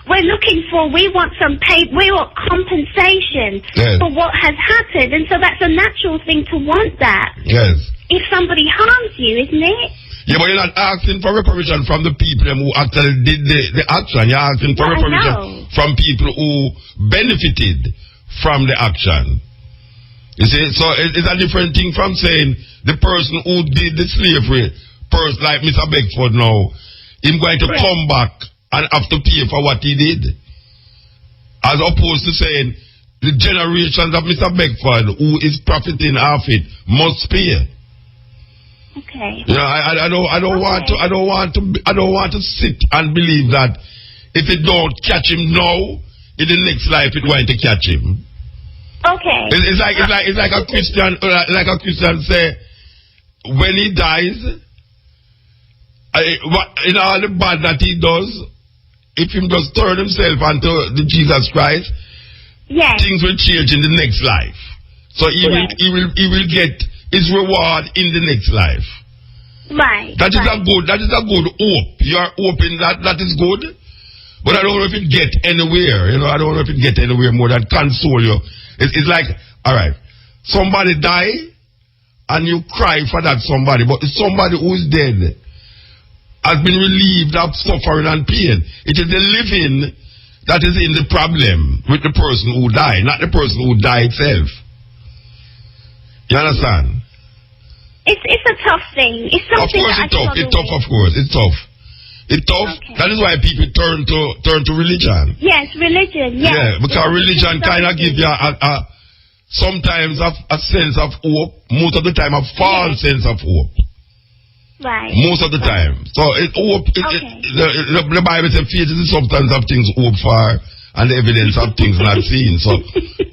we're looking for, we want we want compensation for what has happened, and so that's a natural thing to want that. Yes. If somebody harms you, isn't it? Yeah, but you're not asking for reparation from the people who actually did the action. You're asking for reparation from people who benefited from the action. You see, so it's a different thing from saying the person who did the slavery, like Mr. Beckford now, him going to come back and have to pay for what he did. As opposed to saying the generations of Mr. Beckford who is profiting off it must pay. Okay. You know, I don't want to sit and believe that if it don't catch him now, in the next life it's going to catch him. Okay. It's like a Christian say, when he dies, in all the bad that he does, if he just turn himself onto the Jesus Christ, things will change in the next life. So he will get his reward in the next life. Right. That is a good hope. You are hoping that is good, but I don't know if it get anywhere. You know, I don't know if it get anywhere more than console you. It's like, all right, somebody die, and you cry for that somebody, but it's somebody who is dead has been relieved of suffering and pain. It is the living that is in the problem with the person who died, not the person who died itself. You understand? It's a tough thing. It's something of course it's tough. It's tough, of course. It's tough. It's tough. Okay. That is why people turn to religion. Yes, religion. Yes. Yeah, because religion kind of gives you sometimes a sense of hope. Most of the time, a false sense of hope. Right. Most of the time. So hope. The Bible says faith is the substance of things hoped for and the evidence of things not seen. So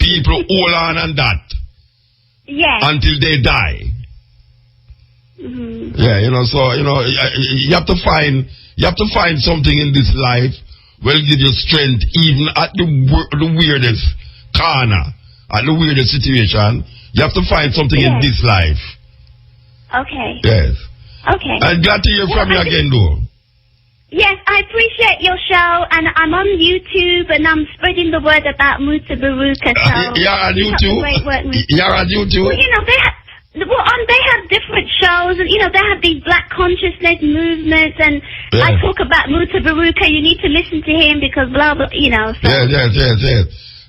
people hold on that. Yes. Until they die. Mm-hmm. Yeah, so you have to find something in this life will give you strength even at the weirdest corner, at the weirdest situation. You have to find something in this life. Okay. Yes. Okay. I'm glad to hear from you again, though. Yes, I appreciate your show, and I'm on YouTube, and I'm spreading the word about Mutabaruka. So you're on YouTube? You're on YouTube? Well, they have different shows, and they have these black consciousness movements, and I talk about Mutabaruka. You need to listen to him because blah blah, So. Yes.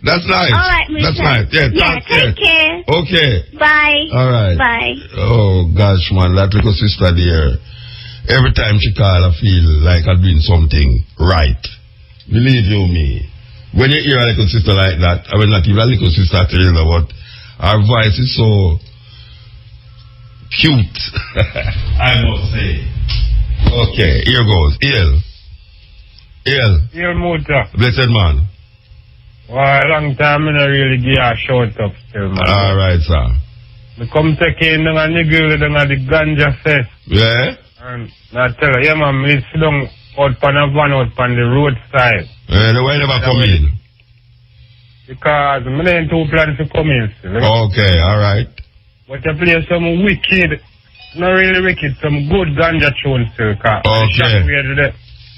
That's nice. All right, Muta. That's nice. Yeah, take care. Okay. Bye. All right. Bye. Oh gosh, man, that little sister there. Every time she call, I feel like I'm doing something right. Believe you me. When you hear a little sister like that, I mean, not even a little sister, but her voice is so cute, I must say. Okay, here goes. Here, Muta. Blessed man. Well, a long time I don't really give a shout up still, man. All right, sir. I come take in the nigga with the ganja fest. Yeah? And I tell her, man, I sit down out on a van out on the roadside. Yeah, the way never come in. Because I ain't too plan to come in still. Okay, all right. But I play some wicked, not really wicked, some good ganja tunes still. Okay.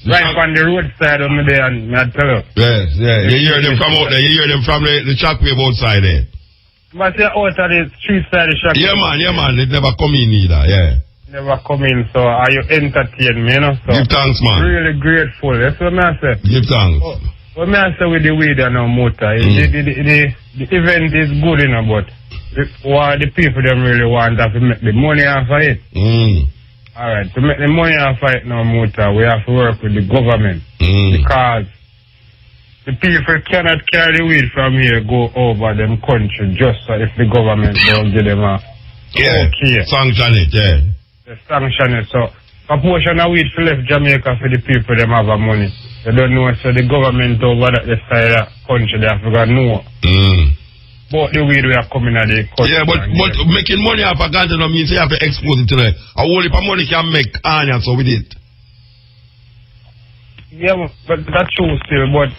Right on the roadside on there, and I tell you. Yes. You hear them from out there. You hear them from the shockwave outside there. But they're out of the street side of the shockwave. Yeah, man. It never come in either, yeah. Never come in, so are you entertain me, So give thanks, man. Really grateful. That's what I say. Give thanks. What I say with the weed and Muta, the event is good, but what the people them really want to make the money off of it. Alright, to make the money off of it now, Muta, we have to work with the government. Because the people cannot carry the weed from here, go over them country, just so if the government don't give them a okay. Sanction it, They sanction it. So a portion of weed for left Jamaica for the people them have a money. They don't know, so the government over that the side of the country, they have to know. But the weed we are coming at the country. Yeah, but making money off a ganja no means you have to export it to them. A whole heap of money can make onions so with it. Yeah, but that's true still, but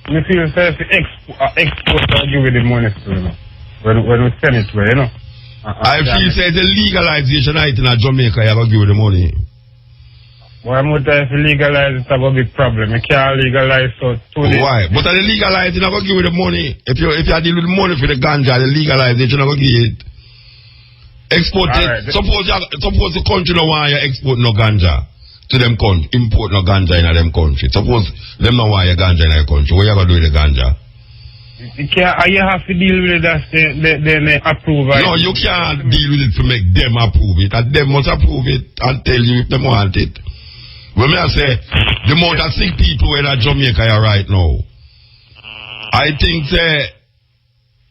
I feel if export or give you the money still. when we send it where, you know. I feel say the legalization right in Jamaica, you have to give the money. Why would I legalize it? Have a big problem. You can't legalize so too late. Why? But the legalizing, you're going to give you the money. If you deal with money for the ganja, the legalization, you're going to give it. Export it. Right. Suppose the country don't want you export no ganja to them country, import no ganja in them country. Suppose them don't want your ganja in their country. What you going to do with the ganja? You have to deal with it as they approve it. No, you can't deal with it to make them approve it. And them must approve it and tell you if they want it. When I say the amount of sick people in Jamaica right now, I think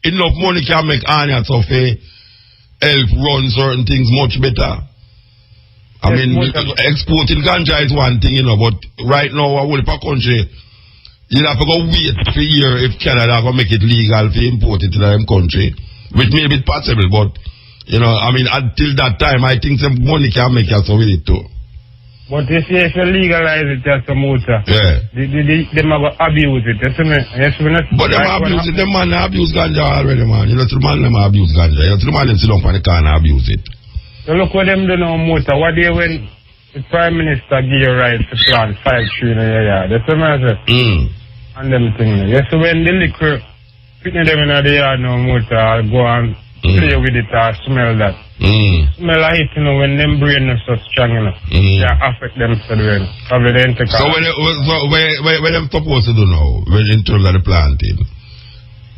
enough money can make Anya to help run certain things much better. I mean, exporting ganja is one thing, you know, but right now, a whole country, you have to go wait for a year if Canada will make it legal to import it to their country, which may be possible, but, you know, I mean, until that time, I think some money can make us with it too. But if you legalize it just a motor, yeah. They might abuse it. But them abuse it, them man abuse ganja already, man. You know, the man them abuse ganja. You know, the man them sit down for the car and abuse it. So look what them do now, motor. What day when the Prime Minister give you right to plant 5 trees in your yard? That's what I say. And them things. Yes, so when the liquor putting them in the yard now, motor, I'll go and play with it or smell that. Smell like it, you know, when them brain is so strong, you know, they affect them so well. So when them supposed to do now, when in terms of the planting?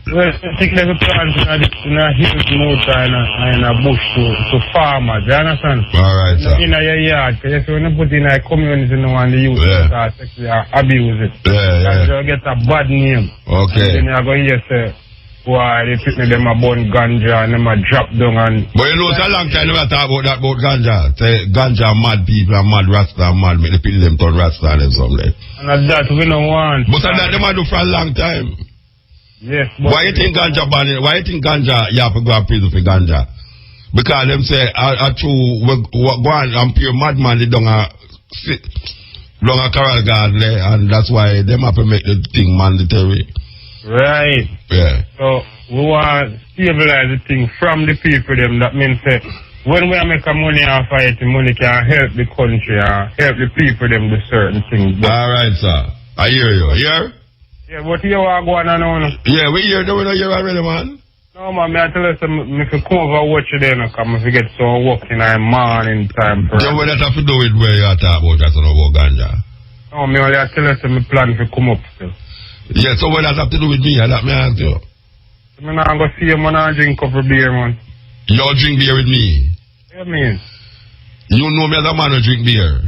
Well, I think there's a plant in a hills motor and a bush to farmers, you understand? Alright, sir. In your yard, because when you put in a community, you know, and the youth start abuse it. Yeah. You get a bad name. Okay. And then you're going to say, why they think them a burn ganja and them a drop down and... But you know, it's a long time never talk about that about ganja. Say ganja mad people and mad rasta and mad, make the people them turn rasta and something. And that we don't want. But that them a do for a long time. Yes. Why you think ganja banning? Why you think ganja you have to go to prison for ganja? Because them say a true go on and pure madman they don't a Carol Garden and that's why them have to make the thing mandatory. Right. Yeah. So we want to stabilize the thing from the people them. That means when we make a money off of it, the money can help the country and help the people them do certain things. Alright, sir. I hear you. Hear? Yeah, but you are going on now. Yeah, we hear we don't hear already, man. No man, I tell us if you come over watch you then come if you get some work in the morning time for yeah, what that have to do with where you are talking about that's about ganja? No, me only I tell us my plan to come up still. Yeah, so what does that have to do with me? That me ask you. I'm not going to see you, man, and drink a cup of beer, man. You drink beer with me? Yeah, man. You know me as a man who drink beer?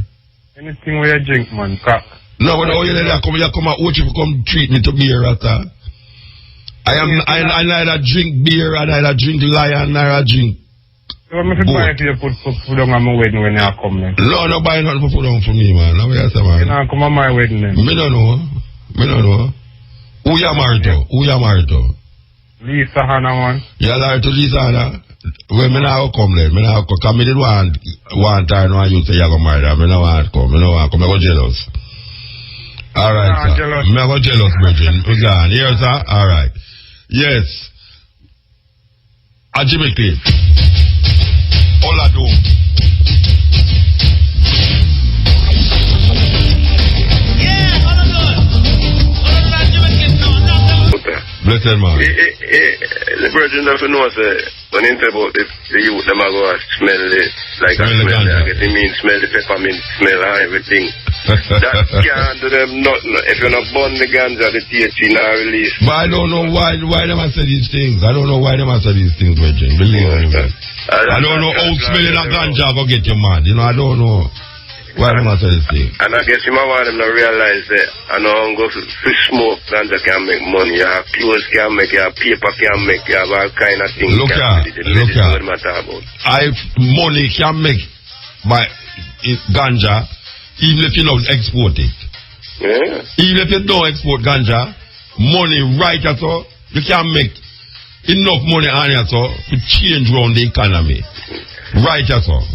Anything where you drink, man, cock. No, but how you come and watch you come treat me to beer at that? I neither drink beer, I neither drink lion, neither drink. So I'm going to buy if you put food on my wedding when you come then. No, no buy nothing for food on for me, man. Now you say, man. You know, come on my wedding then. Me don't know. Who you married to? Lisa Hanna, man. You married to Lisa Hanna? Well, me now come then. Me now come. Because me did one time when you say you go marry her. Me now want to come. I go jealous. Alright, sir. Me go jealous, Bridget. We gone. Here, sir? Alright. Yes. A Jamaican. All I do. Blessed man. The virgin doesn't know when you say about the youth, them are going to smell it like smell the ganja. It means smell the peppermint, smell everything. That can't do them nothing. If you're not burn the ganja, the THC not release. But I don't know why them have said these things. I don't know why them have said these things, virgin. Believe me. I don't know how smelling a ganja go get you mad. You know, I don't know. Why them have said this thing? And I guess you might want them to realize that I know I'm going to smoke, ganja can make money, your clothes can make, your paper can make, you have all kind of things. Look here. Money can make by ganja, even if you don't export it. Yeah. Even if you don't export ganja, money right at all, you can make enough money on it to change around the economy. Right at all.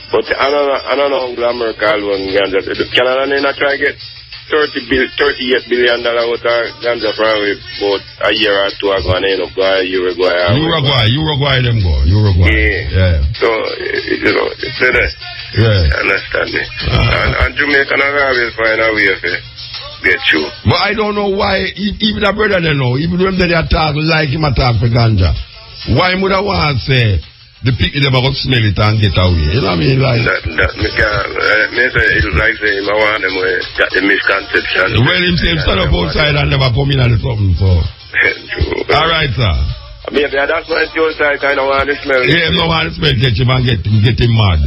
But I don't know how America will run ganja. Canada not try to get $38 billion out of ganja probably about a year or two ago, and then Uruguay them go. Uruguay. Yeah. So, you know, it's there. Yeah. You understand me? And Jamaican are always find a way to get through. But I don't know why, even a brother they know, even when they attack like him attack for ganja, why would I want to say the people them about smell it and get away? You know what I mean? Like that me say it like say I want them got the misconception. Well, him say stand up outside and never come in and something, so. Alright, sir. Maybe that's why the outside kind of want to smell. Yeah, no want to smell get him and get him mad.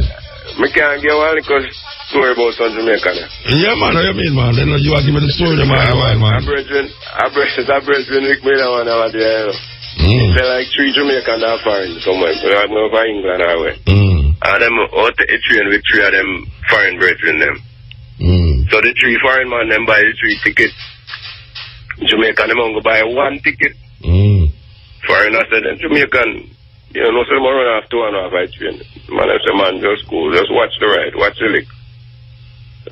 I can't get one because story about some Jamaican. Yeah, man, what you mean, man? Then you are giving the story, man. I brethren Rick Miller one over there. They're like 3 Jamaican that foreign somewhere. I'm over England that way. And them out the train with 3 of them foreign brethren them. So the 3 foreign man them buy the 3 tickets. Jamaican them go buy 1 ticket. Foreigner said them Jamaican, you know, so them run off 2.5 by train. Man, I say, man, just go, just watch the ride, watch the lick.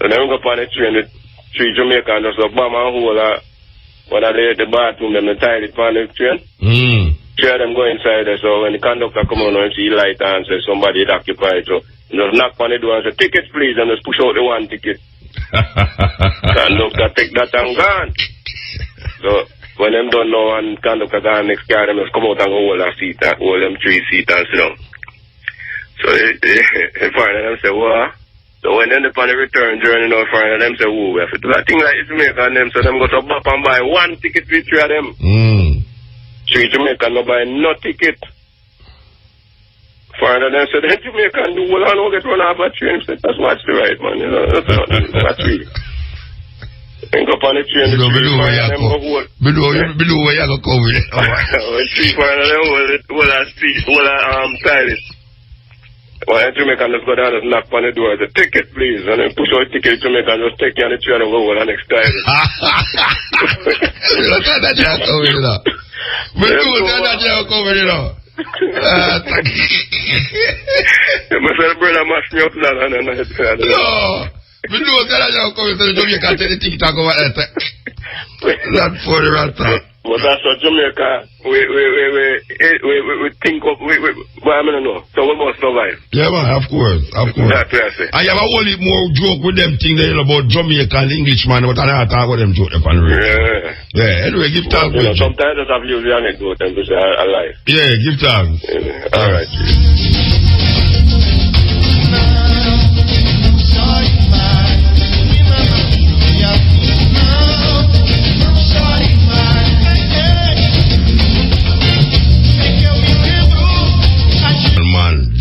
And then we go on the train with 3 Jamaican just a bomb and hole when I lay at the bathroom, them tie it on the train. 3 of them go inside there, so when the conductor come on and see light and say somebody is occupied, so you just knock on the door and say, tickets please, and just push out the 1 ticket. Conductor take that and gone. So when them don't know and conductor gone next car, them just come out and go hold a seat, hold them 3 seats and sit down. So they find them say, what? So when them on the return journey now, find them say, oh, we have to do that thing like Jamaican them, so them go to bop and buy 1 ticket with 3 of them. 3 Jamaican no buy no ticket. Find them say, then Jamaican do well and get run off a train. Say, that's watch the right, man, you know, that's not real. Then go on the train, the 3 find them go hold. Below where you go come with it. 3 find them hold a toilet. Well, Jamaican just go down and knock on the door, the ticket please, and then push out the ticket, Jamaican just take you on the train and go over the next time. Look at that joke over there now. We do that joke over there now. You must have brother mash me up now. No, we do that joke over there, Jamaican take the ticket and go over there. Not for the right time. But that's what Jamaica, we think of, well, I don't know, so we must survive. Yeah, man, of course. That's what I say. I have a whole heap more joke with them things about Jamaican Englishman, but I don't talk about them joke upon the radio. Yeah, anyway, give thanks. You know, sometimes I just have to use the anecdote and to say I lie. Yeah, give thanks. All right.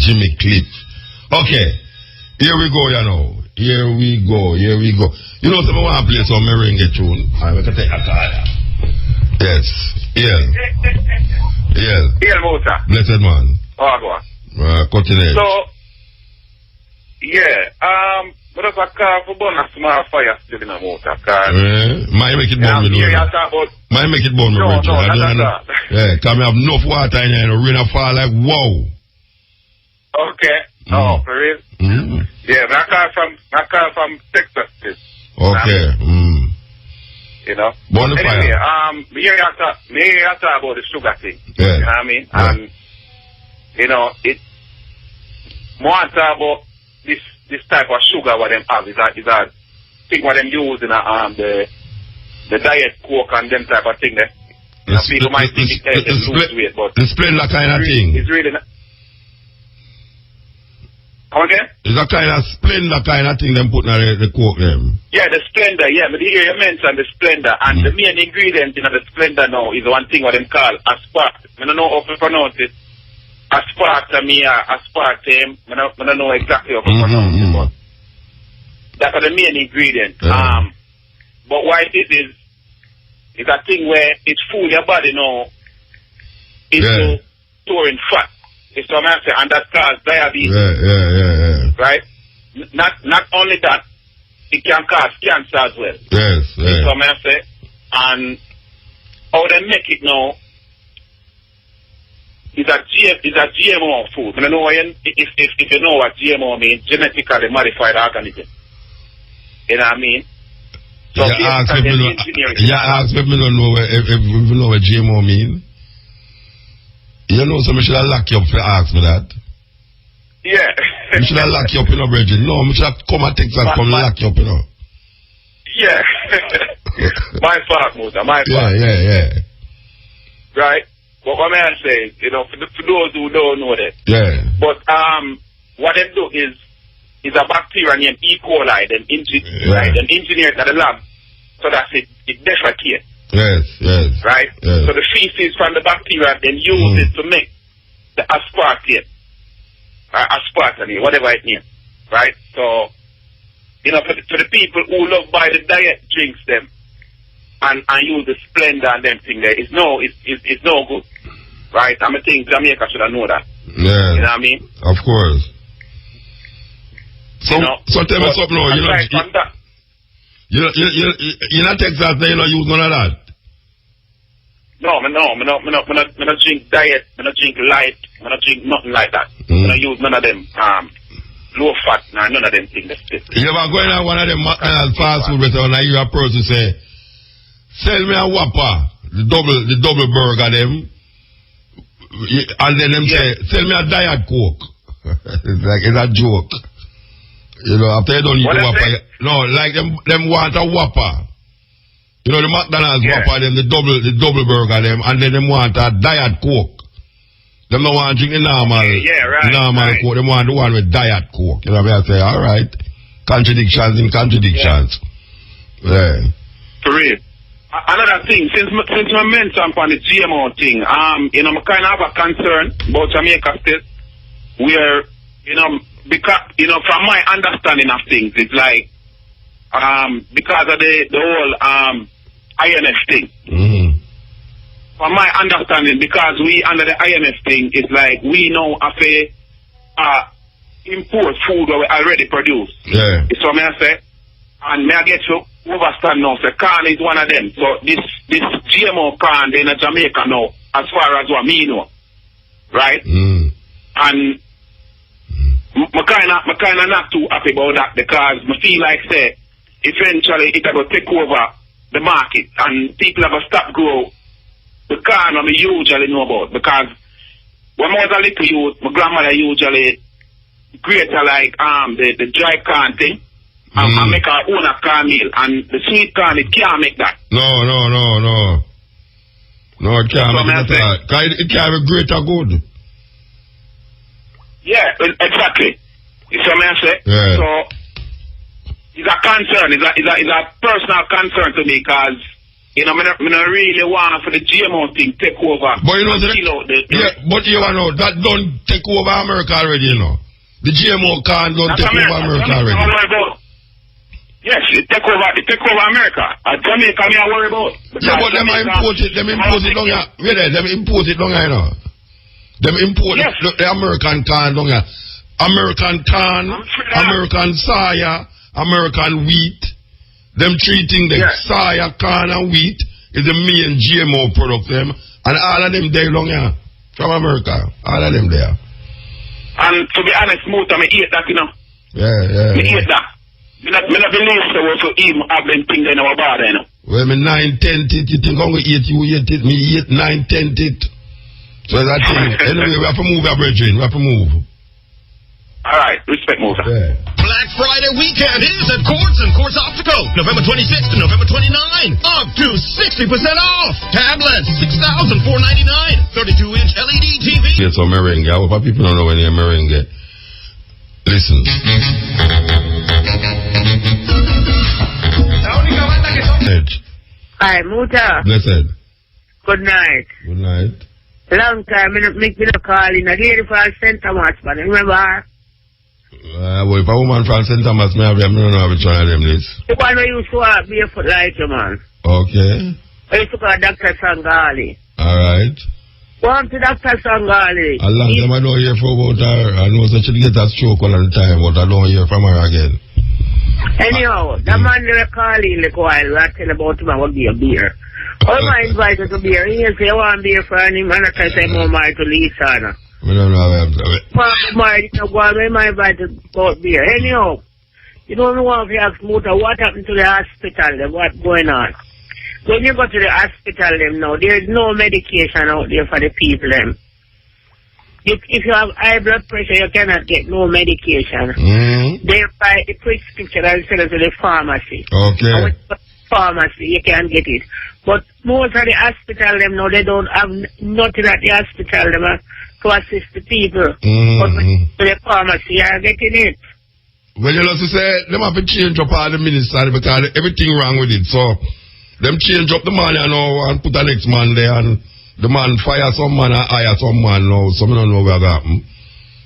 Jimmy Clip. Okay. Here we go, you know. Here we go. You know, someone want to play some merengue tune. I can take a card. Yes. Yeah. Mota. Blessed man. Oh, go on. Continue. So, yeah. But there's a car for burn a small fire still in a motor car. Might make it burn me. Might make it burn me. No, not that. Yeah, because I have enough water in here and the rain fall like wow. Okay. Oh, for real? Yeah, I call from Texas. Okay. You know? Bonfire. Anyway, me hear you talk about the sugar thing. Yeah. You know what I mean? Yeah. And you know, more talk about this type of sugar what them have is a thing what them use in the diet coke and them type of thing there. You know, people might think it lose weight, but the Splendor kind of thing. It's really not. Okay? It's a kind of Splendor kind of thing them put in the coke them. Yeah, the Splendor, yeah. But here you mentioned the Splendor, and the main ingredient in the Splendor now is one thing what them call aspartame. I don't know how to pronounce it. Aspartame or aspartame. I don't know exactly how to pronounce it, but that's the main ingredient. But why it is a thing where it's fool your body now into storing fat. It's what I'm saying, and that causes diabetes. Yeah. Right? Not only that, it can cause cancer as well. Yes. It's what I'm saying. And how they make it now is a GMO food. I don't know if you know what GMO means, genetically modified organism. You know what I mean? So you ask me don't know if you know what GMO mean. You know, so I should have locked you up for ask me that. Yeah. I should have locked you up in a virgin. No, I should have come and take that come lock you up, you know. Yeah. My fault, Musa, my fault. Yeah. Right? But what may I say, you know, for those who don't know that. Yeah. But what they do is a bacteria named E. coli, then engineered at the lab so that it defecates. Yes. Right? Yes. So the feces from the bacteria then use it to make the aspartame. Aspartame, whatever it means. Right? So, you know, for the people who love buy the diet drinks them and use the Splendor and them thing there, it's no good. Right? I think Jamaica should have known that. Yeah. You know what I mean? Of course. So, you know, so tell me something now. You not Texas, they don't use none of that. No, I don't drink diet, I don't drink light, I don't drink nothing like that. I don't use none of them low fat, none of them things. You ever go in at one of them McDonald's fast food restaurant and you hear a person say, sell me a Whopper, the double burger them, and then them say, sell me a Diet Coke. It's a joke. You know, after you don't eat the Whopper, like them want a Whopper. You know, the McDonald's Whopper, them the double burger them, and then them want a Diet Coke. Them don't want to drink the normal Coke, them want the one with Diet Coke. You know what I say? Alright. Contradictions in contradictions. Yeah. For real. Another thing, since I mentioned on the GMO thing, you know, I kind of have a concern about Jamaica State, where, you know, because, you know, from my understanding of things, it's like, because of the whole IMF thing. From my understanding, because we under the IMF thing, it's like we now have to import food that we already produce. Yeah. It's what I say. And may I get you overstand now, so corn is one of them. So this GMO corn in Jamaica now, as far as what me know. Right? And I kind of not too happy about that, because I feel like, say, eventually it will take over the market and people have to stop grow the corn I usually know about. Because when I was a little youth, my grandmother usually greater like the dry corn thing and make her own a cornmeal, and the sweet corn it can't make that. No, it can't make that. It can't be greater good. Yeah, exactly. You see what I say? Yeah. So it's a concern. It's a personal concern to me, because you know, I don't really want for the GMO thing take over. But you know, but you know that don't take over America already. You know, the GMO can't don't take over America already. Yes, it take over America. Jamaica, me I worry about. Yeah, but them import it down here. Wait there, them import it down here, you know. Them import the American corn down here. American corn, American soya, American wheat. Them treating the soya, corn and wheat is the main GMO product them. And all of them there down here. From America. All of them there. And to be honest, Muta, I eat that, you know. Yeah. I eat that. I don't believe so to even have them things in our body, you know. Well, me 9-10 it, you think I'm going to eat, you eat it, me eat 9-10 it. So that thing, anyway, we have to move our brethren, we have to move. Alright, respect Musa. Yeah. Black Friday weekend is at Courts and Courts Optical, November 26th to November 29. Up to 60% off. Tablets, $6,499. 32-inch LED TV. Get some meringue. I hope people don't know any meringue. Listen. Hi, Muta. Blessed. Good night. Good night. Long time, I don't call in. I gave it for St. Thomas, but remember her? Well, if a woman from St. Thomas, I don't know which one of them is. The one who used to walk barefoot like you, man. Okay. I used to call Dr. Sangali. Alright. One to Dr. Sangali. A long time I don't hear from about her. I know that she get a stroke all the time, but I don't hear from her again. Anyhow, that man they were calling like a while. I tell about him I want to be a beer. All my invited to beer. He say, I want beer for him, and I try to say, more my to Lisa. I don't know. My invited about beer. Anyhow, You don't want to ask Muta what happened to the hospital, then what's going on. When you go to the hospital, them now, there is no medication out there for the people, them. If you have high blood pressure, you cannot get no medication. They buy the prescription and sell it to the pharmacy. Okay. And when you go to the pharmacy, you can get it. But most of the hospital, them now, they don't have nothing at the hospital, them, to assist the people. But when you go to the pharmacy, you are getting it. Well, you know, to say, them have to change up all the minister because everything wrong with it. So, them change up the man, you know, and put the next man there, and the man fire some man and hire some man now. So, I don't know where that happen.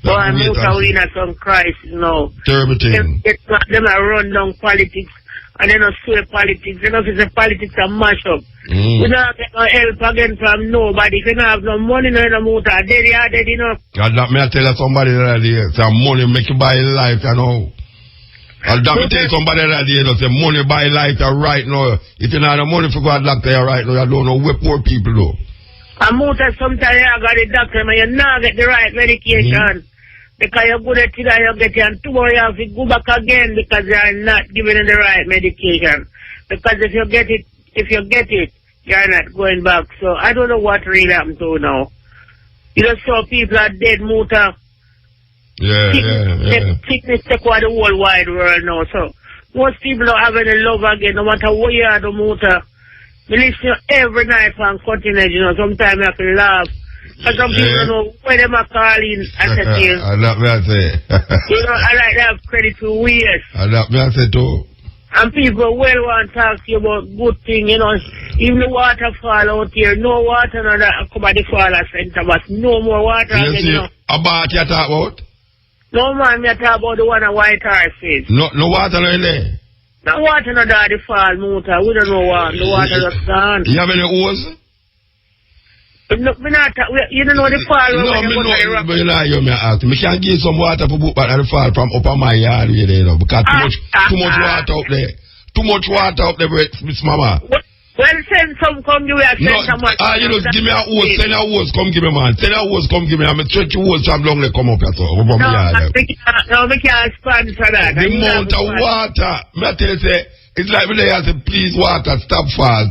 So, I'm moving at some crisis now. Terrible thing. Them are run down politics, and they don't sway politics. You know, if it's a politics a mash up. We don't get no help again from nobody. If you don't have no money, no motor, dead, you are dead, you know. God, that may I tell you somebody that day, some money make you buy life, you know. I'll damn tell somebody that day, say money buy life right now. If you don't have the money for God doctor right now, you don't know where poor people do. And motor sometimes you got the doctor, but you not get the right medication. Because you go to it and you get it, and tomorrow you have to go back again because you are not giving it the right medication. Because if you get it, you are not going back. So I don't know what really happened to now. You just saw people are dead, motor. Sickness take over the whole wide world now. So most people don't have any love again, no matter what you are the motor. We listen every night from Continent, you know, sometimes I have to laugh. Because some people don't know where they are calling and say things. I know what I say. You know, I like to have credit to years. I know what I say too. And people well want to talk to you about good things, you know. Even the water fall out here, no water no that come at the fall center, but no more water again, you know. About you talk about? No man, me talk about the one of White Horses. No water no in there? No water no that the fall, motor. We don't know what. The water just gone. You have any hose? No, you don't know the fall. No, but you know, you may ask me. Can give some water for book back and the fall from up on my yard, you know, because too much water up there. Too much water up there, Miss Mama. Well, send some, come give me a send some. You just give me a hose, send a hose, come give me, man. Send a hose, come give me. I'm a stretch hose from long they come up here, so over my yard. No, we can't sponsor that. The amount of water, I tell you, say, it's like when they have to please water, stop fall,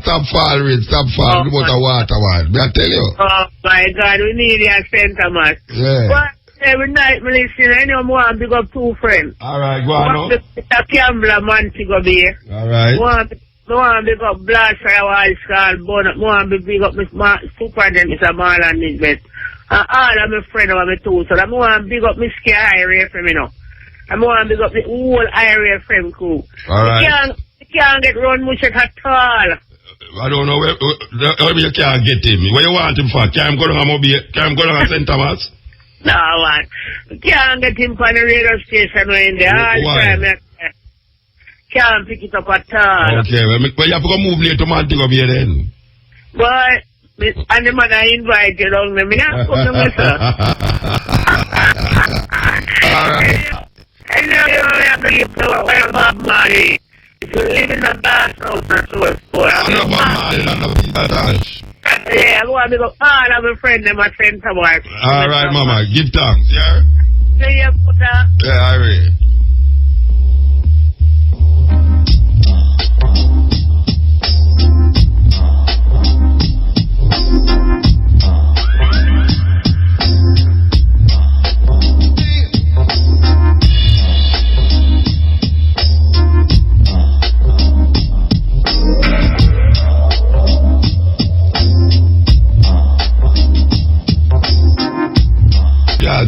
rain, stop fall, the amount of water, man. I tell you. Oh, my God, we need a center, man. Yeah. But every night, we listen, anyone want to big up two friends. All right, go on. One, Mr. Campbell, man, to go be. All right. I want to big up Blast for a while, Skull, but I want to big up Mr. Superintendent, Mr. Marlon Nisbet. And all of my friends over me too, so I want to big up Miss K area from me now. I want to big up the whole area from crew. All right. You can't get run much at all. I don't know where you can't get him. Where you want him for? Can't go down to St. Thomas? No, man. You can't get him for the radio station or in there. All the time. Can't pick it up at all. Okay, well, you have to go move later to Montego Bay then. But, and the man I invite you down there, I not come to myself. Alright. I know you don't have to give to Bob Marley. If you live in a bath house or so, it's for I know Bob Marley, I know Peter Dash. Yeah, I want to go all of my friends in my center work. Alright, Mama, give thanks, yeah? See you, Puta. Yeah, I will.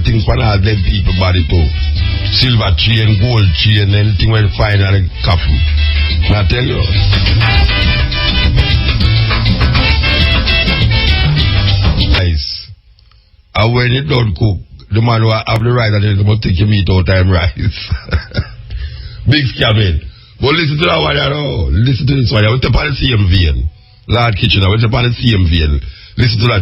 Things for all dead people body too. Silver chain, gold chain, anything where you find at a coffin. I tell you. Nice. And when you don't cook, the man who have the right and he's going to take your meat out time rice. Big scamming. But listen to that one, you know. Listen to this one. I went up on the same vein. Lord Kitchener, I went up on the same vein. Listen to that